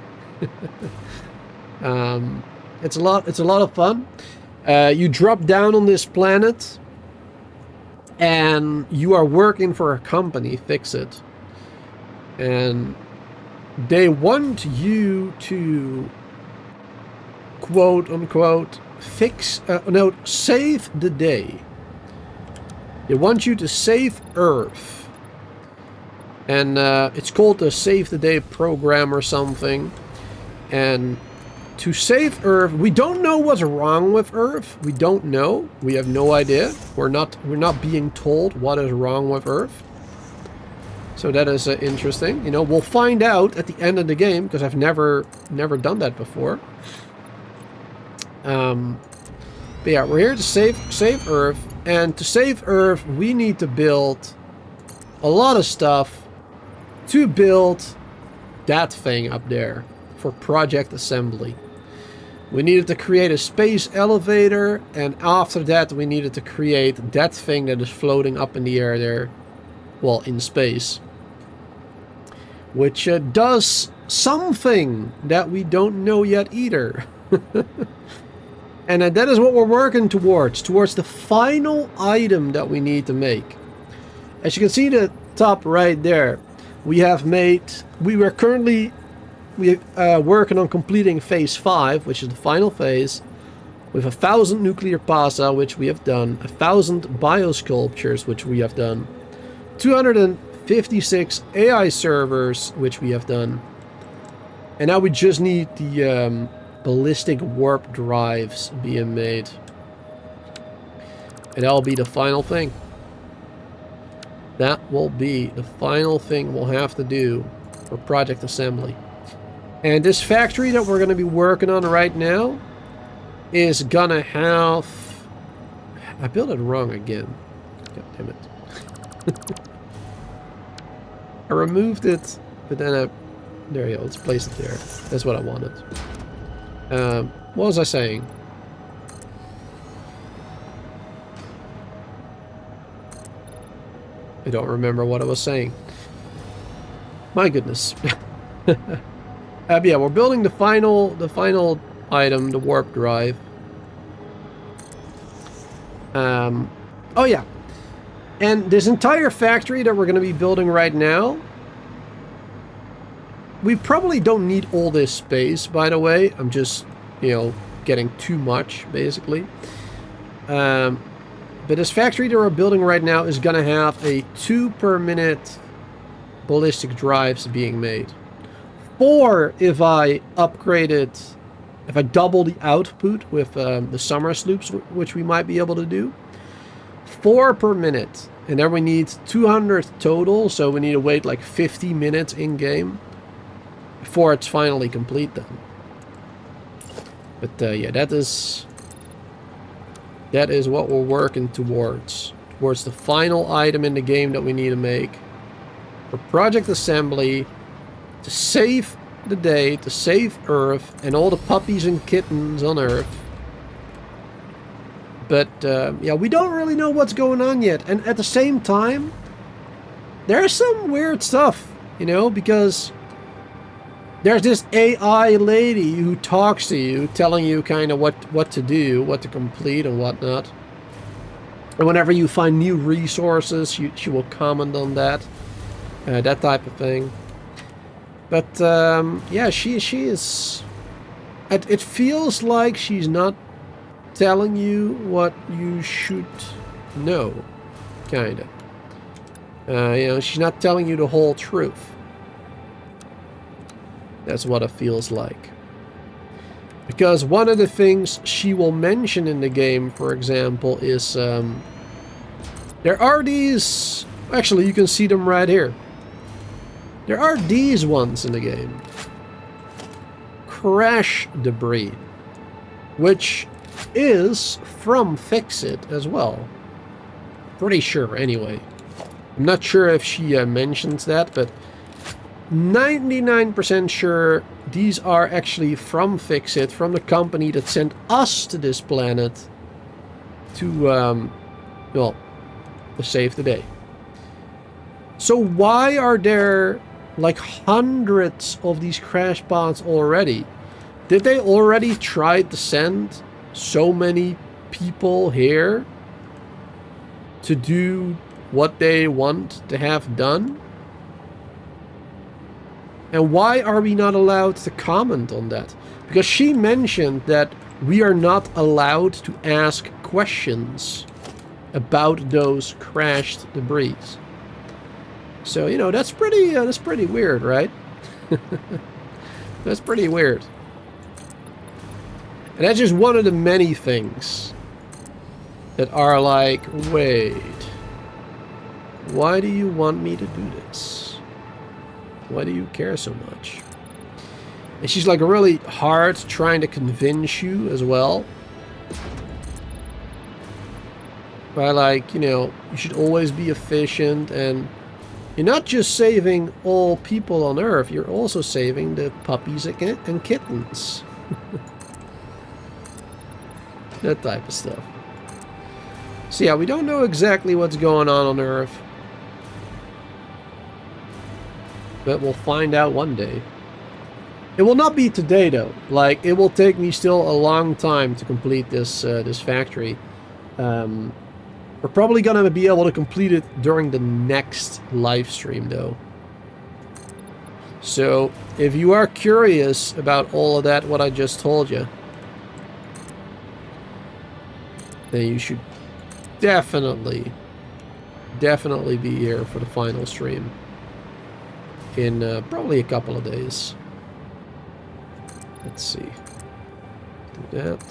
It's a lot of fun. You drop down on this planet and you are working for a company, FICSIT, and they want you to quote unquote save the day. They want you to save Earth. And it's called the Save the Day program or something. And to save Earth, we don't know what's wrong with Earth. We don't know. We have no idea. We're not being told what is wrong with Earth. So that is interesting. You know, we'll find out at the end of the game because I've never done that before. But yeah, we're here to save Earth, and to save Earth, we need to build a lot of stuff to build that thing up there for project assembly. We needed to create a space elevator, and after that we needed to create that thing that is floating up in the air there, well, in space, which does something that we don't know yet either. And that is what we're working towards the final item that we need to make. As you can see the top right there, we were currently working on completing phase 5, which is the final phase, with 1,000 nuclear pasa, which we have done, 1,000 biosculptures, which we have done, 256 AI servers, which we have done, and now we just need the ballistic warp drives being made, and that'll be the final thing. That will be the final thing we'll have to do for project assembly. And this factory that we're going to be working on right now is gonna have... I built it wrong again. God damn it. I removed it, but then there you go, let's place it there. That's what I wanted. What was I saying? I don't remember what I was saying. My goodness. Yeah, we're building the final item, the warp drive. Oh yeah. And this entire factory that we're going to be building right now, we probably don't need all this space, by the way. I'm just, getting too much, basically. But this factory that we're building right now is going to have a 2 per minute ballistic drives being made. 4 if I double the output with the summer sloops, which we might be able to do. 4 per minute. And then we need 200 total, so we need to wait like 50 minutes in-game before it's finally complete then. But yeah, that is what we're working towards. Towards the final item in the game that we need to make for project assembly, to save the day, to save Earth and all the puppies and kittens on Earth. But yeah, we don't really know what's going on yet. And at the same time, there's some weird stuff, because there's this AI lady who talks to you, telling you kind of what to do, what to complete and whatnot. And whenever you find new resources, she will comment on that. That type of thing. But yeah, she is... It feels like she's not telling you what you should know, kind of. She's not telling you the whole truth. That's what it feels like. Because one of the things she will mention in the game, for example, is there are these... Actually, you can see them right here. There are these ones in the game. Crash debris. Which is from FICSIT as well. Pretty sure, anyway. I'm not sure if she mentions that, but 99% sure these are actually from FICSIT, from the company that sent us to this planet to, well, to save the day. So why are there like hundreds of these crash pods already? Did they already try to send so many people here to do what they want to have done? And why are we not allowed to comment on that? Because she mentioned that we are not allowed to ask questions about those crashed debris. So, that's pretty weird, right? That's pretty weird. And that's just one of the many things that are like, wait, why do you want me to do this? Why do you care so much? And she's like really hard trying to convince you as well. By like, you should always be efficient, and you're not just saving all people on Earth, you're also saving the puppies and kittens. That type of stuff. So yeah, we don't know exactly what's going on Earth. But we'll find out one day. It will not be today though. Like, it will take me still a long time to complete this this factory. We're probably gonna be able to complete it during the next live stream though. So, if you are curious about all of that, what I just told you, then you should definitely be here for the final stream in probably a couple of days. Let's see. Do that.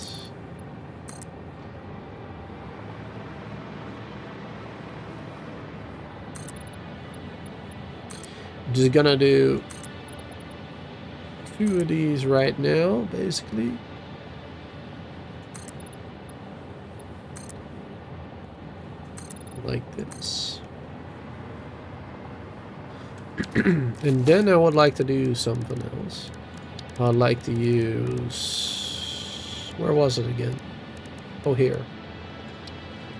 Just gonna do 2 of these right now, basically. Like this. And then I would like to do something else. I'd like to use... Where was it again? Oh, here.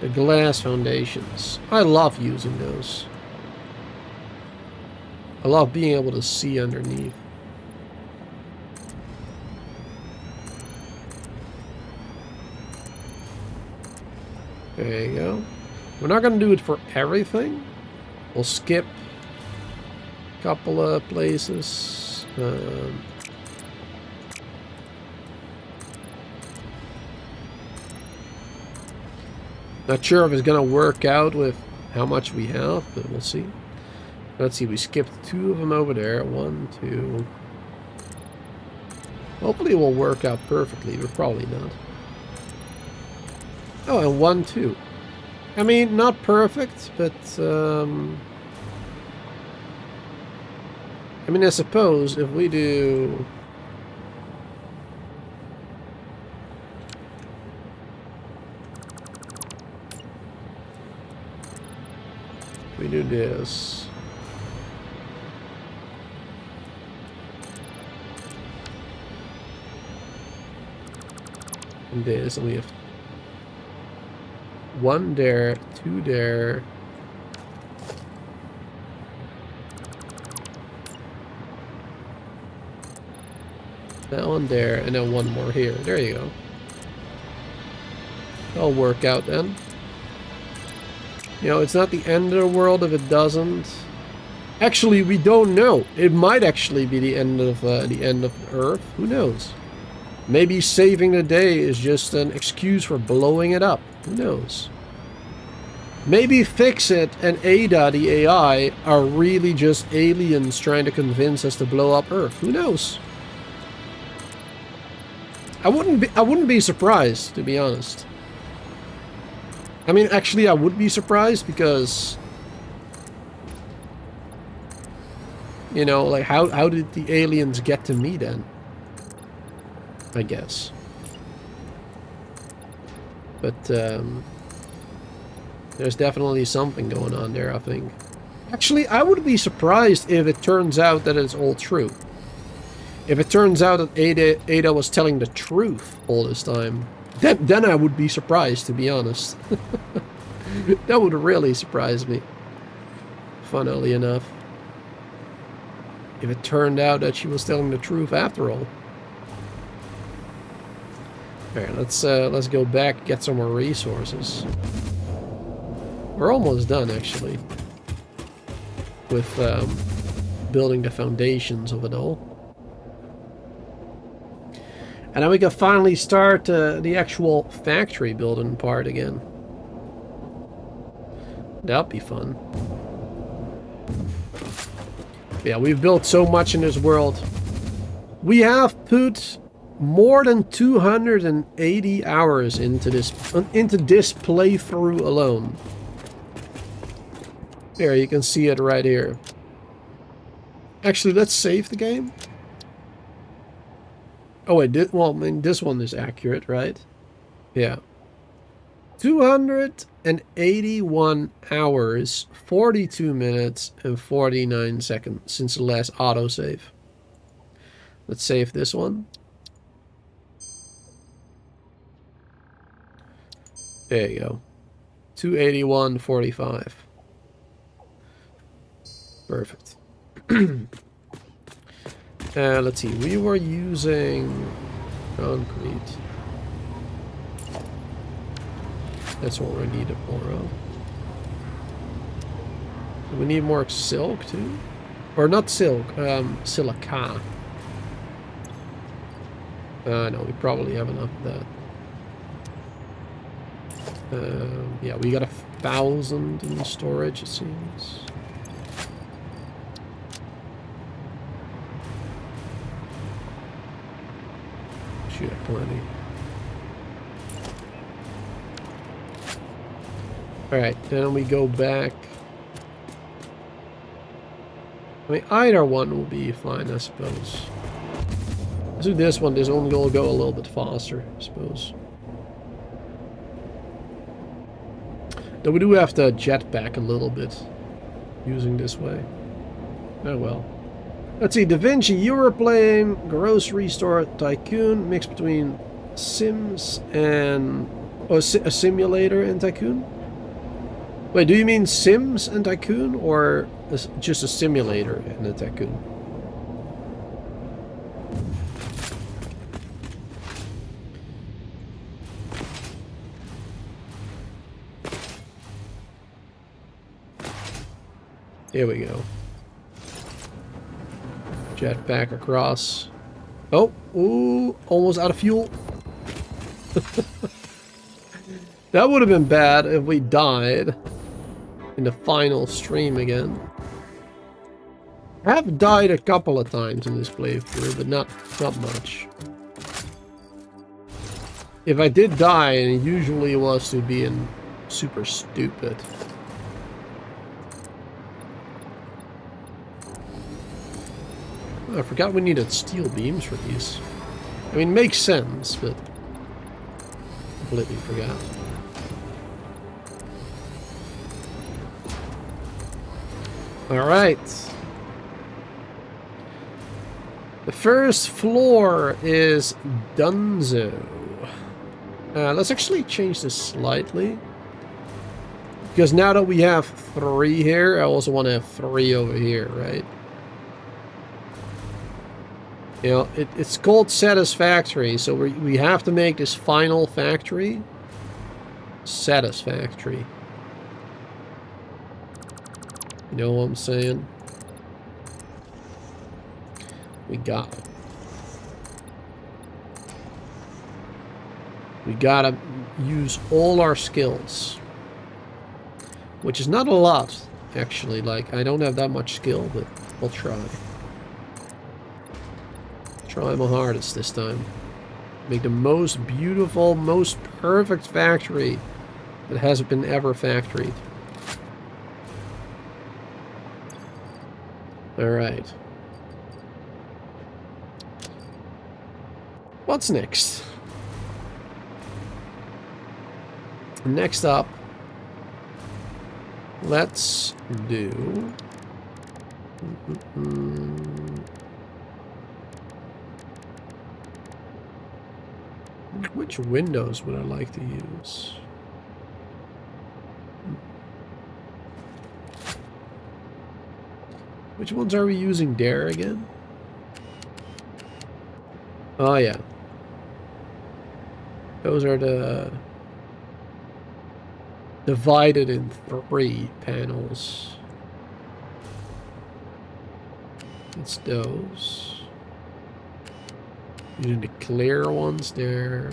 The glass foundations. I love using those. I love being able to see underneath. There you go. We're not going to do it for everything. We'll skip a couple of places. Not sure if it's going to work out with how much we have, but we'll see. Let's see, we skipped 2 of them over there. 1, 2. Hopefully it will work out perfectly, but probably not. Oh, and 1, 2. I mean, not perfect, but I mean, I suppose if we do... If we do this... And this, and we have 1 there, 2 there. That one there, and then 1 more here. There you go. That'll work out then. You know, it's not the end of the world if it doesn't. Actually, we don't know. It might actually be the end of Earth. Who knows? Maybe saving the day is just an excuse for blowing it up. Who knows? Maybe FICSIT and Ada, the AI, are really just aliens trying to convince us to blow up Earth. Who knows? I wouldn't be surprised, to be honest. I mean, actually, I would be surprised because, you know, like how did the aliens get to me then? I guess. But there's definitely something going on there, I think. Actually, I would be surprised if it turns out that it's all true. If it turns out that Ada was telling the truth all this time, then I would be surprised, to be honest. That would really surprise me. Funnily enough. If it turned out that she was telling the truth after all. Alright, let's go back, get some more resources. We're almost done, actually, with building the foundations of it all. And then we can finally start the actual factory building part again. That'll be fun. Yeah, we've built so much in this world. We have put more than 280 hours into this playthrough alone. There, you can see it right here. Actually, let's save the game. Oh wait, well, I mean, this one is accurate, right? Yeah. 281 hours, 42 minutes, and 49 seconds since the last autosave. Let's save this one. There you go. 281.45. Perfect. Let's see. We were using concrete. That's what we needed more of. Do we need more silk too? Or not silk, silica. No, we probably have enough of that. Yeah, we got 1,000 in storage, it seems. Shoot, plenty. Alright, then we go back. I mean, either one will be fine, I suppose. Let's do this one. This one will go a little bit faster, I suppose. Though we do have to jet back a little bit using this way. Oh well. Let's see, Da Vinci, you were playing Grocery Store Tycoon, mixed between Sims and... Oh, a simulator and Tycoon? Wait, do you mean Sims and Tycoon, or just a simulator and a Tycoon? Here we go. Jet back across. Oh, ooh, almost out of fuel. That would have been bad if we died in the final stream again. I have died a couple of times in this playthrough, but not much. If I did die, and it usually was to being super stupid. Oh, I forgot we needed steel beams for these. I mean, makes sense, but completely forgot. Alright. The first floor is Dunzo. Let's actually change this slightly. Because now that we have 3 here, I also want to have 3 over here, right? You know, it's called Satisfactory, so we have to make this final factory satisfactory. You know what I'm saying? We got it. We gotta use all our skills. Which is not a lot, actually. Like, I don't have that much skill, but I'll try. Try my hardest this time. Make the most beautiful, most perfect factory that hasn't been ever factoried. Alright. What's next? Next up, let's do... Which windows would I like to use? Which ones are we using there again? Oh yeah. Those are the divided in 3 panels. It's those. Using the clear ones there.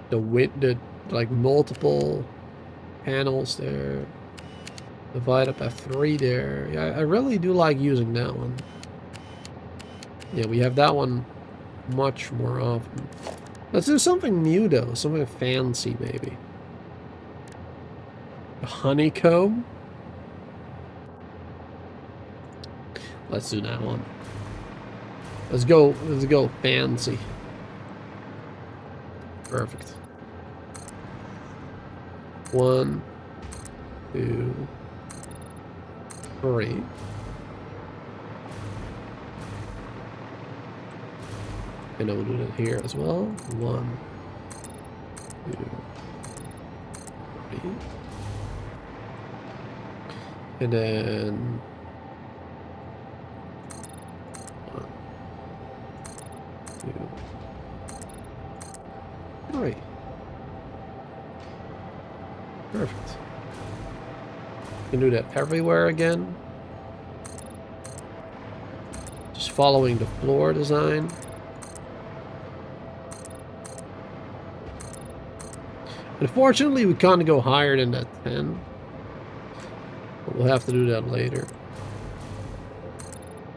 The like multiple panels there. Divide up by 3 there. Yeah, I really do like using that one. Yeah, we have that one much more often. Let's do something new though, something fancy maybe. A honeycomb? Let's do that one. Let's go fancy. Perfect. 1, 2, 3. And then we'll do that here as well. 1, 2, 3. And then Perfect. You can do that everywhere again. Just following the floor design. Unfortunately, we can't go higher than that 10. But we'll have to do that later.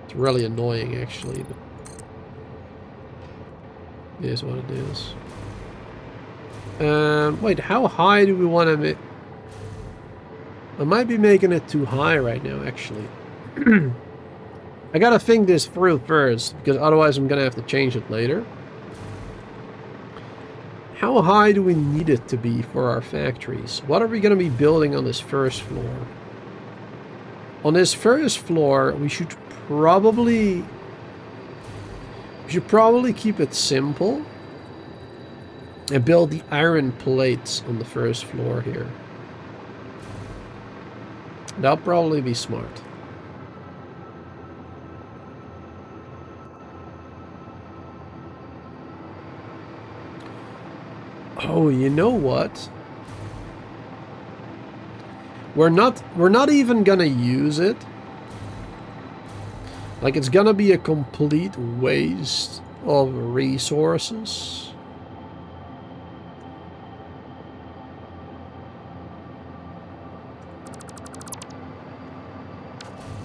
It's really annoying, actually. But it is what it is. Wait, how high do we want to make? I might be making it too high right now, actually. I gotta think this through first, because otherwise I'm gonna have to change it later. How high do we need it to be for our factories? What are we gonna be building on this first floor? On this first floor, we should probably keep it simple and build the iron plates on the first floor here. That'll probably be smart. Oh, you know what? We're not even gonna use it. Like, it's gonna be a complete waste of resources.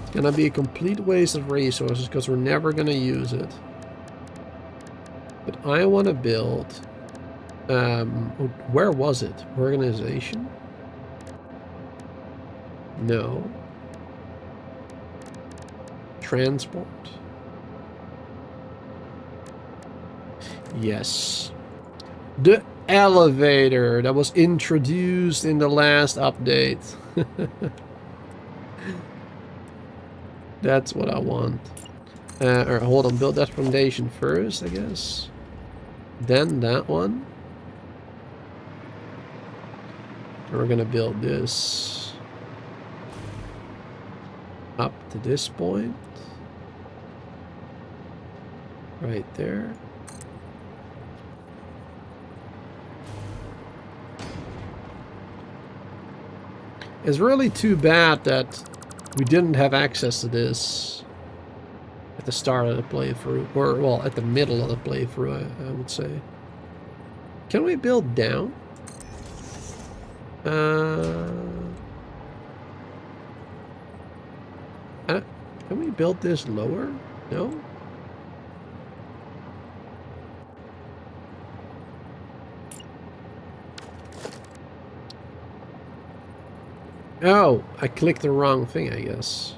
It's gonna be a complete waste of resources because we're never gonna use it. But I want to build... where was it? Organization? No. Transport? Yes. The elevator that was introduced in the last update. That's what I want. Or hold on, build that foundation first, I guess. Then that one. And we're gonna build this up to this point. Right there. It's really too bad that we didn't have access to this at the start of the playthrough, or well, at the middle of the playthrough, I would say. Can we build down? Can we build this lower? No? Oh, I clicked the wrong thing, I guess.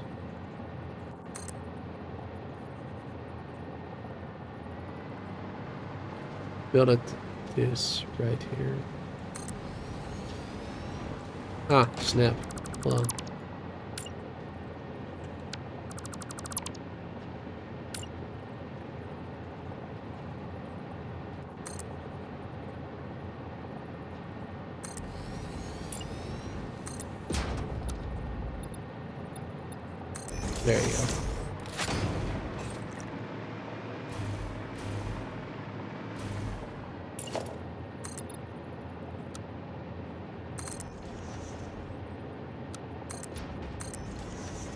Build it this right here. Ah, snap. Hold on. There you go.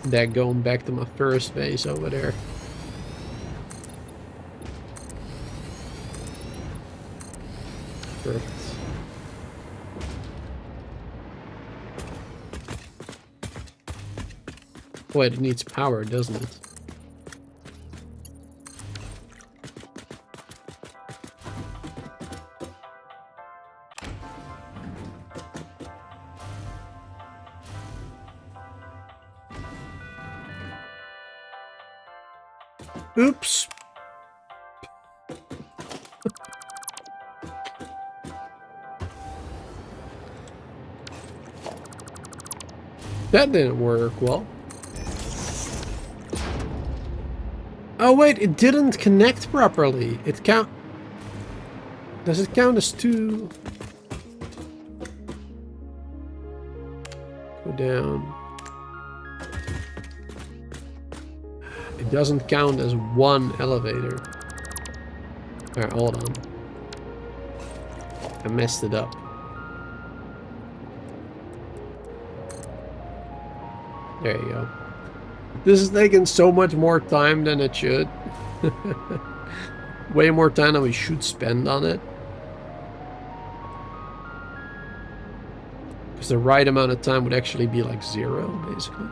That going back to my first base over there. Perfect. Wait, it needs power, doesn't it? Oops. That didn't work well. Oh wait, it didn't connect properly. It count... Does it count as two? Go down. It doesn't count as one elevator. Alright, hold on. I messed it up. There you go. This is taking so much more time than it should. Way more time than we should spend on it. Because the right amount of time would actually be like 0, basically.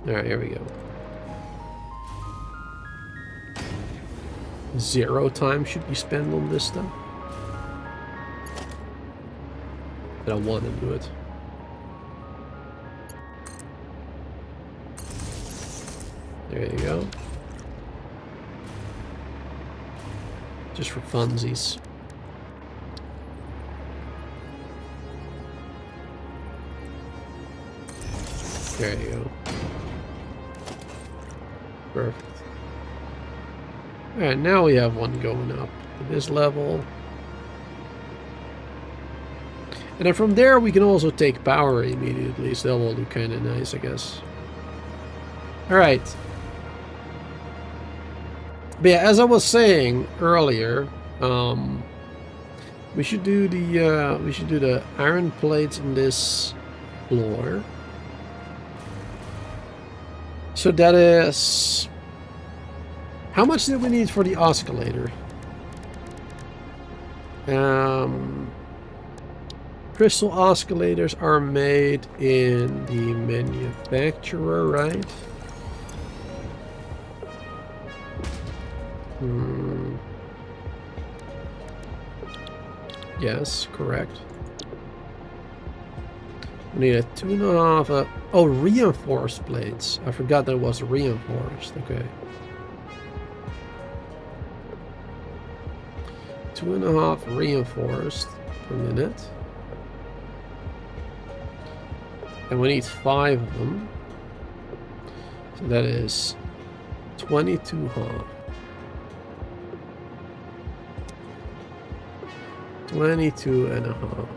Alright, here we go. 0 time should be spent on this stuff. I don't want to do it. There you go. Just for funsies. There you go. Perfect. Alright, now we have one going up to this level. And then from there we can also take power immediately, so that will do kind of nice, I guess. Alright. But yeah, as I was saying earlier, we should do the iron plates in this floor. So that is... How much did we need for the oscillator? Crystal oscillators are made in the manufacturer, right? Yes, correct. We need a 2.5... oh, reinforced plates. I forgot that it was reinforced. Okay. 2.5 reinforced per minute. And we need 5 of them. So that is 22.5. 22.5.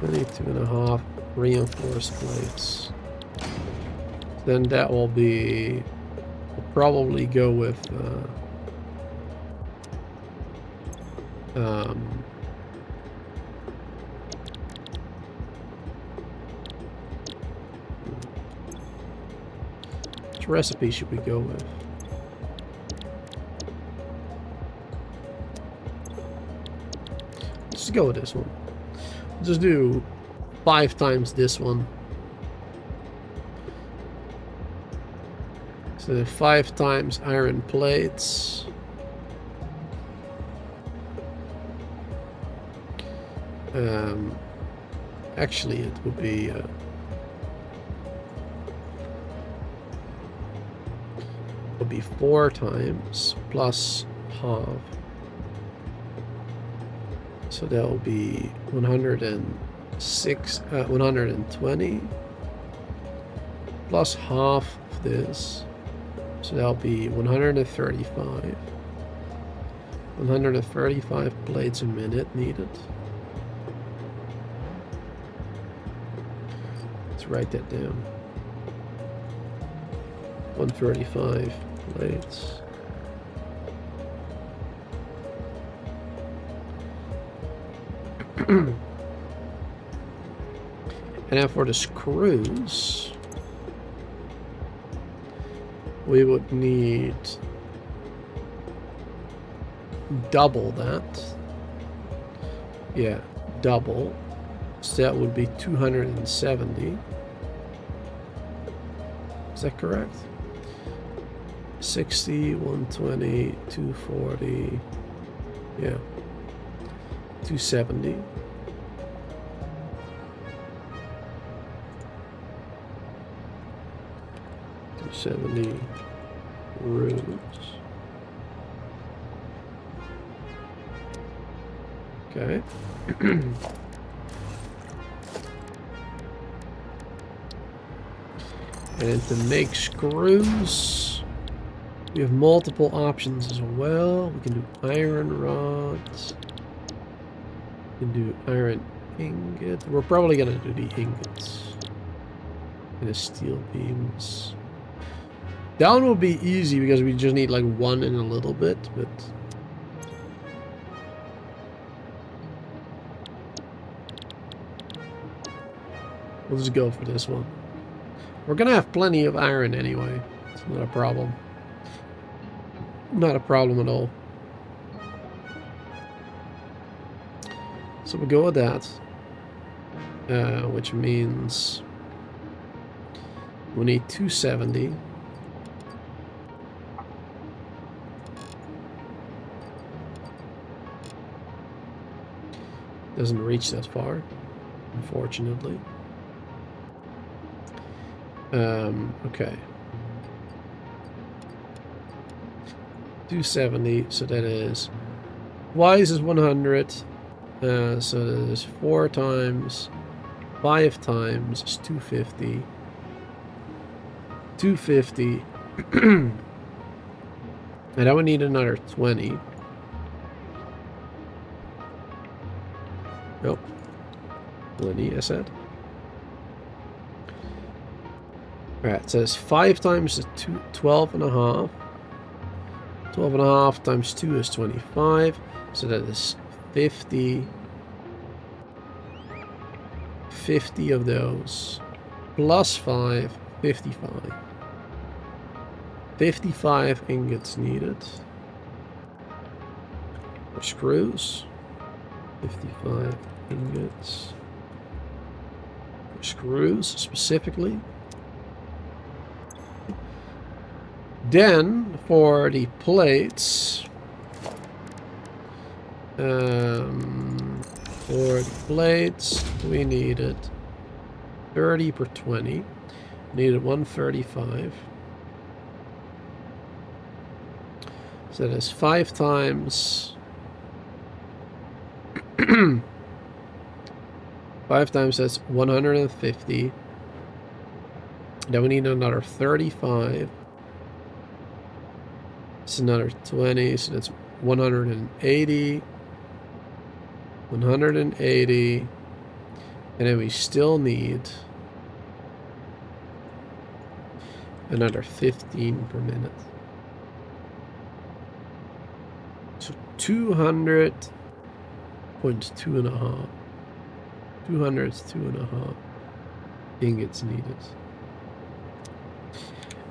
22.5 reinforced plates. Then that will be... We'll probably go with... which recipe should we go with? Let's go with this one. Just do 5 times this one. So 5 times iron plates. Actually, it would be 4 times plus half. So that will be 120 plus half of this. So that'll be 135. 135 plates a minute needed. Let's write that down. 135 plates. And then for the screws, we would need double that. Yeah, double. So that would be 270. Is that correct? 60, 120, 240. Yeah. 270. Roots. Okay. And to make screws, we have multiple options as well. We can do iron rods. We can do iron ingot. We're probably going to do the ingots. And the steel beams. Down will be easy because we just need like 1 and a little bit, but... We'll just go for this one. We're gonna have plenty of iron anyway. It's not a problem. Not a problem at all. So we'll go with that. Which means we need 270. Doesn't reach that far, unfortunately. Okay. 270, so that is twice is 100. So that is 4 times 5 times is 250. 250. And I would need another 20. Nope. 20, I said. Alright, so it's 5 times 12 and a half. 12 and a half times 2 is 25. So that is 50. 50 of those. Plus 5, 55. 55 ingots needed. For screws. 55 ingots. For screws, specifically. Then, for the plates... for the plates, we needed 30 per 20. Needed 135. So that's 5 times... 5 times that's 150. Then we need another 35. It's another 20, so that's 180. 180. And then we still need another 15 per minute. So 200.2.5. 202.5 ingots needed.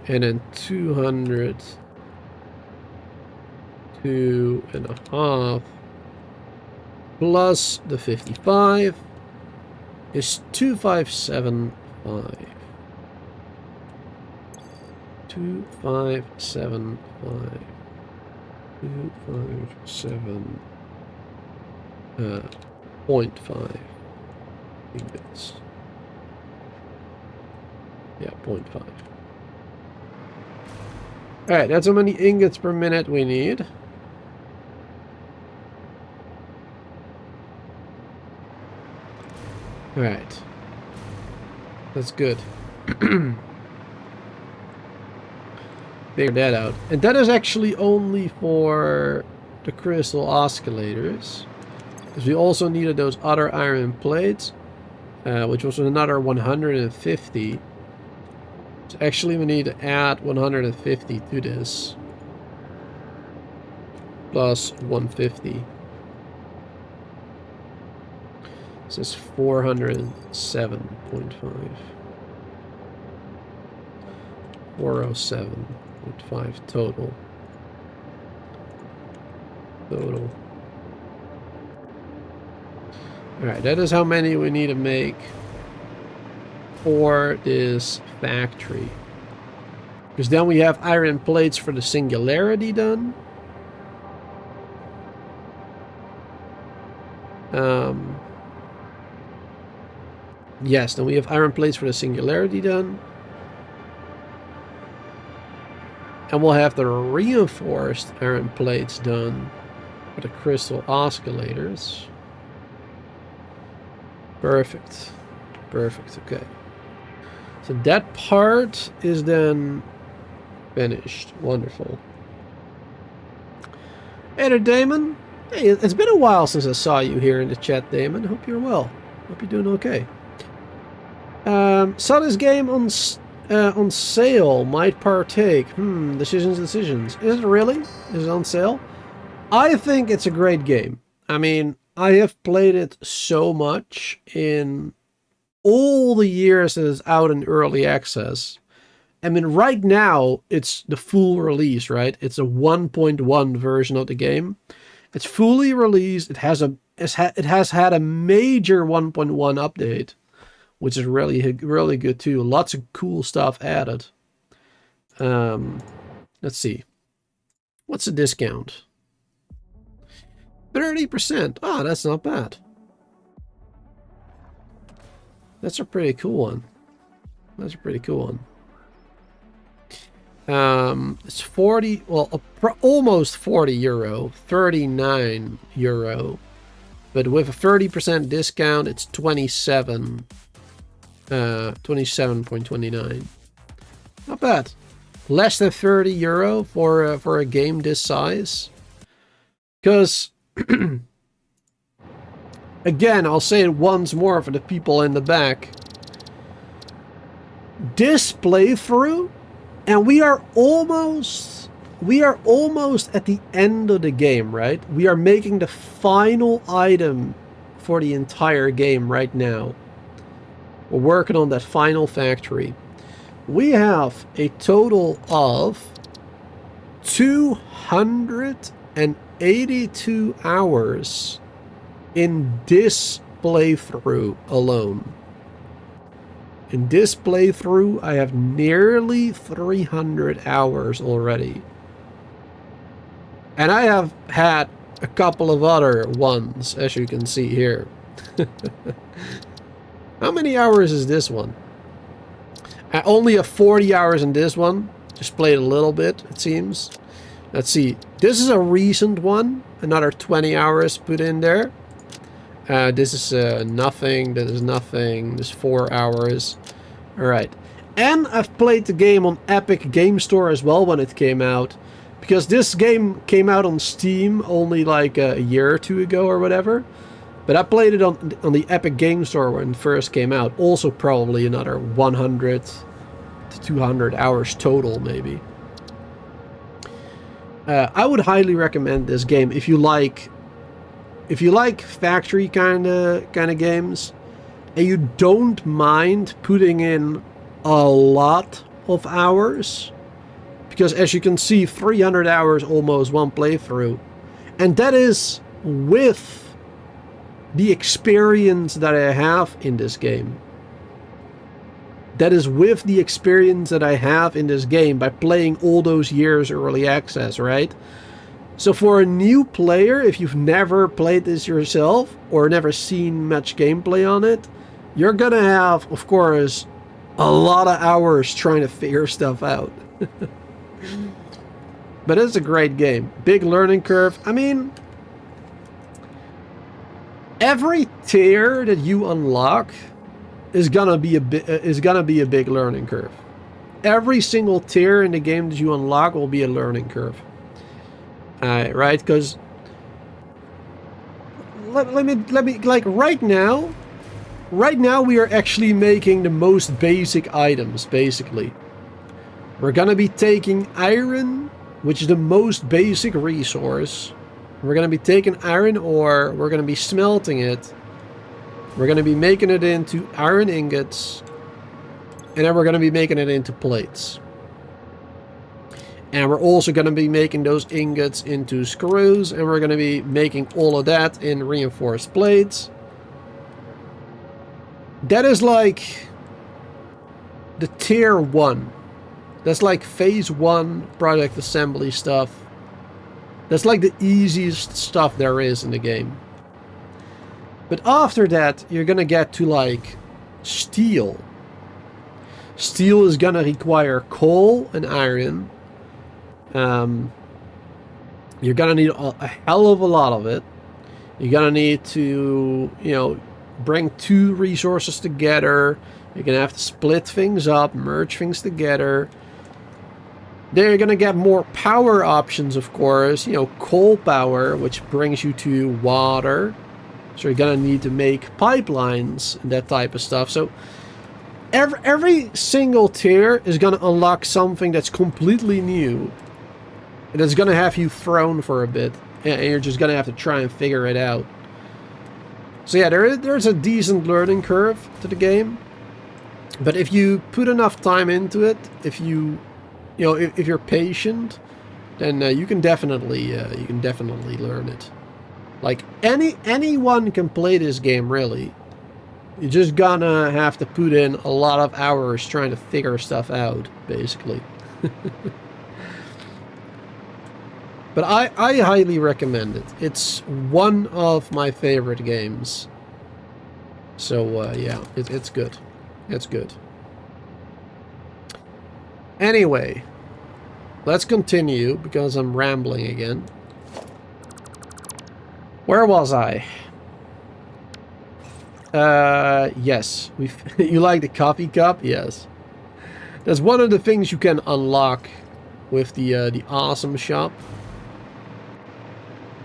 And then 202.5 plus the 55 is 2575. 2575. 0.5 ingots. Yeah, 0.5. Alright, that's how many ingots per minute we need. Alright. That's good. Figure that out. And that is actually only for the crystal oscillators. Because we also needed those other iron plates. Which was another 150. So actually we need to add 150 to this. Plus 150. So it's 407.5. 407.5 total. Alright, that is how many we need to make for this factory. Because then we have iron plates for the singularity done. Yes, then we have iron plates for the singularity done. And we'll have the reinforced iron plates done for the crystal oscillators. Perfect. Perfect, okay. So that part is then finished. Wonderful. Hey there, Damon. Hey, it's been a while since I saw you here in the chat, Damon. Hope you're well. Hope you're doing okay. Saw this game on sale. Might partake. Decisions. Is it really? Is it on sale? I think it's a great game. I mean, I have played it so much in all the years that it's out in early access. I mean, right now, it's the full release, right? It's a 1.1 version of the game. It's fully released. It has had a major 1.1 update, which is really good too. Lots of cool stuff added. Let's see. What's the discount? 30%. Ah, that's not bad. That's a pretty cool one. That's a pretty cool one. It's 40, well, almost 40 euro, 39 euro. But with a 30% discount, it's 27.29. Not bad. Less than 30 euro for a game this size. Because, again, I'll say it once more for the people in the back. This playthrough, and we are almost at the end of the game, right? We are making the final item for the entire game right now. We're working on that final factory. We have a total of 282 hours in this playthrough alone. In this playthrough, I have nearly 300 hours already. And I have had a couple of other ones, as you can see here. How many hours is this one? I only have 40 hours in this one. Just played a little bit, it seems. Let's see. This is a recent one. Another 20 hours put in there. This is nothing. That is nothing. This is 4 hours. Alright. And I've played the game on Epic Game Store as well when it came out. Because this game came out on Steam only like a year or two ago or whatever. But I played it on the Epic Game Store when it first came out. Also probably another 100 to 200 hours total maybe. I would highly recommend this game if you like factory kind of games and you don't mind putting in a lot of hours, because as you can see, 300 hours almost one playthrough, and that is with the experience that I have in this game. That is with the experience that I have in this game by playing all those years early access, right? So for a new player, if you've never played this yourself or never seen much gameplay on it, you're gonna have, of course, a lot of hours trying to figure stuff out. But it's a great game. Big learning curve. I mean, every tier that you unlock is gonna be a big learning curve. Every single tier in the game that you unlock will be a learning curve. Right? Because let me like right now we are actually making the most basic items. Basically, we're gonna be taking iron, which is the most basic resource. We're gonna be taking iron ore. We're gonna be smelting it. We're gonna be making it into iron ingots, and then we're gonna be making it into plates. And we're also going to be making those ingots into screws. And we're going to be making all of that in reinforced plates. That is like the tier 1. That's like phase 1 product assembly stuff. That's like the easiest stuff there is in the game. But after that, you're going to get to like steel. Steel is going to require coal and iron. You're gonna need a hell of a lot of it. You're gonna need to, bring 2 resources together. You're gonna have to split things up, merge things together. Then you're gonna get more power options, of course. Coal power, which brings you to water. So you're gonna need to make pipelines and that type of stuff. So every single tier is gonna unlock something that's completely new. And it's going to have you thrown for a bit. And you're just going to have to try and figure it out. So yeah, there's a decent learning curve to the game. But if you put enough time into it, if you're patient, then you can definitely learn it. Like anyone can play this game, really. You're just gonna have to put in a lot of hours trying to figure stuff out, basically. But I highly recommend it. It's one of my favorite games. So yeah, it's good. It's good. Anyway, let's continue because I'm rambling again. Where was I? Yes. You like the coffee cup? Yes. That's one of the things you can unlock with the awesome shop.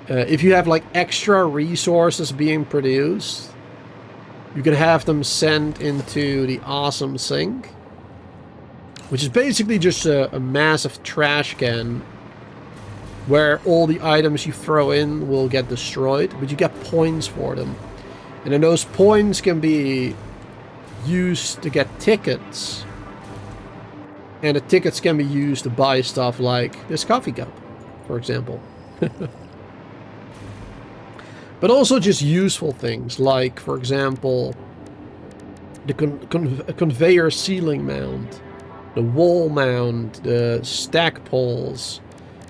If you have like extra resources being produced, you can have them sent into the awesome sink, which is basically just a massive trash can where all the items you throw in will get destroyed, but you get points for them. And then those points can be used to get tickets. And the tickets can be used to buy stuff like this coffee cup, for example. But also just useful things, like, for example, the conveyor ceiling mount, the wall mount, the stack poles.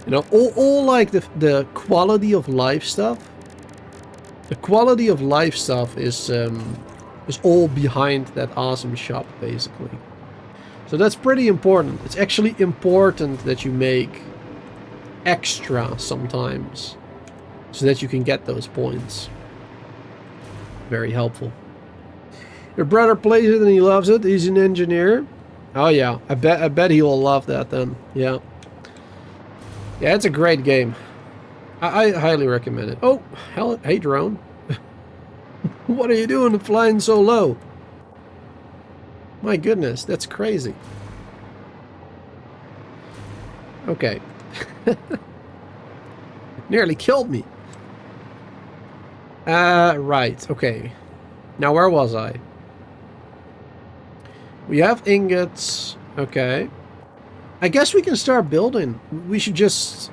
You know, all like the quality of life stuff. The quality of life stuff is all behind that awesome shop, basically. So that's pretty important. It's actually important that you make extra sometimes, so that you can get those points. Very helpful. Your brother plays it and he loves it. He's an engineer. Oh yeah, I bet he will love that then. Yeah. Yeah, it's a great game. I highly recommend it. Oh, hell, hey drone. What are you doing flying so low? My goodness, that's crazy. Okay. Nearly killed me. Right, okay. Now where was I? We have ingots. Okay. I guess we can start building. We should just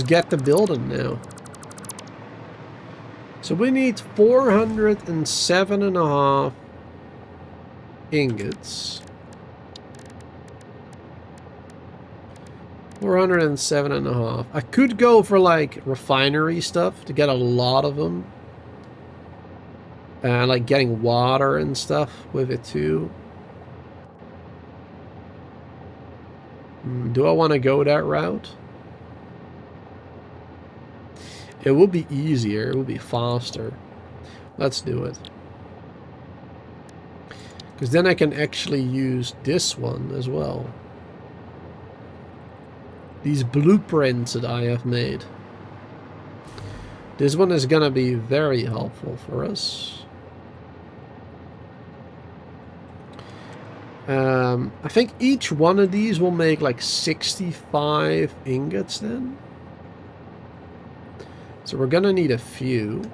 get to building now. So we need 407.5 ingots. 407.5. I could go for like refinery stuff to get a lot of them. And like getting water and stuff with it too. Do I want to go that route? It would be easier. It would be faster. Let's do it. Because then I can actually use this one as well. These blueprints that I have made. This one is going to be very helpful for us. I think each one of these will make like 65 ingots then. So we're going to need a few.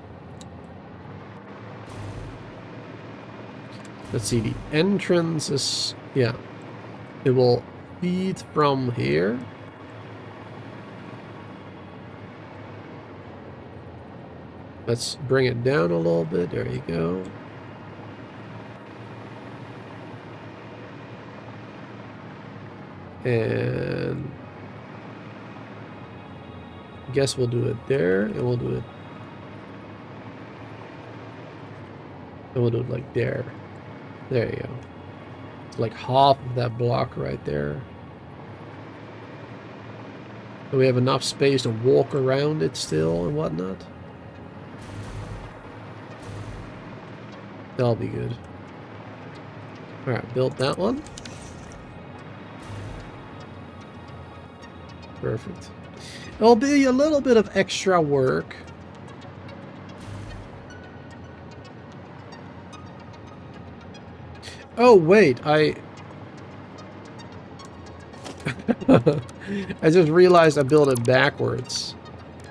Let's see, the entrance is, yeah, it will feed from here. Let's bring it down a little bit. There you go. And I guess we'll do it there, and we'll do it. And we'll do it like there. There you go. It's like half of that block right there. So we have enough space to walk around it still and whatnot. That'll be good. Alright, built that one. Perfect. It'll be a little bit of extra work. Oh, wait, I just realized I built it backwards.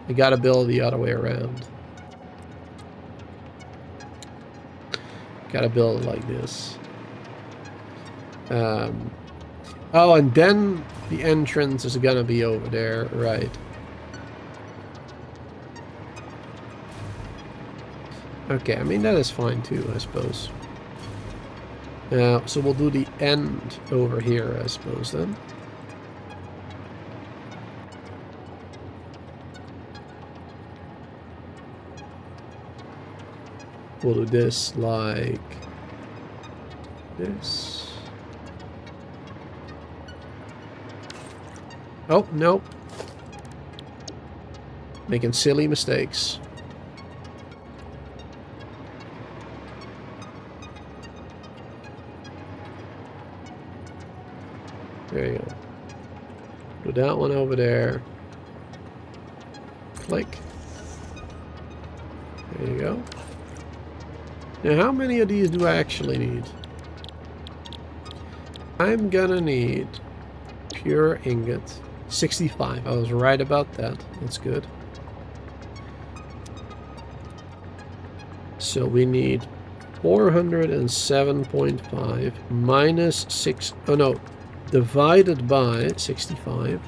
I gotta build it the other way around. Gotta build it like this. Oh, and then the entrance is gonna be over there, right? Okay, I mean that is fine too, I suppose. So we'll do the end over here, I suppose, then. We'll do this like this. Oh, no. Making silly mistakes. There you go. Do that one over there. Click. There you go. Now, how many of these do I actually need? I'm gonna need pure ingot. 65. I was right about that. That's good. So we need 407.5 minus 6. Oh no. Divided by 65.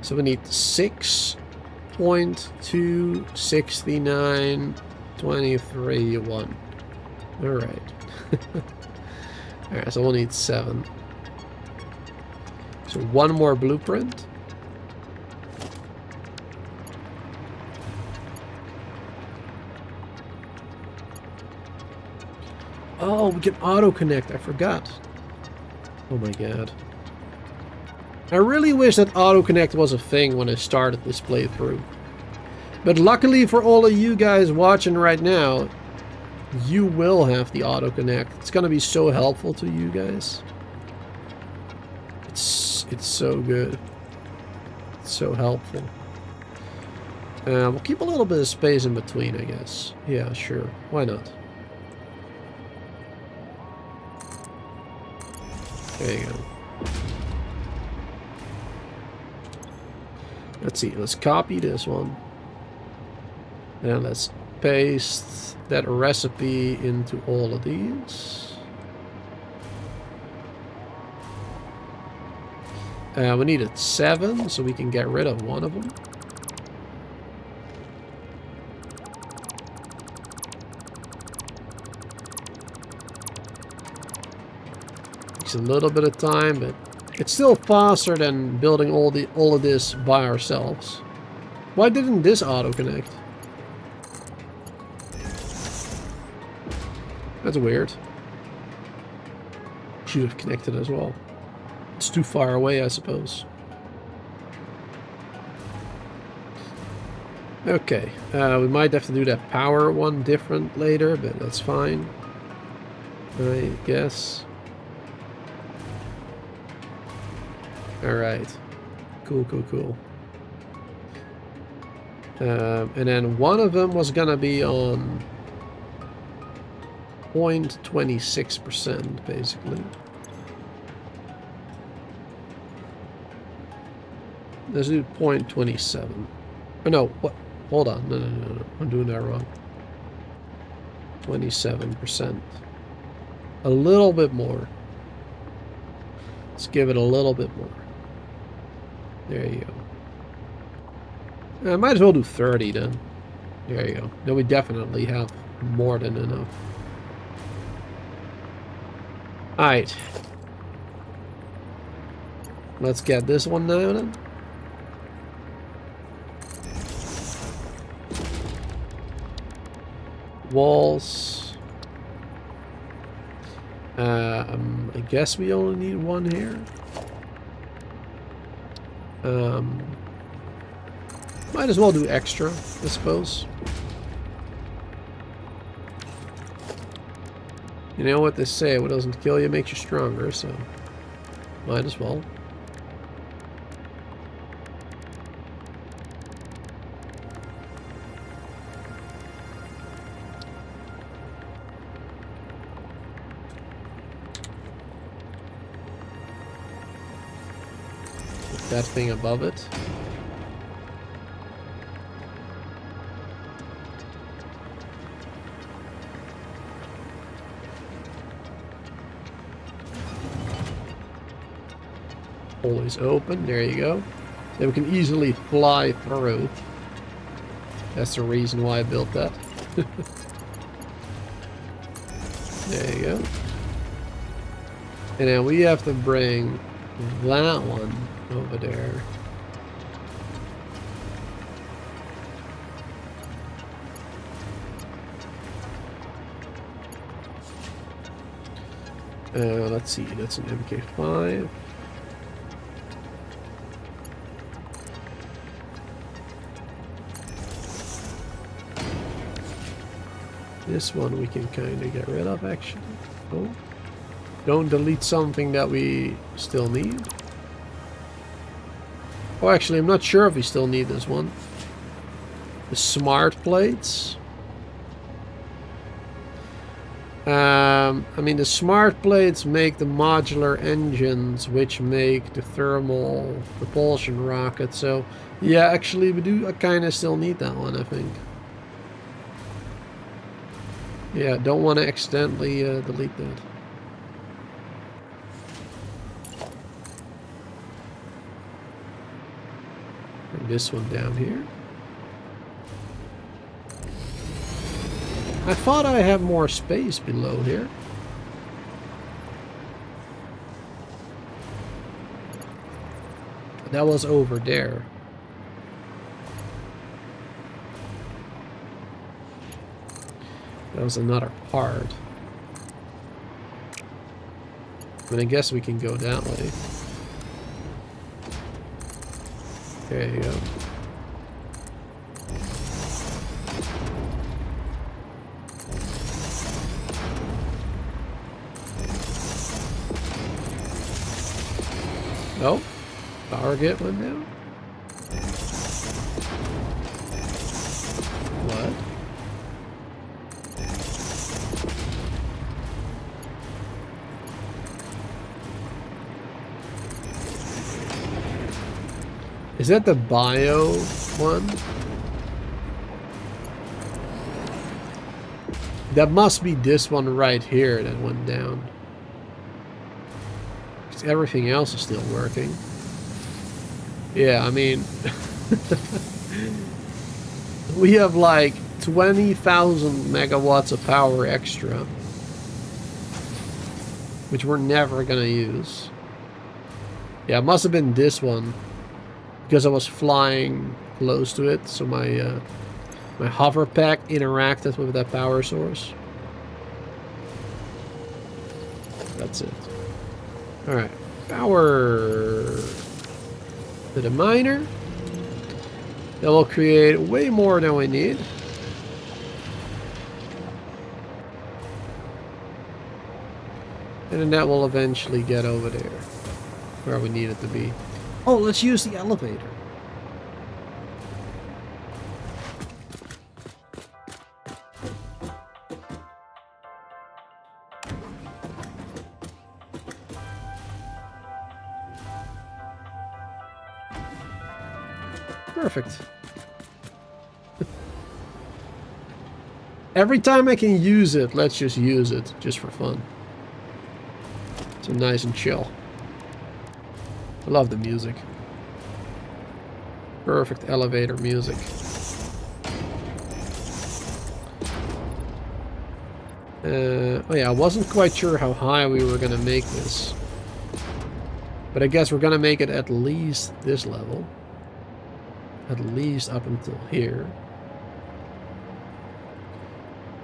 So we need 6.26923.1. Alright. Alright, so we'll need 7. So one more blueprint. Oh, we can auto-connect. I forgot. Oh my god. I really wish that auto-connect was a thing when I started this playthrough. But luckily for all of you guys watching right now, you will have the auto-connect. It's gonna be so helpful to you guys. It's so good. It's so helpful. We'll keep a little bit of space in between, I guess. Yeah, sure. Why not? There you go. Let's see. Let's copy this one. And let's paste that recipe into all of these. We needed 7, so we can get rid of one of them. Takes a little bit of time, but it's still faster than building all of this by ourselves. Why didn't this auto-connect? That's weird. Should have connected as well. It's too far away, I suppose. Okay, we might have to do that power one different later, but that's fine, I guess. Alright. Cool, cool, cool. And then one of them was gonna be on 0.26%, basically. Let's do 0.27. Oh, no, what? Hold on. No. I'm doing that wrong. 27%. A little bit more. Let's give it a little bit more. There you go. I might as well do 30 then. There you go. Then we definitely have more than enough. Alright. Let's get this one now then. Walls. I guess we only need one here. Might as well do extra, I suppose. You know what they say, what doesn't kill you makes you stronger, so might as well. That thing above it. Always open. There you go. So we can easily fly through. That's the reason why I built that. There you go. And then we have to bring that one over there. Let's see, that's an MK5. This one we can kind of get rid of, actually. Oh. Don't delete something that we still need. Oh, actually, I'm not sure if we still need this one. The smart plates. I mean, the smart plates make the modular engines, which make the thermal propulsion rocket. So, yeah, actually, we do kind of still need that one, I think. Yeah, don't want to accidentally delete that. Bring this one down here. I thought I had more space below here. That was over there. That was another part. But I guess we can go that way. There you go. Oh, power gate went down. What? Is that the bio one? That must be this one right here that went down. Because everything else is still working. Yeah, I mean... we have like 20,000 megawatts of power extra. Which we're never gonna use. Yeah, it must have been this one. Because I was flying close to it, so my my hover pack interacted with that power source. That's it. Alright, power to the miner. That will create way more than we need. And then that will eventually get over there, where we need it to be. Oh, let's use the elevator. Perfect. Every time I can use it, let's just use it, just for fun. So nice and chill. I love the music. Perfect elevator music. Oh yeah, I wasn't quite sure how high we were gonna make this. But I guess we're gonna make it at least this level. At least up until here.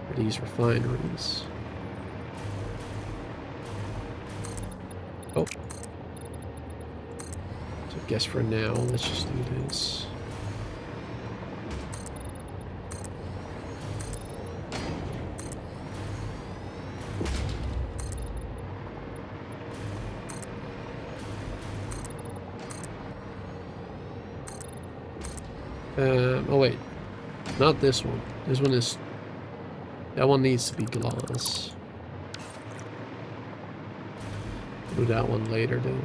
For these refineries. Oh. I guess for now, let's just do this. Oh wait, not this one. This one is... that one needs to be glass. Do that one later though.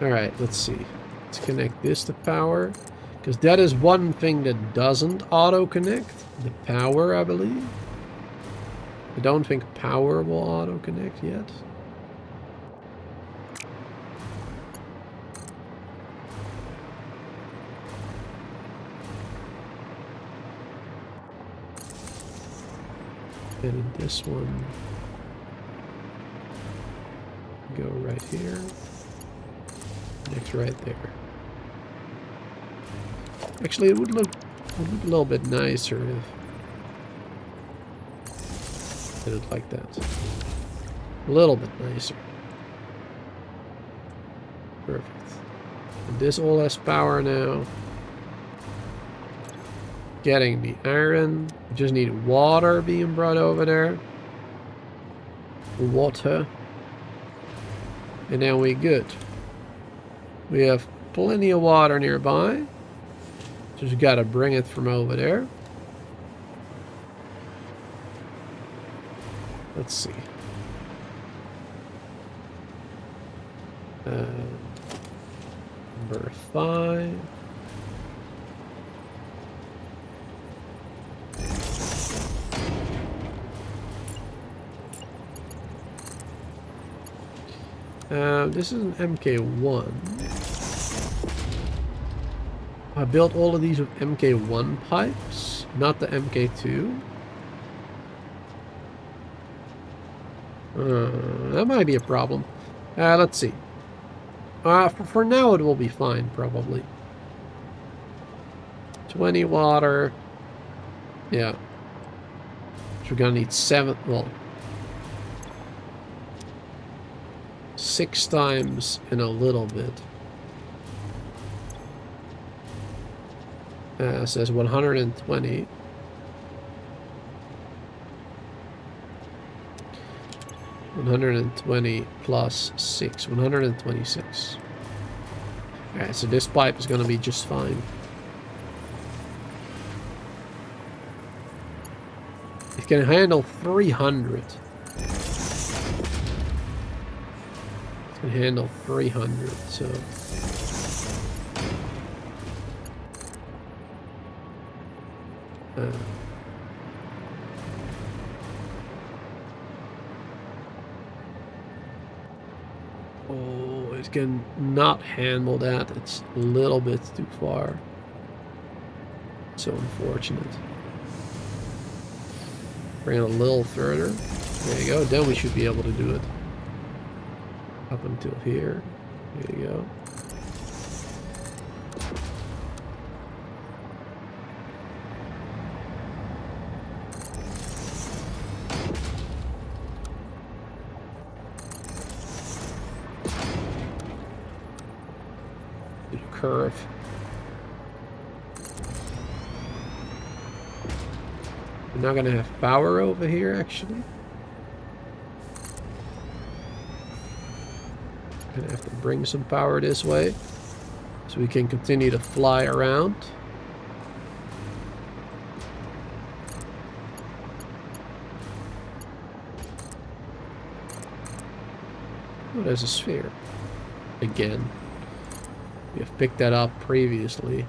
Alright, let's see. Let's connect this to power. Because that is one thing that doesn't auto-connect. The power, I believe. I don't think power will auto-connect yet. And in this one, go right here. Next right there. Actually, it would look a little bit nicer if I did it like that. A little bit nicer. Perfect. And this all has power now. Getting the iron. We just need water being brought over there. Water. And now we're good. We have plenty of water nearby. Just gotta bring it from over there. Let's see. Number 5. This is an MK1. I built all of these with MK1 pipes, not the MK2. That might be a problem. Let's see. For now it will be fine, probably. 20 water. Yeah. So we're gonna need 7, well, 6 times in a little bit. It says 120. $120 plus 6, 126. Alright, so this pipe is going to be just fine. It can handle 300. It can handle 300, so... Oh, it can not handle that. It's a little bit too far. So unfortunate. Bring it a little further. There you go. Then we should be able to do it. Up until here. There you go. Curve. We're not gonna have power over here, actually. Gonna have to bring some power this way so we can continue to fly around. Oh, there's a sphere. Again. We have picked that up previously.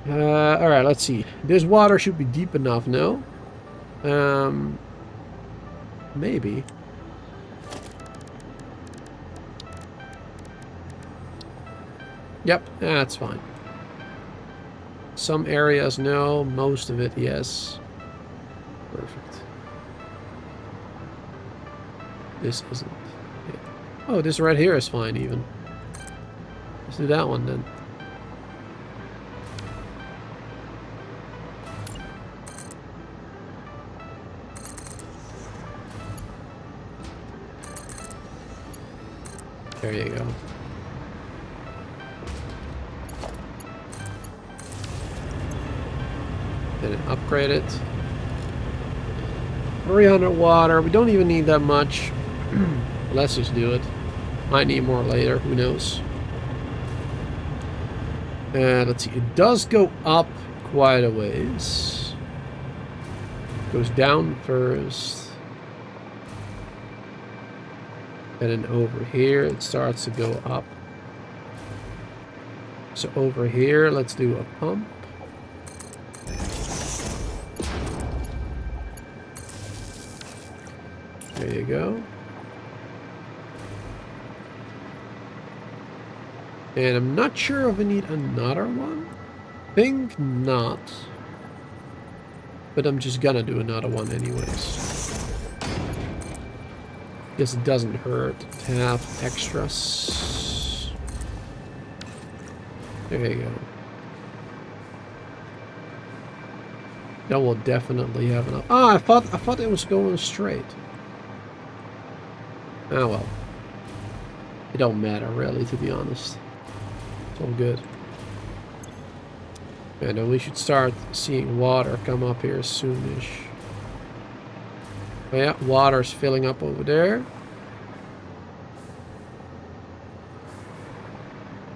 Alright, let's see. This water should be deep enough, no? Maybe. Yep, that's fine. Some areas, no. Most of it, yes. Perfect. This isn't. Yeah. Oh, this right here is fine, even. Let's do that one, then. There you go. Then upgrade it. 300 water. We don't even need that much. Let's just do it. Might need more later. Who knows? Let's see. It does go up quite a ways. Goes down first. And then over here it starts to go up. So over here, let's do a pump. There you go. And I'm not sure if we need another one. Think not. But I'm just gonna do another one anyways. Guess it doesn't hurt to have extras. There you go. That will definitely have enough. Oh, I thought it was going straight. Oh well. It don't matter really, to be honest. It's all good. And then we should start seeing water come up here soonish. Oh yeah, water's filling up over there.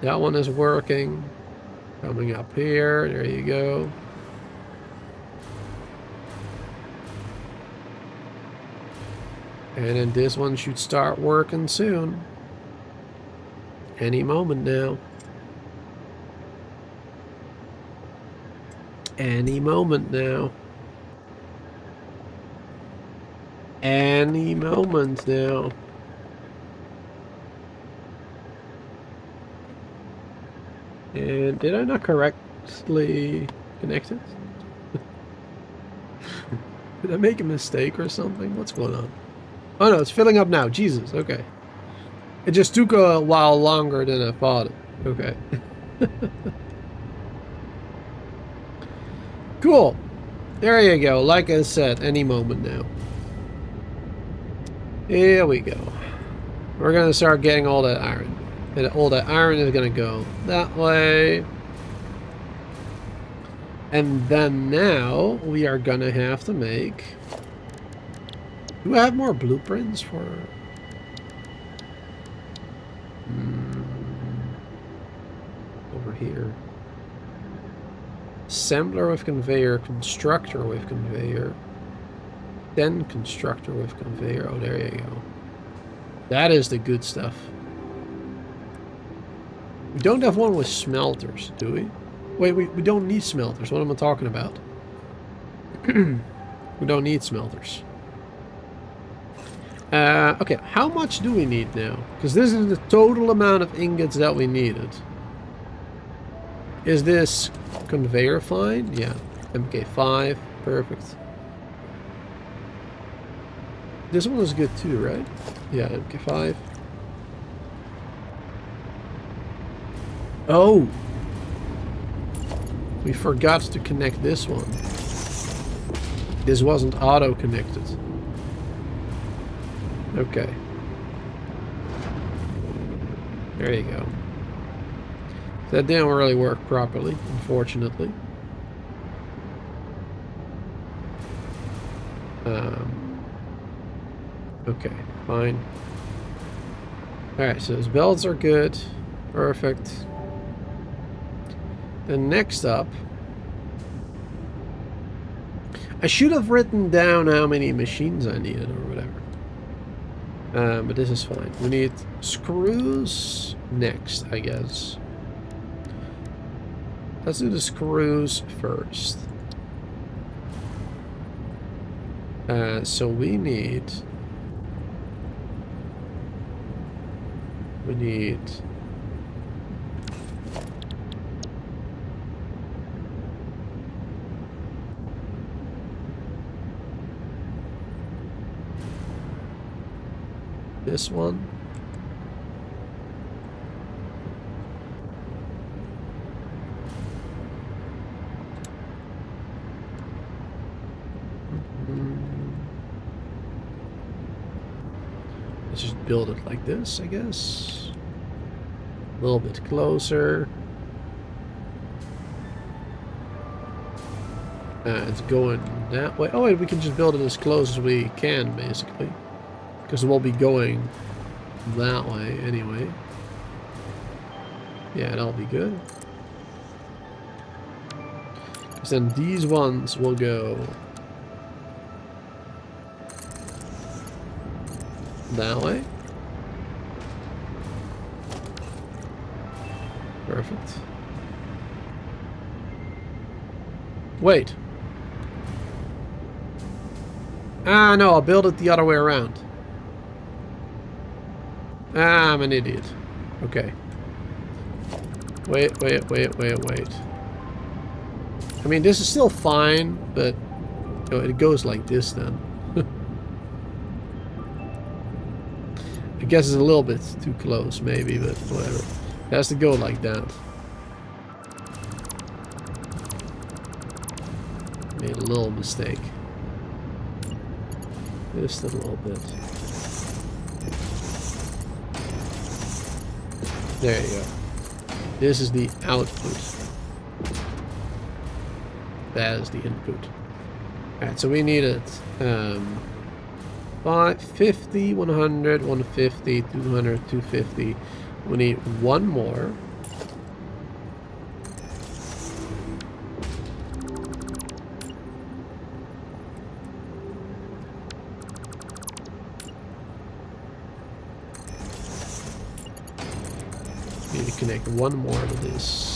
That one is working. Coming up here, there you go. And then this one should start working soon. Any moment now. Any moment now. Any moment now. And did I not correctly connect it? Did I make a mistake or something? What's going on? Oh no, it's filling up now. Jesus, okay. It just took a while longer than I thought. Okay. Cool. There you go. Like I said, any moment now. Here we go. We're gonna start getting all that iron. And all that iron is gonna go that way. And then now we are gonna have to make... Do I have more blueprints for... over here. Assembler with conveyor, constructor with conveyor, then constructor with conveyor. Oh, there you go. That is the good stuff. We don't have one with smelters, do we? Wait, we don't need smelters. What am I talking about? We don't need smelters. Okay, how much do we need now? Because this is the total amount of ingots that we needed. Is this conveyor fine? Yeah. MK5. Perfect. This one is good too, right? Yeah, MK5. Oh! We forgot to connect this one. This wasn't auto-connected. Okay. There you go. That didn't really work properly, unfortunately. Okay, fine. Alright, so those belts are good. Perfect. Then next up... I should have written down how many machines I needed or whatever. But this is fine. We need screws next, I guess. Let's do the screws first. So we need this one. Let's just build it like this, I guess. A little bit closer. It's going that way. Oh wait, we can just build it as close as we can, basically. Because we'll be going that way anyway. Yeah, that'll be good. Because then these ones will go that way. Perfect. Wait. Ah, no, I'll build it the other way around. Ah, I'm an idiot. Okay. Wait. I mean, this is still fine, but Oh, it goes like this then. I guess it's a little bit too close maybe, but whatever. It has to go like that. Made a little mistake. Just a little bit. There you go. This is the output. That is the input. Alright, so we needed 50, 100, 150, 200, 250. We need one more. Need to connect one more to this.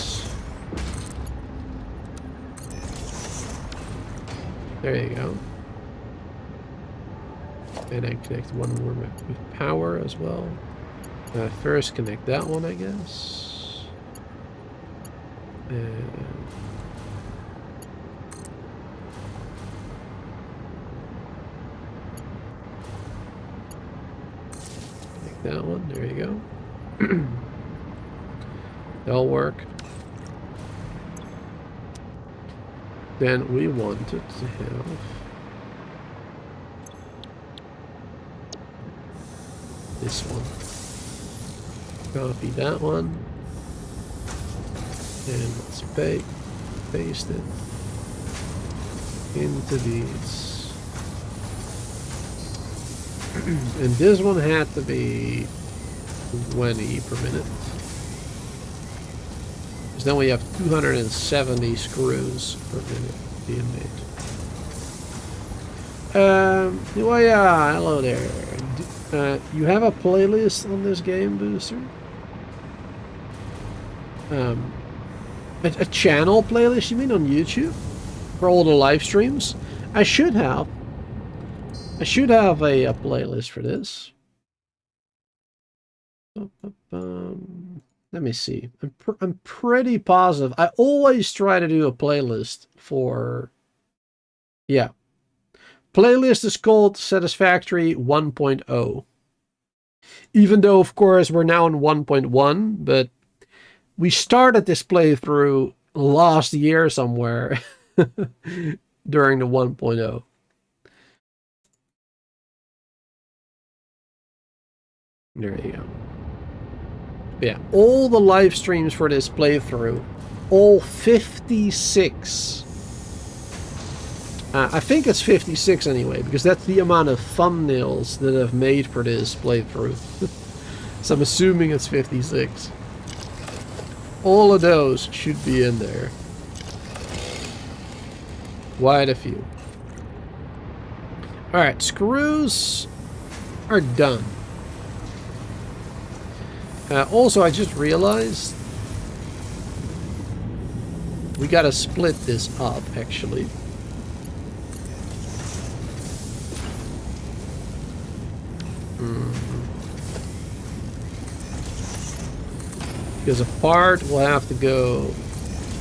There you go. And I connect one more with power as well. First connect that one, I guess. And connect that one. There you go. That'll work. Then we wanted to have this one. Copy that one. And let's paste it into these. And this one had to be 20 per minute. Because then we have 270 screws per minute being made. Well, yeah, hello there. You have a playlist on this game, Booster? A channel playlist, you mean, on YouTube? For all the live streams? I should have. I should have a playlist for this. Let me see. I'm pretty positive. I always try to do a playlist for... Yeah. Playlist is called Satisfactory 1.0. Even though, of course, we're now in 1.1, but we started this playthrough last year somewhere during the 1.0. There you go. Yeah, all the live streams for this playthrough, all 56. I think it's 56 anyway, because that's the amount of thumbnails that I've made for this playthrough. So I'm assuming it's 56. All of those should be in there. Quite a few. Alright, screws are done. Also, I just realized we gotta split this up, actually. Because a part will have to go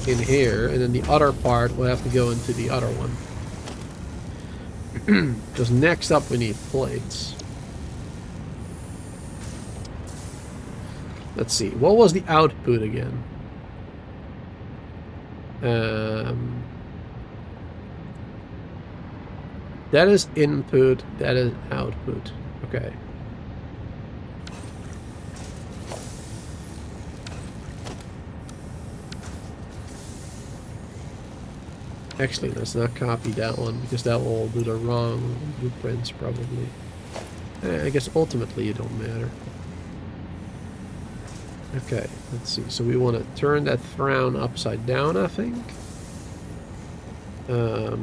in here, and then the other part will have to go into the other one. Because next up we need plates. Let's see, what was the output again? That is input, that is output. Okay. Actually, let's not copy that one, because that will do the wrong blueprints, probably. I guess ultimately it don't matter. Okay, let's see. So we want to turn that frown upside down, I think. So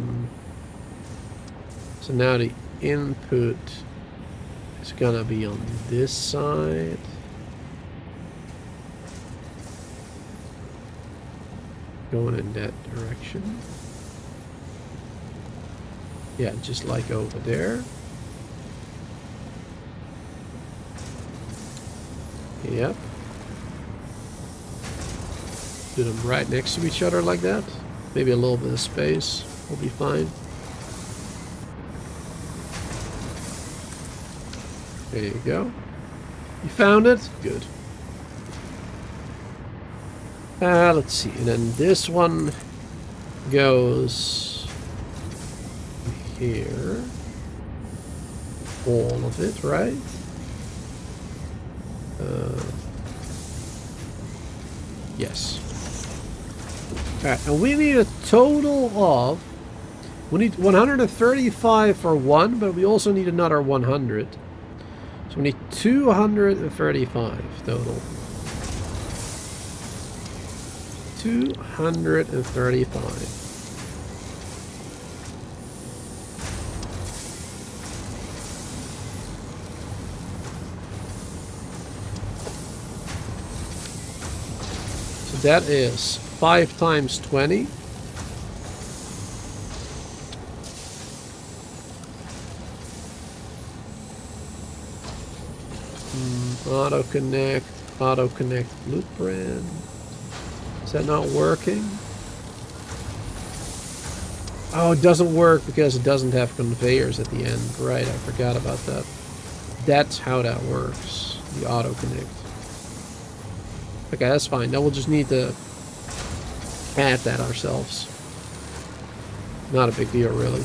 now the input is gonna be on this side. Going in that direction. Yeah, just like over there. Yep. Do them right next to each other like that. Maybe a little bit of space will be fine. There you go. You found it? Good. Let's see. And then this one goes here. All of it, right? Yes. Alright, and we need a total of... We need 135 for one, but we also need another 100. So we need 235 total. 235. So that is 5 times 20. Auto connect blueprint. Is that not working? Oh, it doesn't work because it doesn't have conveyors at the end. Right, I forgot about that. That's how that works. The auto connect. Okay, that's fine. Now we'll just need to add that ourselves. Not a big deal, really.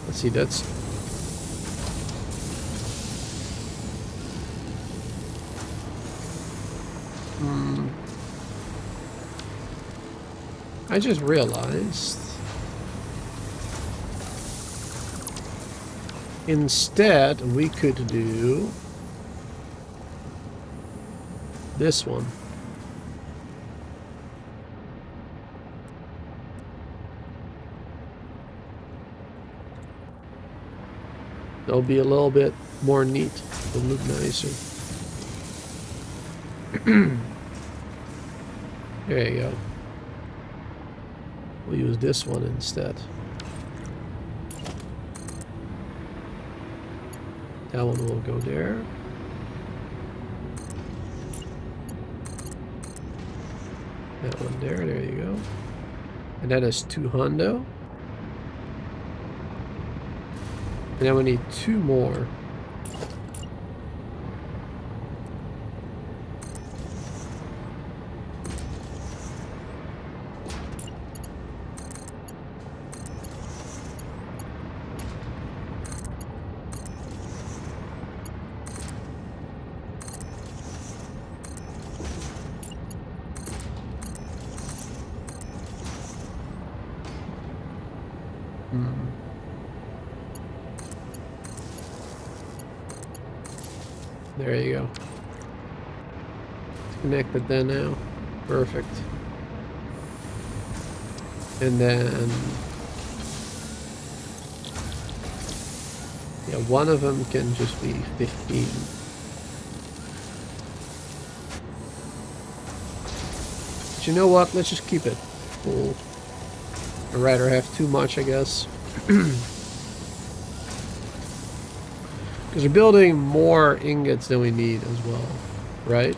Let's see, that's... I just realized... Instead, we could do... this one. It'll be a little bit more neat. It'll look nicer. There you go. We'll use this one instead. That one will go there. That one there. There you go. And that is 2 hundo. And then we need 2 more. There you go. It's connected then now. Perfect. And then... yeah, one of them can just be 15. But you know what? Let's just keep it full. I'd rather have too much, I guess. Because we're building more ingots than we need as well, right?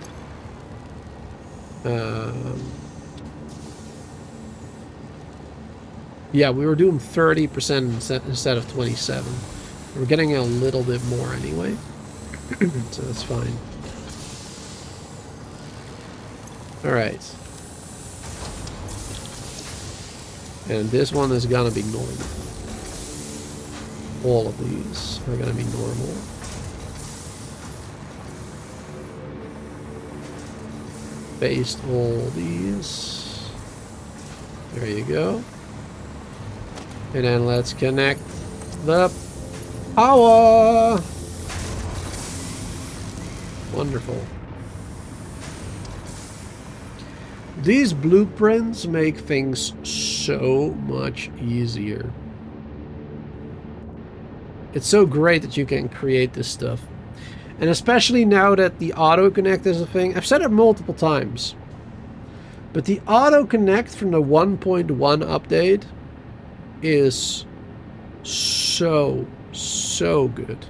Yeah, we were doing 30% instead of 27. We're getting a little bit more anyway, so that's fine. All right. And this one is gonna be normal. All of these are going to be normal. Paste all these. There you go. And then let's connect the power. Wonderful. These blueprints make things so much easier. It's so great that you can create this stuff. And especially now that the auto-connect is a thing. I've said it multiple times. But the auto-connect from the 1.1 update is so good.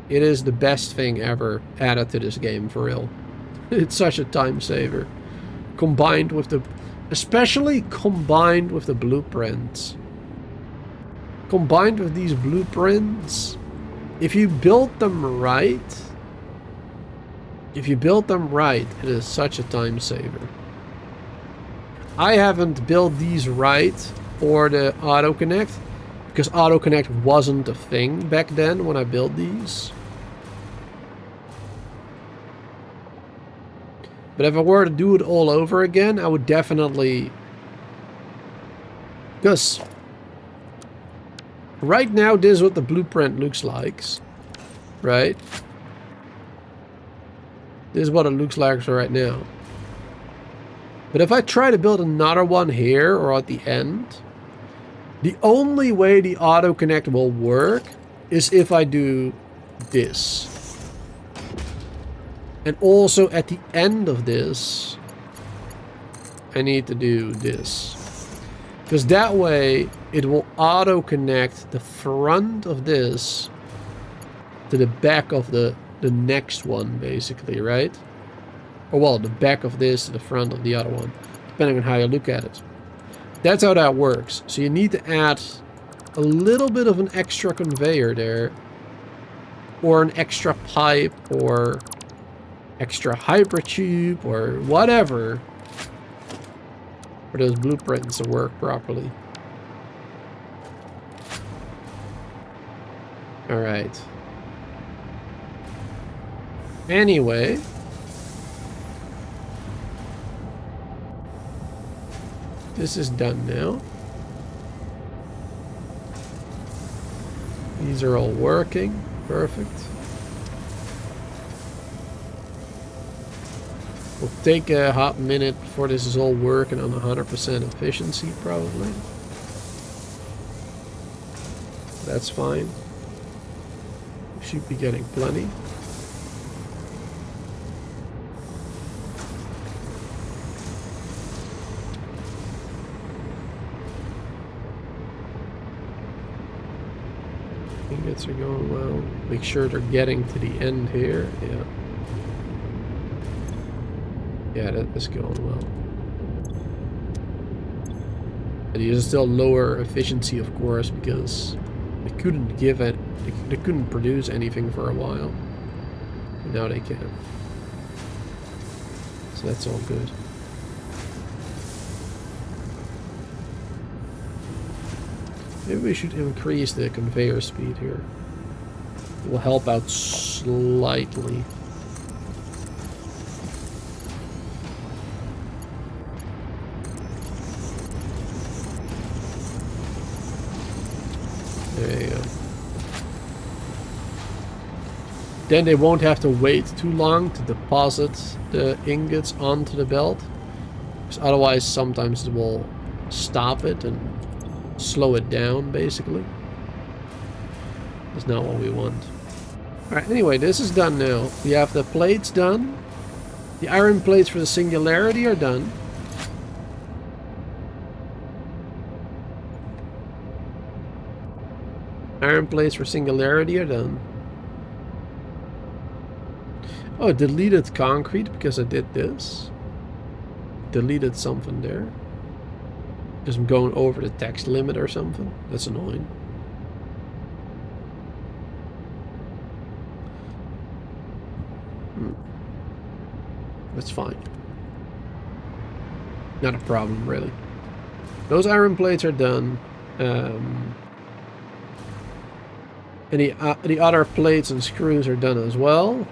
It is the best thing ever added to this game, for real. It's such a time saver. Combined with the... Especially combined with the blueprints. Combined with these blueprints, if you build them right... If you build them right, it is such a time saver. I haven't built these right for the auto-connect, because auto-connect wasn't a thing back then when I built these. But if I were to do it all over again, I would definitely... Because right now this is what the blueprint looks like. Right? This is what it looks like right now. But if I try to build another one here or at the end, the only way the auto-connect will work is if I do this. And also at the end of this, I need to do this. Because that way it will auto-connect the front of this to the back of the next one, basically, right? Or well, the back of this to the front of the other one, depending on how you look at it. That's how that works. So you need to add a little bit of an extra conveyor there, or an extra pipe, or extra hypertube, or whatever, for those blueprints to work properly. Alright. Anyway, this is done now. These are all working. Perfect. Will take a hot minute before this is all working on 100% efficiency, probably. That's fine. We should be getting plenty. Ingots are going well. Make sure they're getting to the end here. Yeah. Yeah, that is going well. And these are still lower efficiency, of course, because they couldn't give it. They couldn't produce anything for a while. But now they can. So that's all good. Maybe we should increase the conveyor speed here. It will help out slightly. There you go. Then they won't have to wait too long to deposit the ingots onto the belt. Because otherwise sometimes it will stop it and slow it down, basically. That's not what we want. Alright, anyway, this is done now. We have the plates done. The iron plates for the singularity are done. Iron plates for singularity are done. Oh, it deleted concrete because I did this. Deleted something there. Because I'm going over the text limit or something. That's annoying. That's fine. Not a problem, really. Those iron plates are done. And the other plates and screws are done as well.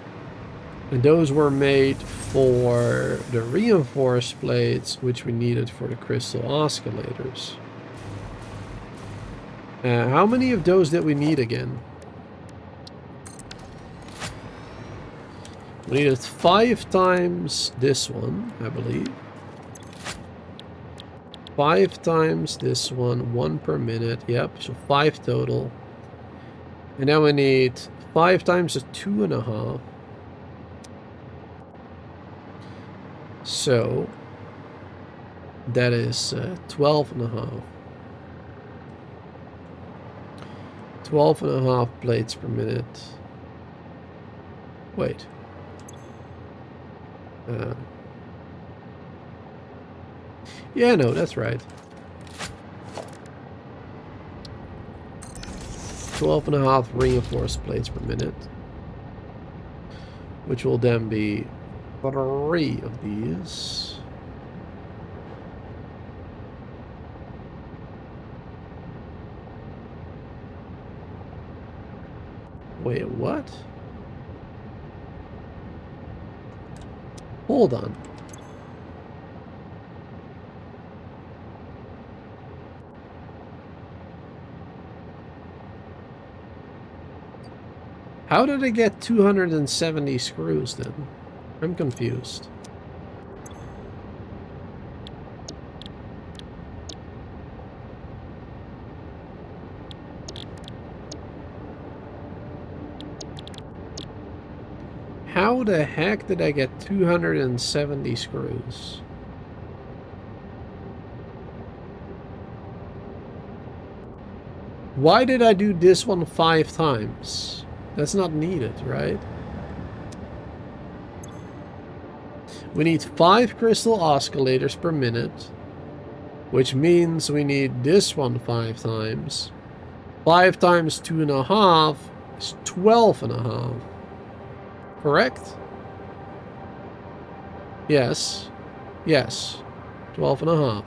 And those were made for the reinforced plates, which we needed for the crystal oscillators. How many of those did we need again? We needed 5 times this one, I believe. 5 times this one, 1 per minute. Yep, so 5 total. And now we need 5 times the 2.5. So that is 12.5. 12.5 plates per minute. Wait. Yeah, no, that's right. 12.5 reinforced plates per minute. Which will then be 3 of these. Wait, what? Hold on. How did I get 270 screws then? I'm confused. How the heck did I get 270 screws? Why did I do this one 5 times? That's not needed, right? We need 5 crystal oscillators per minute, which means we need this one 5 times. 5 times 2.5 is 12.5. Correct? Yes. Yes. 12.5.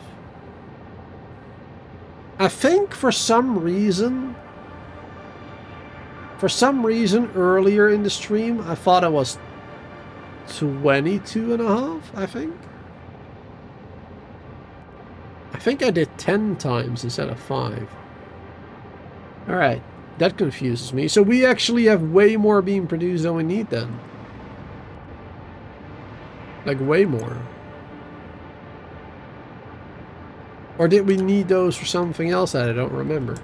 I think for some reason earlier in the stream, I thought it was 22.5, I think. I think I did 10 times instead of 5. Alright, that confuses me. So we actually have way more being produced than we need then. Like, way more. Or did we need those for something else that I don't remember?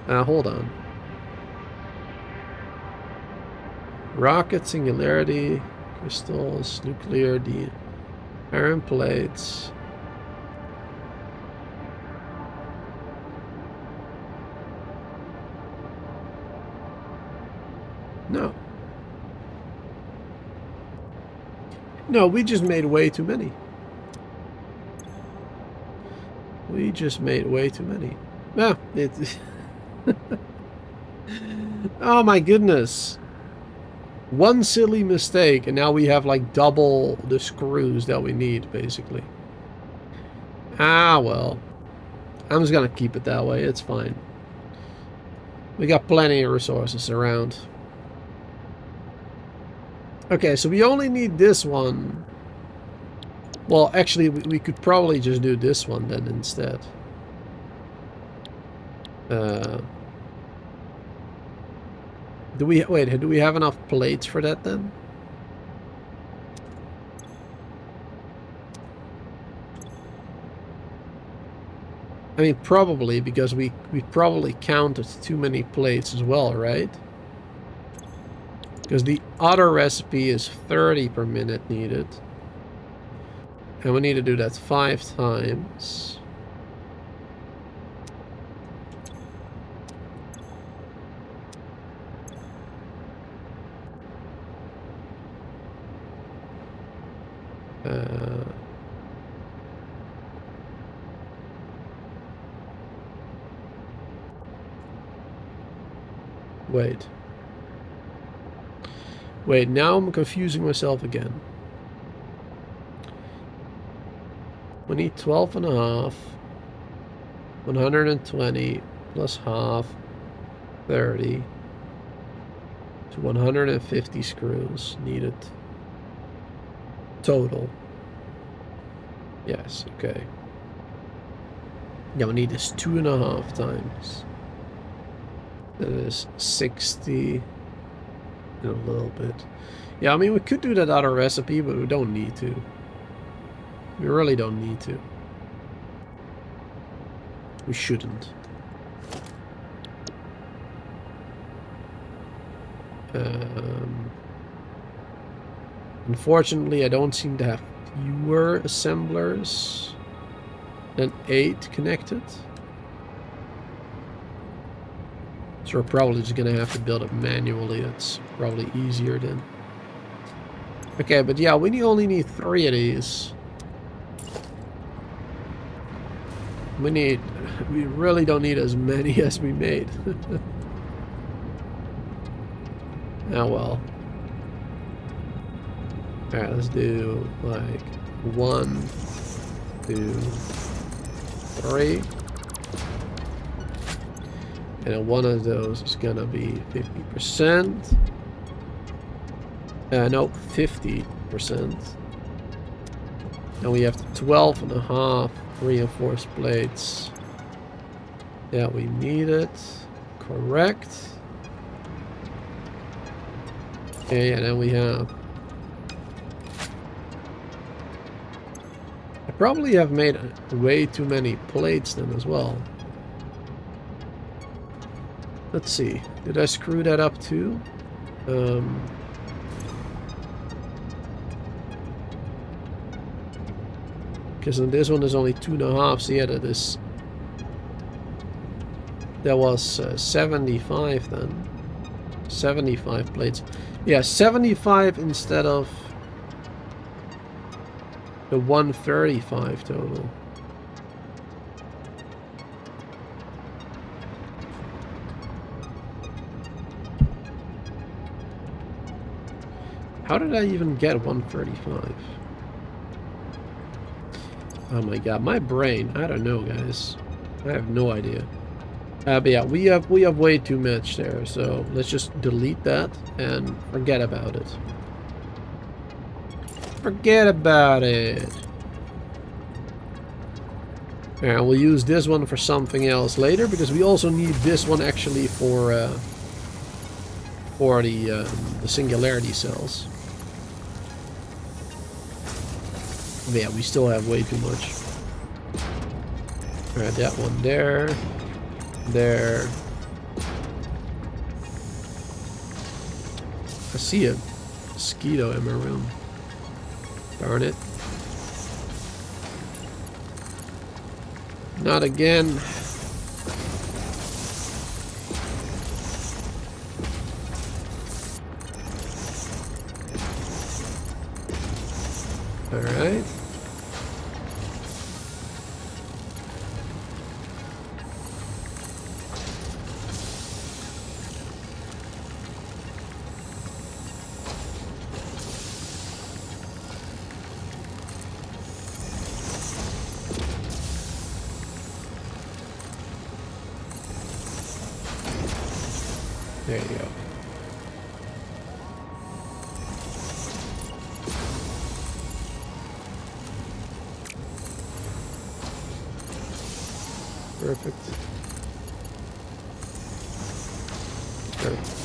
Hold on. Rocket, singularity, crystals, nuclear, the iron plates. No. No, we just made way too many. We just made way too many. No, it... Oh my goodness. One silly mistake and now we have like double the screws that we need, basically. Ah, well. I'm just gonna keep it that way. It's fine. We got plenty of resources around. Okay, so we only need this one. Well, actually, we could probably just do this one then instead. Do we have enough plates for that then? I mean, probably, because we probably counted too many plates as well, right? Because the other recipe is 30 per minute needed. And we need to do that 5 times. Wait, now I'm confusing myself again. We need 12.5, 120 plus half, 30 to 150 screws needed total. Yes, okay. Yeah, we need this 2.5 times. That is 60 and a little bit. Yeah, I mean, we could do that other recipe, but we don't need to. We really don't need to. We shouldn't. Unfortunately, I don't seem to have fewer assemblers than 8 connected. So we're probably just going to have to build it manually. That's probably easier then. Okay, but yeah, we only need 3 of these. We really don't need as many as we made. Oh well. Alright, let's do like 1, 2, 3. And then one of those is gonna be 50%. No, 50%. And we have 12.5 reinforced plates. Yeah, we need it. Correct. Okay, and then we have... I probably have made way too many plates then as well. Let's see. Did I screw that up too? Because on this one is only 2.5. So yeah, that is... That was 75 then. 75 plates. Yeah, 75 instead of the 135 total. How did I even get 135? Oh my god, my brain. I don't know, guys. I have no idea. But yeah, we have way too much there, so let's just delete that and forget about it. Forget about it. And we'll use this one for something else later, because we also need this one actually for the singularity cells. But yeah, we still have way too much. Alright, that one there. There. I see a mosquito in my room. Darn it. Not again. Alright. There you go. Perfect. Perfect.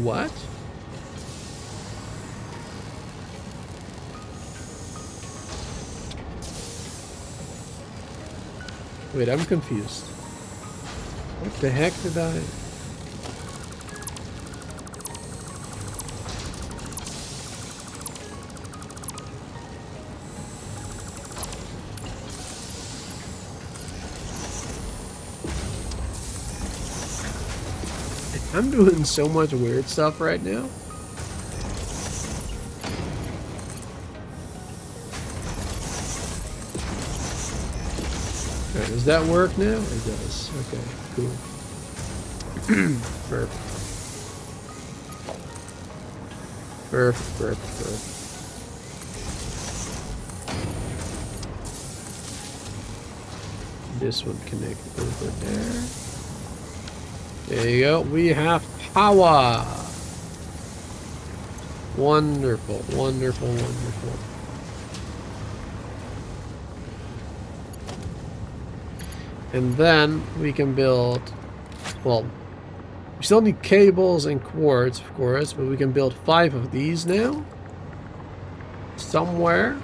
What? Wait, I'm confused. What the heck did I... I'm doing so much weird stuff right now. Alright, does that work now? It does. Okay, cool. Perfect. Perfect, perfect, perfect. This one connected over there. There you go. We have power. Wonderful, wonderful, wonderful. And then we can build, well, we still need cables and quartz, of course, but we can build 5 of these now. Somewhere.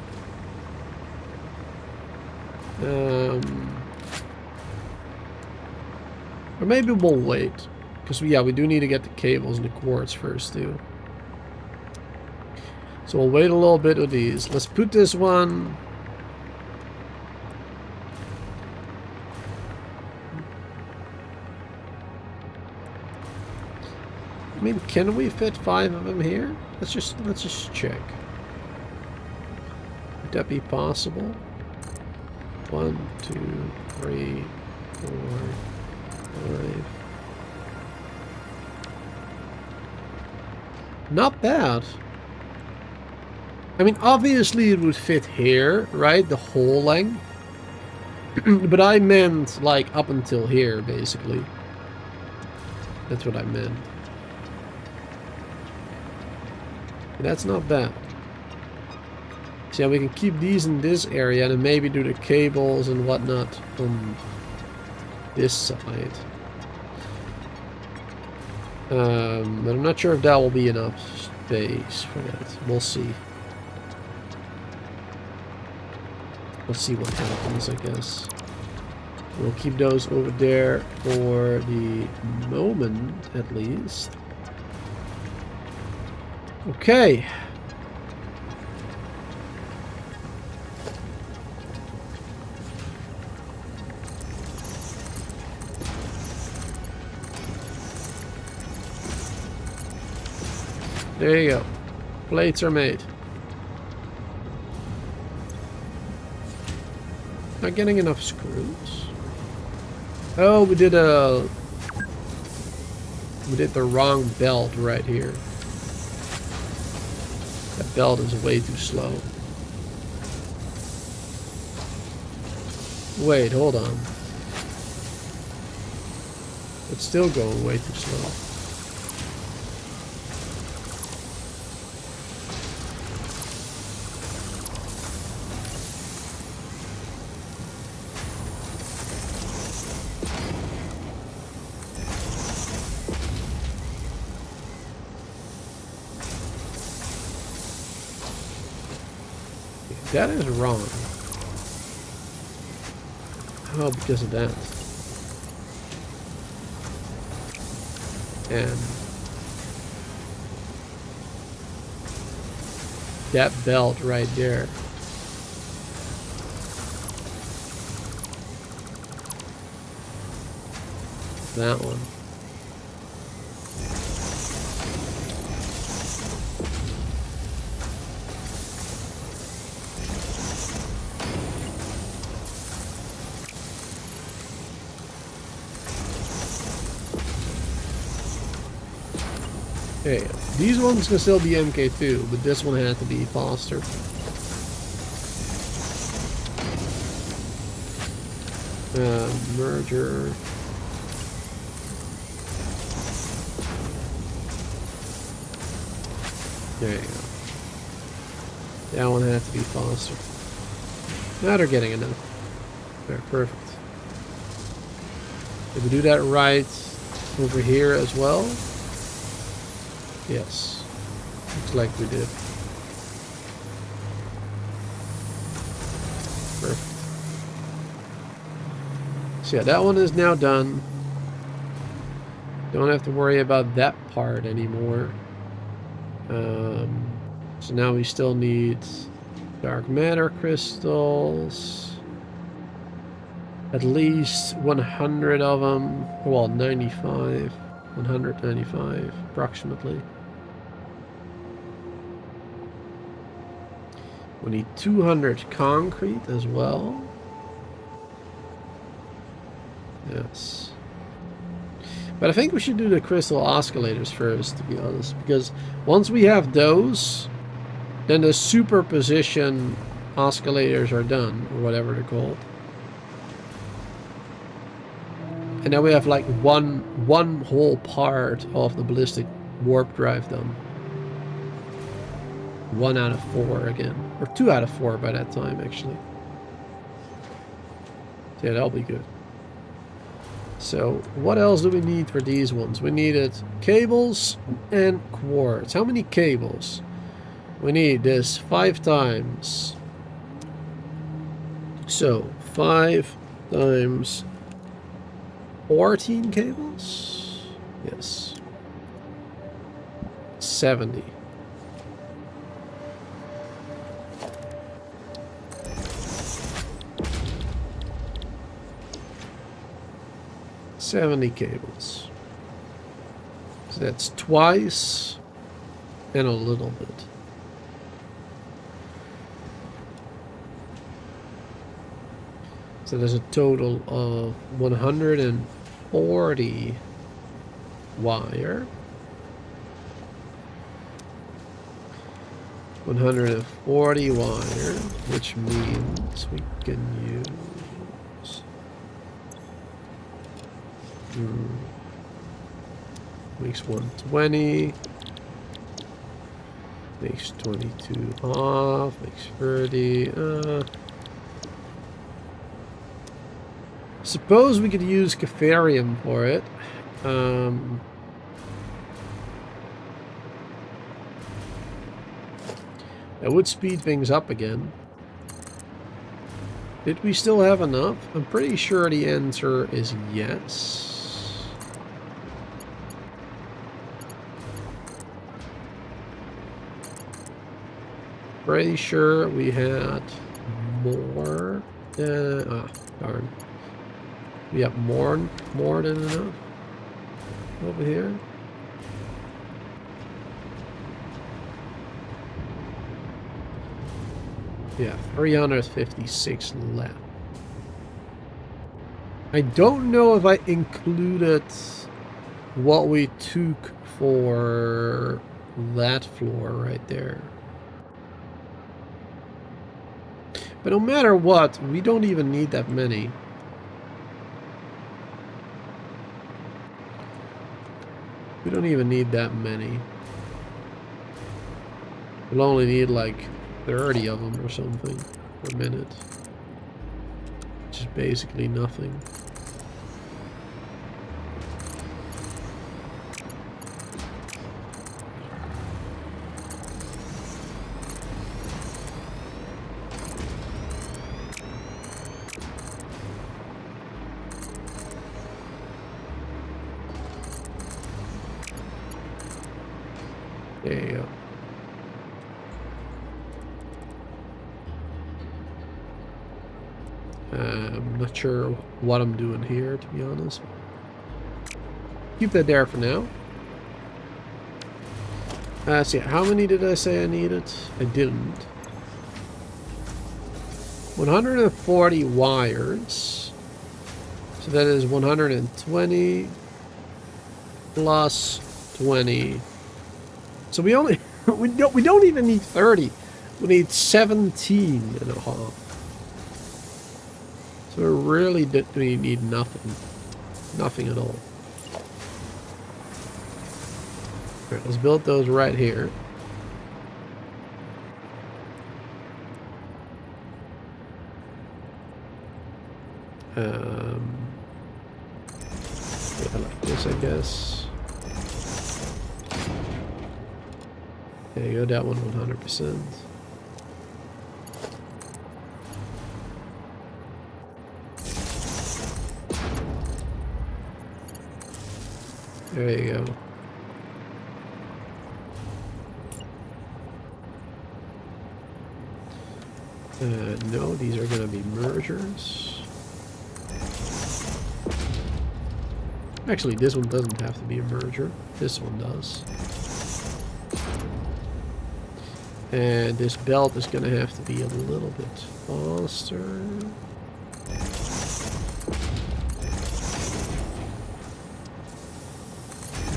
Or maybe we'll wait. Because, yeah, we do need to get the cables and the quartz first, too. So we'll wait a little bit with these. Let's put this one. I mean, can we fit 5 of them here? Let's just check. Would that be possible? 1, 2, 3, 4, 5. Not bad. I mean, obviously it would fit here, right? The whole length. But I meant like up until here, basically. That's what I meant. That's not bad. So yeah, we can keep these in this area and then maybe do the cables and whatnot on this side. But I'm not sure if that will be enough space for that. We'll see. We'll see what happens, I guess. We'll keep those over there for the moment, at least. Okay. There you go. Plates are made. Not getting enough screws. Oh, we did the wrong belt right here. That belt is way too slow. Wait, hold on. It's still going way too slow. That is wrong. Oh, because of that. And that belt right there. That one. Okay, these ones can still be MK2, but this one had to be faster. Merger. There you go. That one had to be faster. Now they're getting enough. There, perfect. Did we do that right over here as well? Yes. Looks like we did. Perfect. So yeah, that one is now done. Don't have to worry about that part anymore. So now we still need dark matter crystals. At least 100 of them. Well, 95. 195 approximately. We need 200 concrete as well. Yes. But I think we should do the crystal oscillators first, to be honest, because once we have those, then the superposition oscillators are done, or whatever they're called. And now we have like one whole part of the ballistic warp drive done. 1 out of 4 again. Or 2 out of 4 by that time, actually. So yeah, that'll be good. So, what else do we need for these ones? We needed cables and quartz. How many cables? We need this 5 times. So, 5 times 14 cables? Yes. 70. 70 cables. So that's twice and a little bit. So there's a total of 140 wire. 140 wire, which means we can use makes 120, makes 22 off, makes 30. Suppose we could use Capharium for it. That would speed things up again. Did we still have enough? I'm pretty sure the answer is yes. Pretty sure we had more. Darn. We have more than enough over here. Yeah, 356 left. I don't know if I included what we took for that floor right there. But no matter what, we don't even need that many. We don't even need that many. We'll only need like 30 of them or something per minute. Which is basically nothing. There you go. I'm not sure what I'm doing here, to be honest. Keep that there for now. So yeah, how many did I say I needed? I didn't. 140 wires. So that is 120 plus 20. So we only we don't even need 30. We need 17 and a half. So we really need nothing. Nothing at all. Alright, let's build those right here. Yeah, like this, I guess. There you go, that one 100%. There you go. No, these are going to be mergers. Actually, this one doesn't have to be a merger. This one does. And this belt is going to have to be a little bit faster.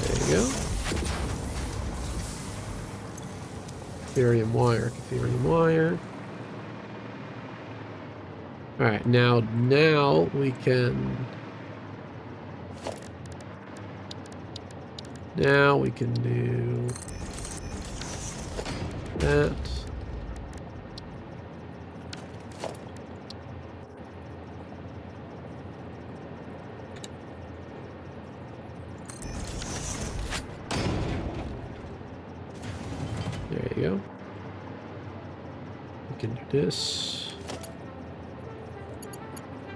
There you go. Capharium wire, Capharium wire. Alright, now we can... Now we can do... that. There you go. We can do this.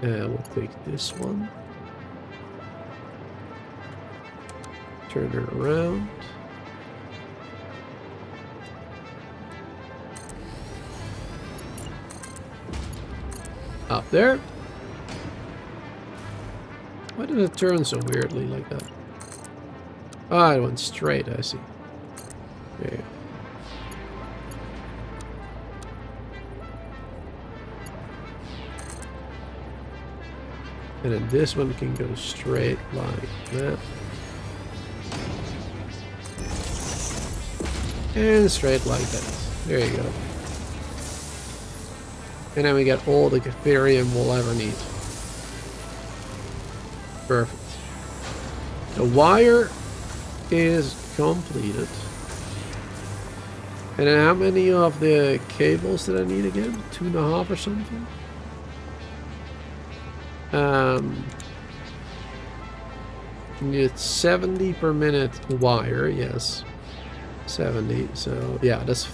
And we'll take this one. Turn it around. Up there. Why did it turn so weirdly like that? Ah, it went straight, I see. There you go. And then this one can go straight like that. And straight like that. There you go. And then we get all the Ethereum we'll ever need. Perfect. The wire is completed. And then how many of the cables did I need again? 2.5 or something? It's 70 per minute wire, yes. 70, so yeah, that's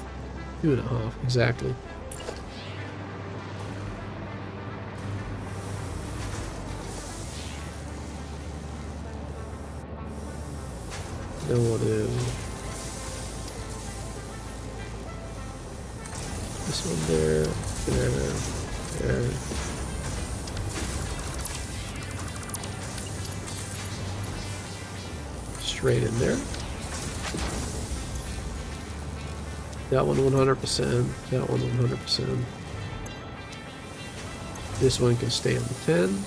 2.5 exactly. Then we'll do this one there, there. Straight in there. That one 100%. That one 100%. This one can stay on the 10.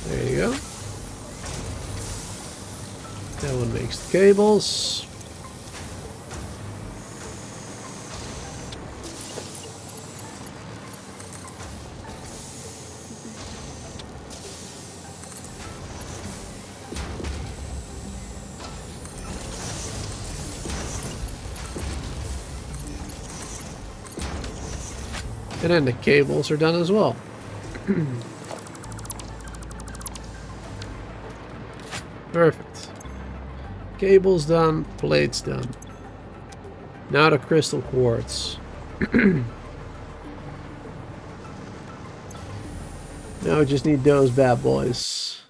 There you go. That one makes the cables. And then the cables are done as well. Perfect. Cables done, plates done. Now the crystal quartz. Now we just need those bad boys.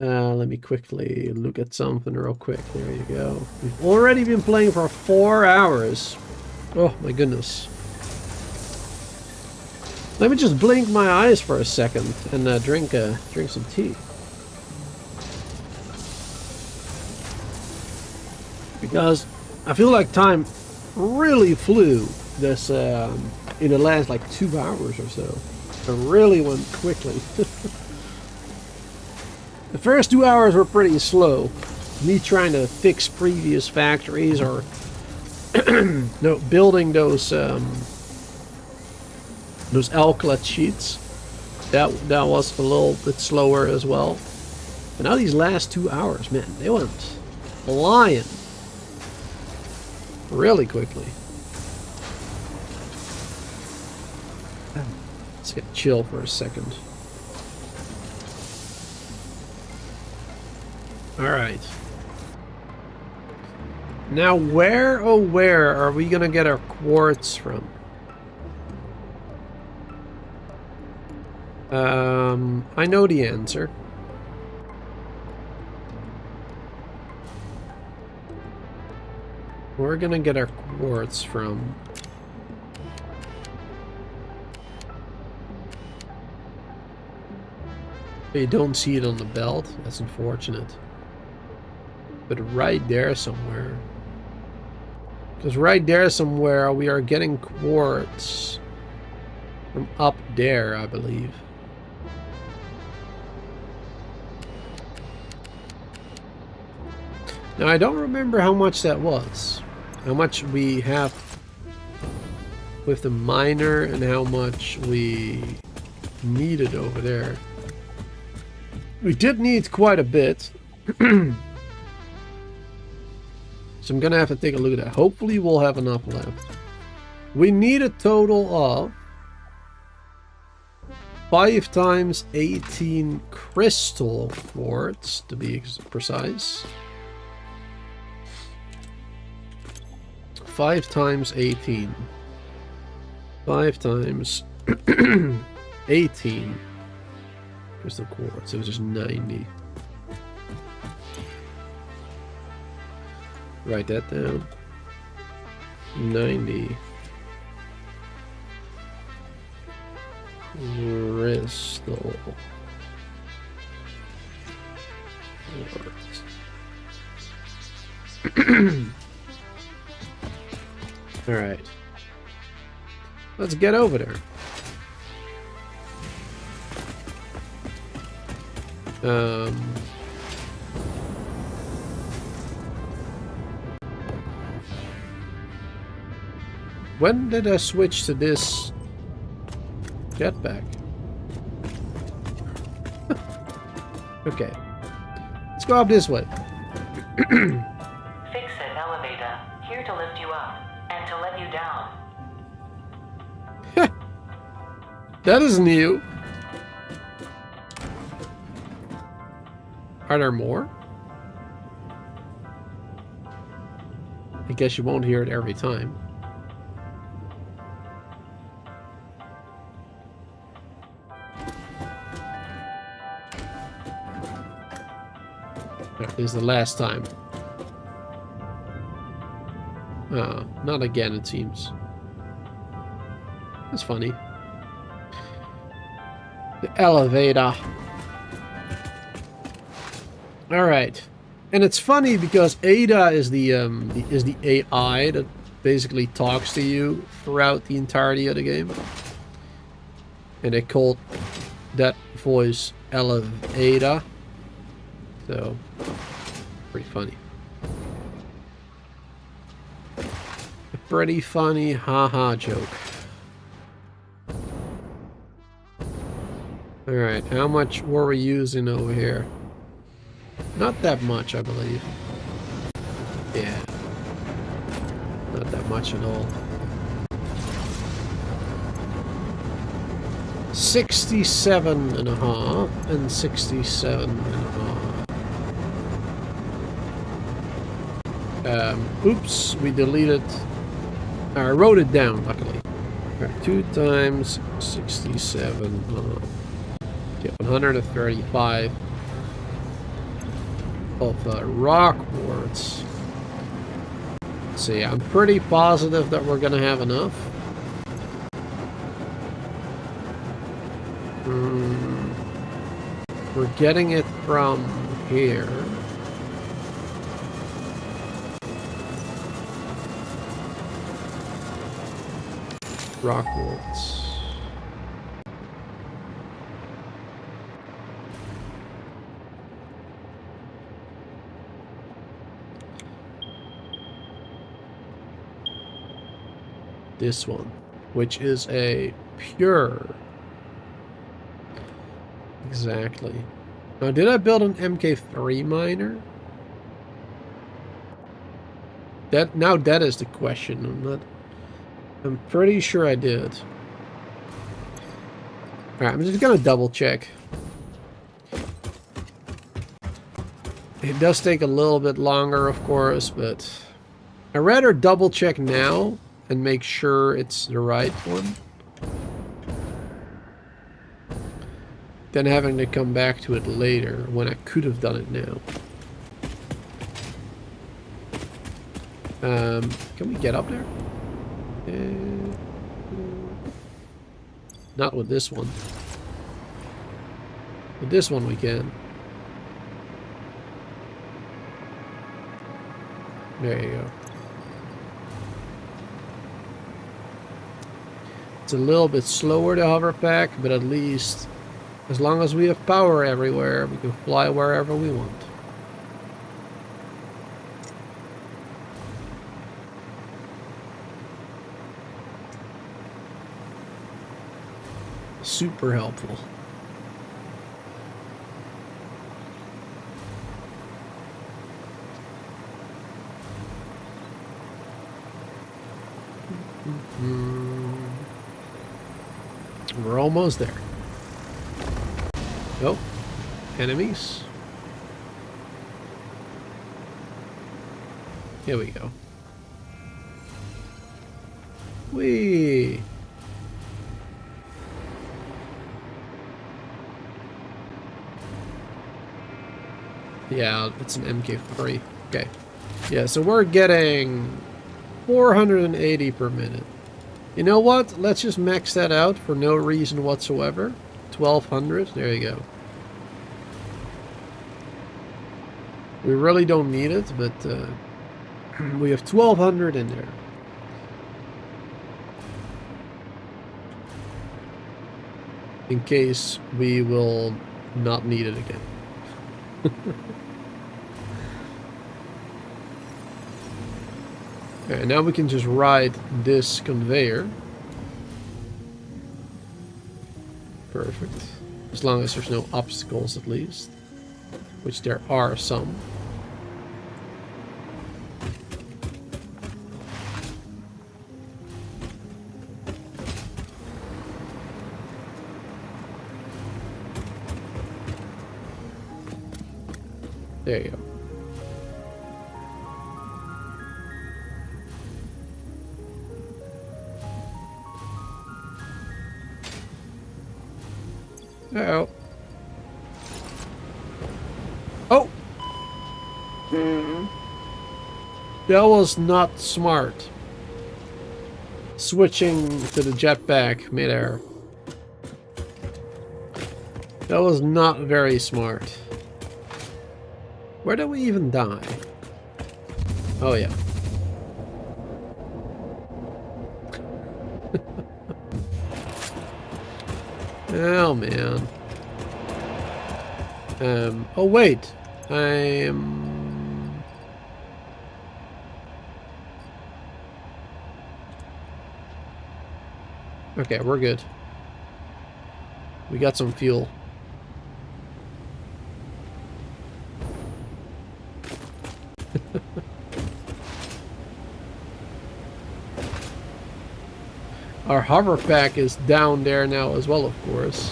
Let me quickly look at something real quick. There you go. We've already been playing for 4 hours. Oh my goodness. Let me just blink my eyes for a second and drink some tea. Because I feel like time really flew this in the last like 2 hours or so. It really went quickly. The first 2 hours were pretty slow. Me trying to fix previous factories or no, building those outlet sheets. That was a little bit slower as well. But now these last 2 hours, man, they went flying. Really quickly. Let's get chill for a second. Alright. Now where, oh where, are we gonna get our quartz from? I know the answer. We're gonna get our quartz from you don't see it on the belt. That's unfortunate. But right there somewhere. Because right there somewhere we are getting quartz from up there, I believe. Now I don't remember how much that was. How much we have with the miner and how much we needed over there. We did need quite a bit. So I'm gonna have to take a look at that. Hopefully we'll have enough left. We need a total of 5 times 18 crystal quartz to be precise. 5 times 18. 5 times 18 crystal quartz, so it's just 90. Write that down. 90 crystal quartz. All right, let's get over there. When did I switch to this jetpack? Okay, let's go up this way. FICSIT elevator, here to lift you up and to let you down. That is new. Are there more? I guess you won't hear it every time. This is the last time. Not again, it seems. That's funny. The elevator. All right, and it's funny because Ada is the AI that basically talks to you throughout the entirety of the game, and they called that voice Elevator. So, pretty funny. A pretty funny haha joke. Alright, how much were we using over here? Not that much, I believe. Yeah. Not that much at all. 67.5 and 67.5. Oops, we deleted. I wrote it down, luckily. Right, 2 times 67. Get 135 of rock quartz. Let's see, I'm pretty positive that we're gonna have enough. We're getting it from here. Rock quartz. This one, which is a pure. Exactly. Now, did I build an MK3 miner? That is the question. I'm pretty sure I did. Alright, I'm just gonna double check. It does take a little bit longer, of course, but I'd rather double check now and make sure it's the right one than having to come back to it later when I could have done it now. Can we get up there? Not with this one. With this one we can. There you go. It's a little bit slower to hover pack, but at least as long as we have power everywhere, we can fly wherever we want. Super helpful. We're almost there. Oh, enemies. Here we go. Whee! Yeah, it's an MK3. Okay. Yeah, so we're getting 480 per minute. You know what? Let's just max that out for no reason whatsoever. 1200. There you go. We really don't need it, but we have 1200 in there. In case we will not need it again. Okay, now we can just ride this conveyor. Perfect. As long as there's no obstacles at least. Which there are some. There you go. Uh-oh. Oh! That was not smart. Switching to the jetpack midair. That was not very smart. Where did we even die? Oh yeah. Oh man. Oh wait. Okay, we're good. We got some fuel. Our hover pack is down there now as well, of course.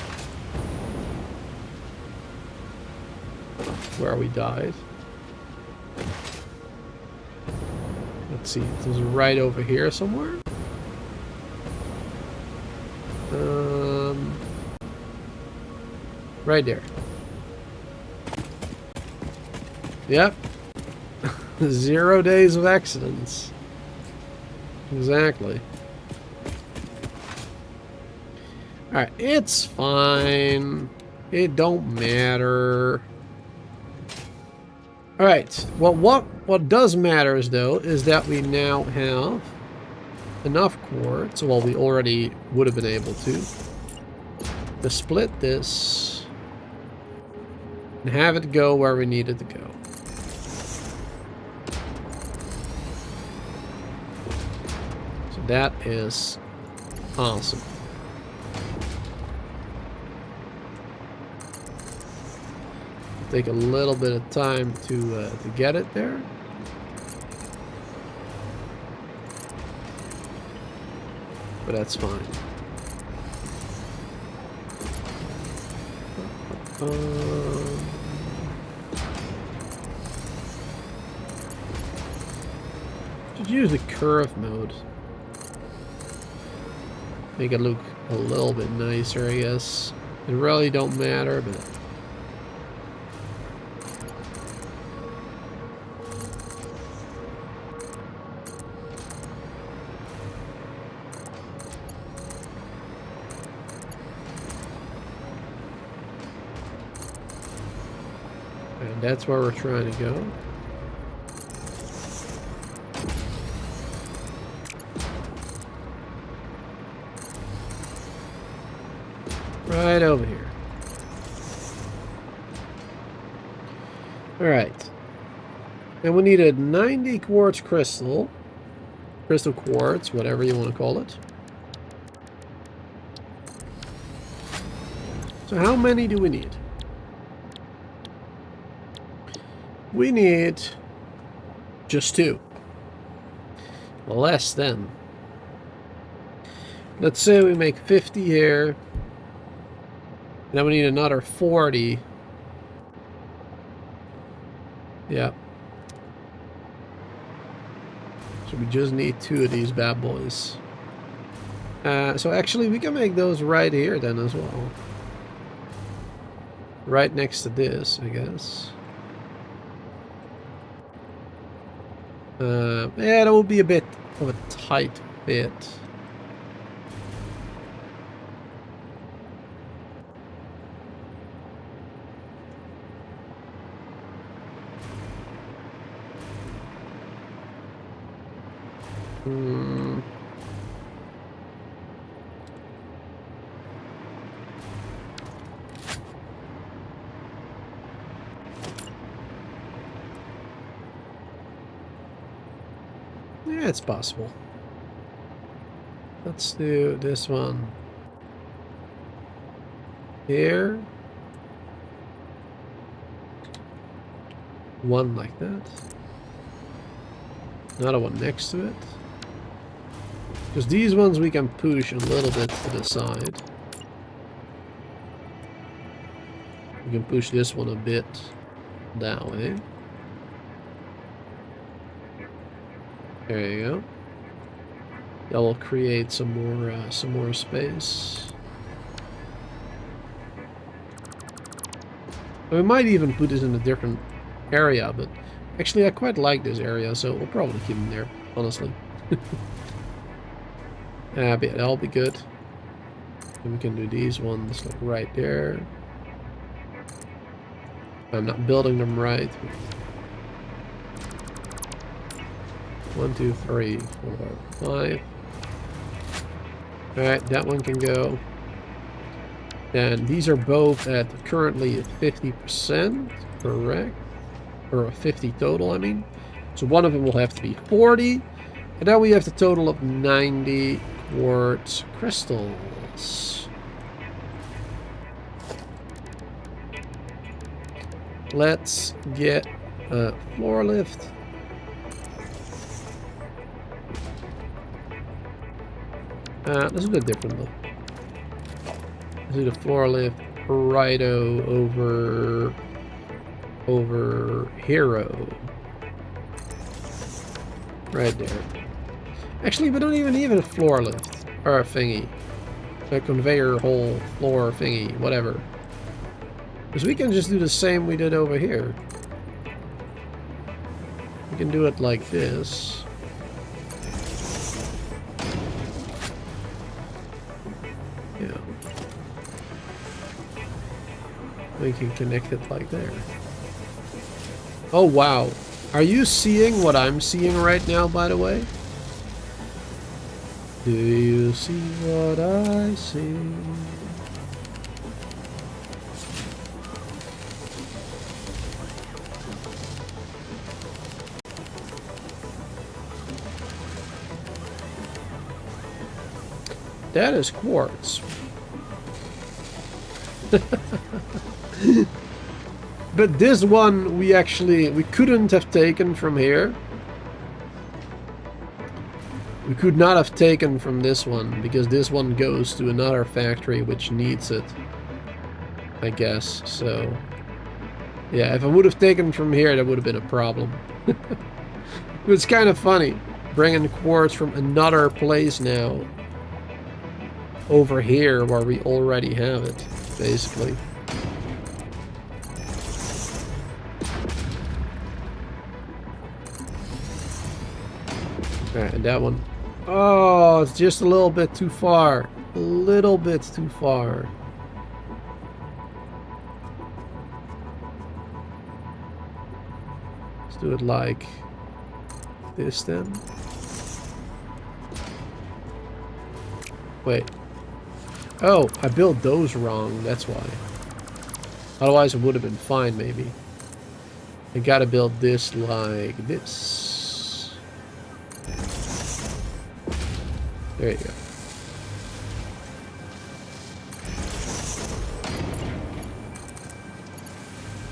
Where we died. Let's see, it was right over here somewhere. Right there. Yep. 0 days of accidents. Exactly. Alright, it's fine. It don't matter. Alright, well what does matter is though is that we now have enough quartz, well we already would have been able to split this and have it go where we need it to go. So that is awesome. Take a little bit of time to get it there. But that's fine. Should use the curve mode. Make it look a little bit nicer, I guess. It really don't matter, but that's where we're trying to go. Right over here. Alright. And we needed 90 quartz crystal. Crystal quartz, whatever you want to call it. So how many do we need? We need just 2. Less than. Let's say we make 50 here. And then we need another 40. Yeah. So we just need 2 of these bad boys. So actually we can make those right here then as well. Right next to this, I guess. Yeah, that would be a bit of a tight fit. Yeah, it's possible. Let's do this one here. One like that. Another one next to it. Because these ones we can push a little bit to the side. We can push this one a bit that way. There you go. That will create some more space. We might even put this in a different area, but actually I quite like this area, so we'll probably keep them there, honestly. But that'll be good. And we can do these ones like right there. I'm not building them right. 1, 2, 3, 4, 5. Alright, that one can go. And these are both at currently at 50%, correct? Or 50 total, I mean. So one of them will have to be 40. And now we have the total of 90 quartz crystals. Let's get a floor lift. This is a bit different though. Let's do the floor lift righto over hero. Right there. Actually, we don't even need a floor lift or a thingy. A conveyor hole floor thingy, whatever. Because we can just do the same we did over here. We can do it like this. Yeah. We can connect it like there. Oh wow. Are you seeing what I'm seeing right now, by the way? Do you see what I see? That is quartz. But this one we couldn't have taken from here. We could not have taken from this one because this one goes to another factory which needs it, I guess. So yeah, if I would have taken from here, that would have been a problem. It's kind of funny bringing quartz from another place now over here where we already have it, basically. Alright, and that one. Oh, it's just a little bit too far. A little bit too far. Let's do it like this then. Wait. Oh, I built those wrong, that's why. Otherwise it would have been fine, maybe. I gotta build this like this. There you go.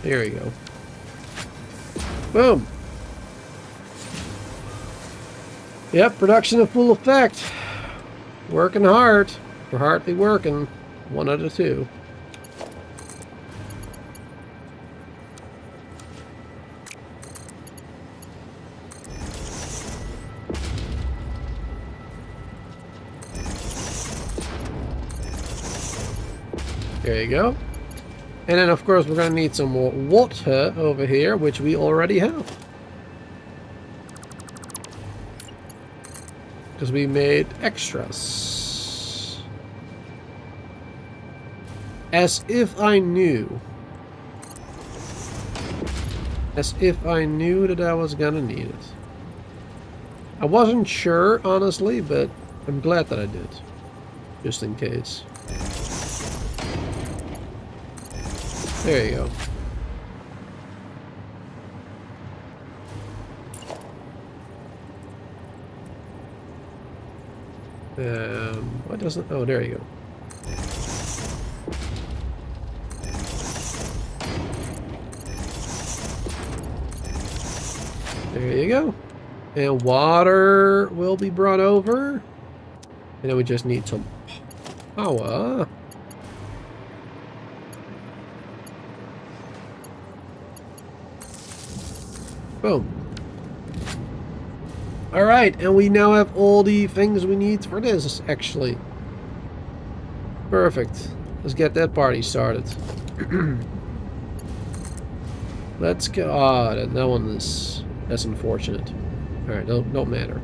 There you go. Boom! Yep, production in full effect. Working hard. We're hardly working. One out of two. There you go. And then, of course, we're going to need some more water over here, which we already have. Because we made extras. As if I knew. As if I knew that I was going to need it. I wasn't sure, honestly, but I'm glad that I did. Just in case. There you go. What doesn't... Oh, there you go. There you go. And water will be brought over. And then we just need some power. Boom. Alright, and we now have all the things we need for this, actually. Perfect. Let's get that party started. Let's go. Ah, that one is... That's unfortunate. Alright, don't matter.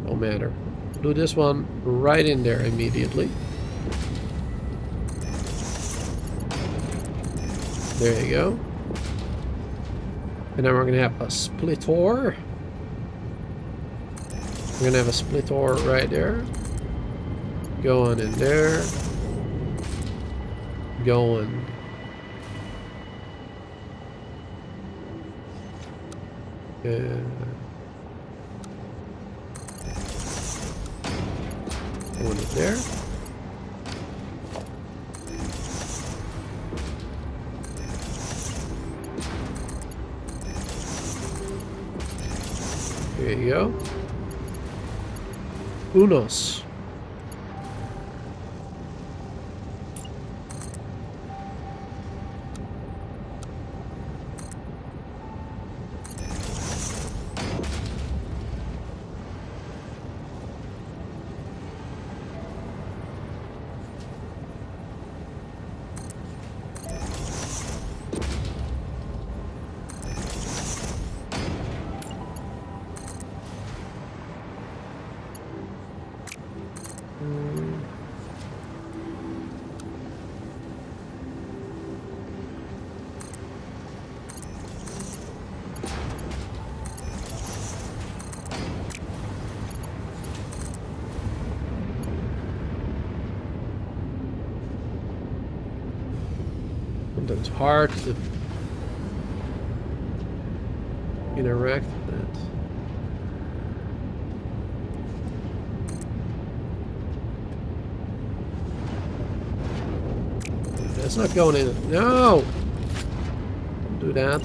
Don't matter. Do this one right in there immediately. There you go. And then we're going to have a splitter. We're going to have a splitter right there. Going in there. Going. Going in there. There you go. Unos. Sometimes hard to interact with that. That's not going in. No! Don't do that.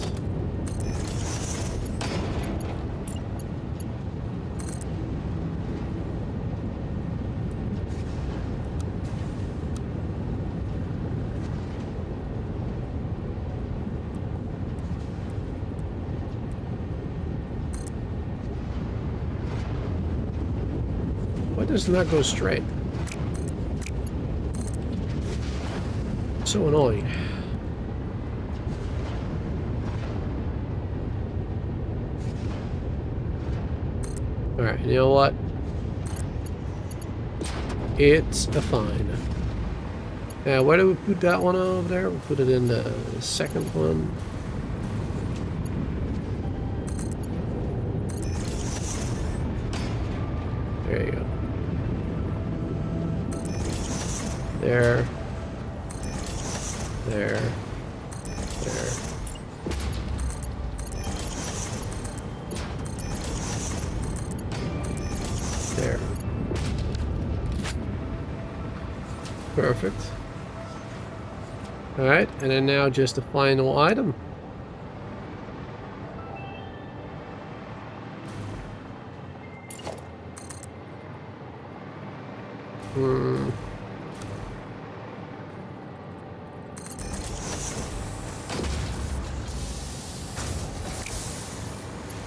Why does it not go straight? So annoying. Alright, you know what? It's a fine. Now, where do we put that one over there? We'll put it in the second one. There you go. There. There. There. There. Perfect. Alright, and then now just the final item.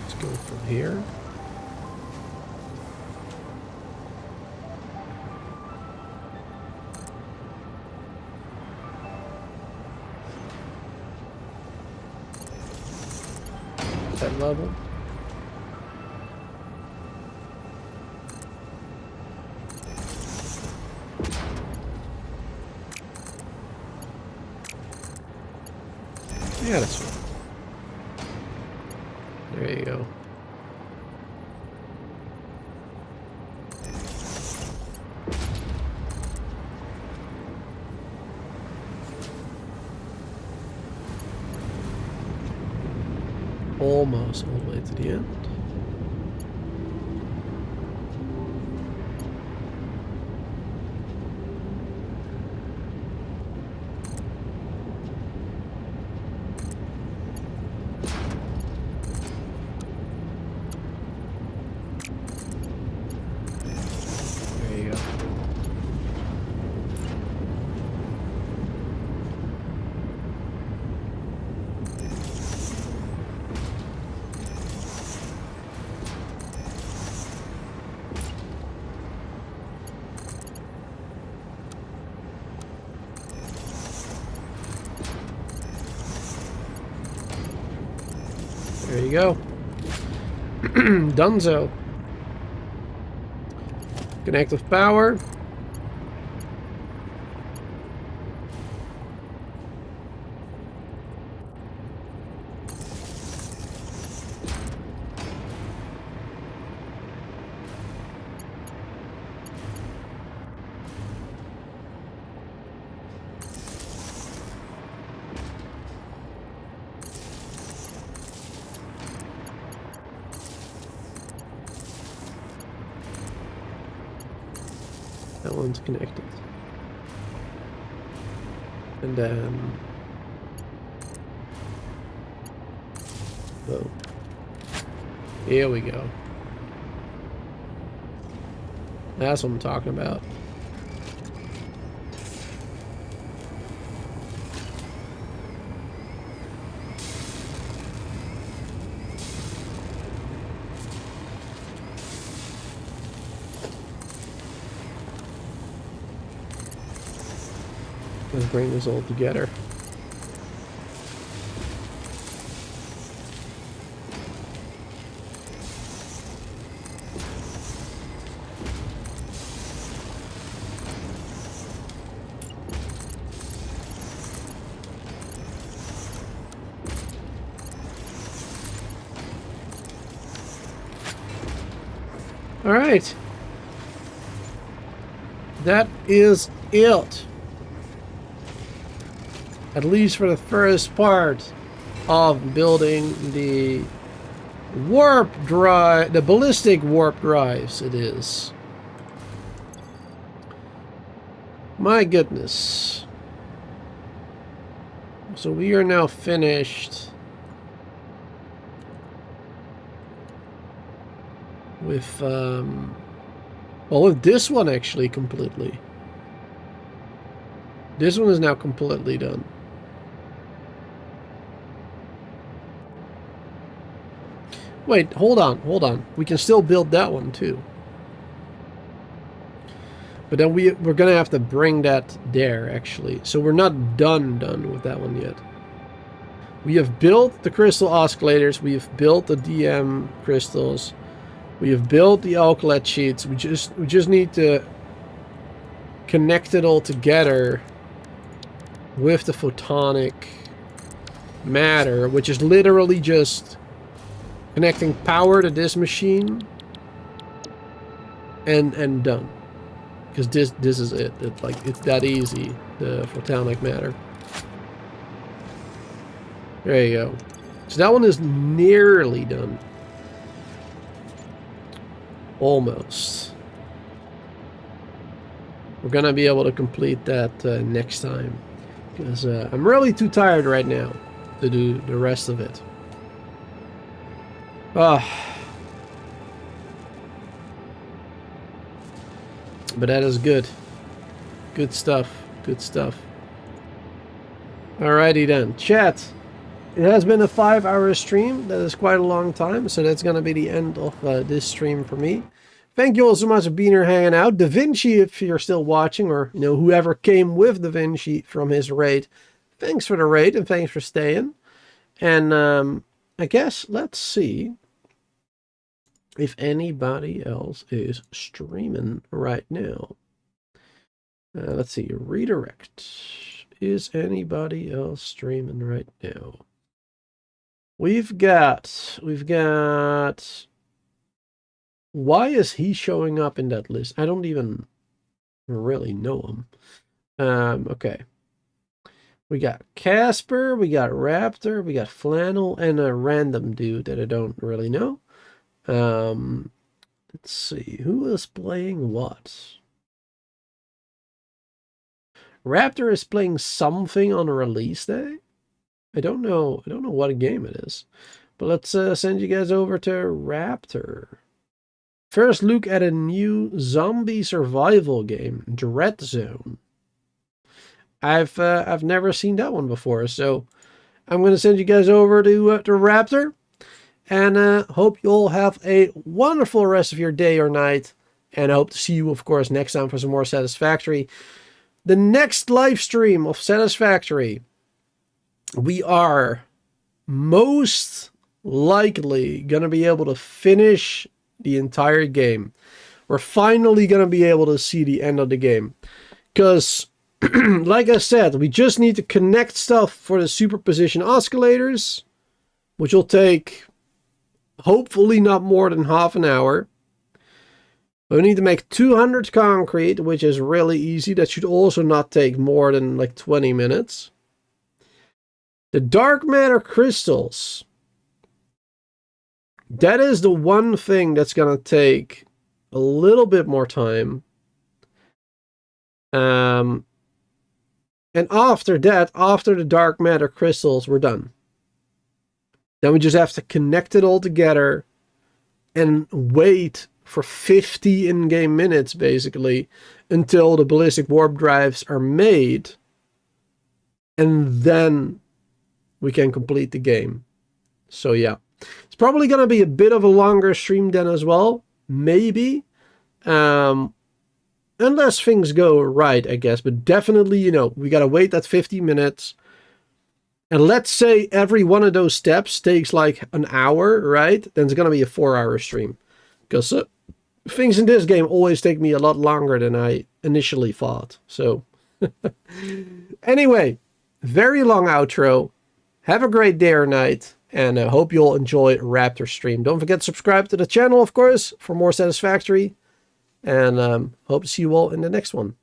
Let's go from here. that level. Yeah, that's right. There you go. Almost all the way to the end. There you go. There you go. Dunzo. Connect with power. That one's connected. And then... oh. Here we go. That's what I'm talking about. Let's bring this all together. All right. That is it. At least for the first part of building the warp drive, the ballistic warp drives it is. My goodness. So we are now finished with, well, with this one actually completely. This one is now completely done. Wait, hold on. We can still build that one too. But then we're gonna have to bring that there actually. So we're not done with that one yet. We have built the crystal oscillators, we have built the DM crystals, we have built the alkalet sheets. We just need to connect it all together with the photonic matter, which is literally just connecting power to this machine and done. Because this is it. It's that easy, the photonic matter. There you go. So that one is nearly done. Almost. We're gonna be able to complete that next time. Because I'm really too tired right now to do the rest of it. But that is good. Good stuff. Good stuff. Alrighty then. Chat. It has been a 5-hour stream. That is quite a long time. So that's going to be the end of this stream for me. Thank you all so much for being here hanging out. Da Vinci, if you're still watching, or whoever came with Da Vinci from his raid, thanks for the raid and thanks for staying. And I guess let's see if anybody else is streaming right now. Let's see, redirect. Is anybody else streaming right now? We've got, why is he showing up in that list? I don't even really know him. Okay. We got Casper, we got Raptor, we got Flannel, and a random dude that I don't really know. Let's see, who is playing what? Raptor is playing something on a release day. I don't know what game it is. But let's send you guys over to Raptor. First look at a new zombie survival game, Dread Zone. I've never seen that one before, so I'm going to send you guys over to Raptor. And hope you all have a wonderful rest of your day or night. And I hope to see you, of course, next time for some more Satisfactory. The next live stream of Satisfactory, we are most likely going to be able to finish the entire game. We're finally going to be able to see the end of the game. Because, like I said, we just need to connect stuff for the superposition oscillators, which will take hopefully not more than half an hour. We need to make 200 concrete, which is really easy. That should also not take more than like 20 minutes. The dark matter crystals. That is the one thing that's going to take a little bit more time. And after that, after the dark matter crystals, we're done. Then we just have to connect it all together and wait for 50 in-game minutes, basically, until the ballistic warp drives are made. And then we can complete the game. So yeah. It's probably going to be a bit of a longer stream then as well. Maybe. Unless things go right, I guess. But definitely, you know, we got to wait that 50 minutes. And let's say every one of those steps takes like an hour, right? Then it's going to be a 4-hour stream. Because things in this game always take me a lot longer than I initially thought. So, anyway, very long outro. Have a great day or night. And I hope you'll enjoy Raptor stream. Don't forget to subscribe to the channel, of course, for more Satisfactory. And hope to see you all in the next one.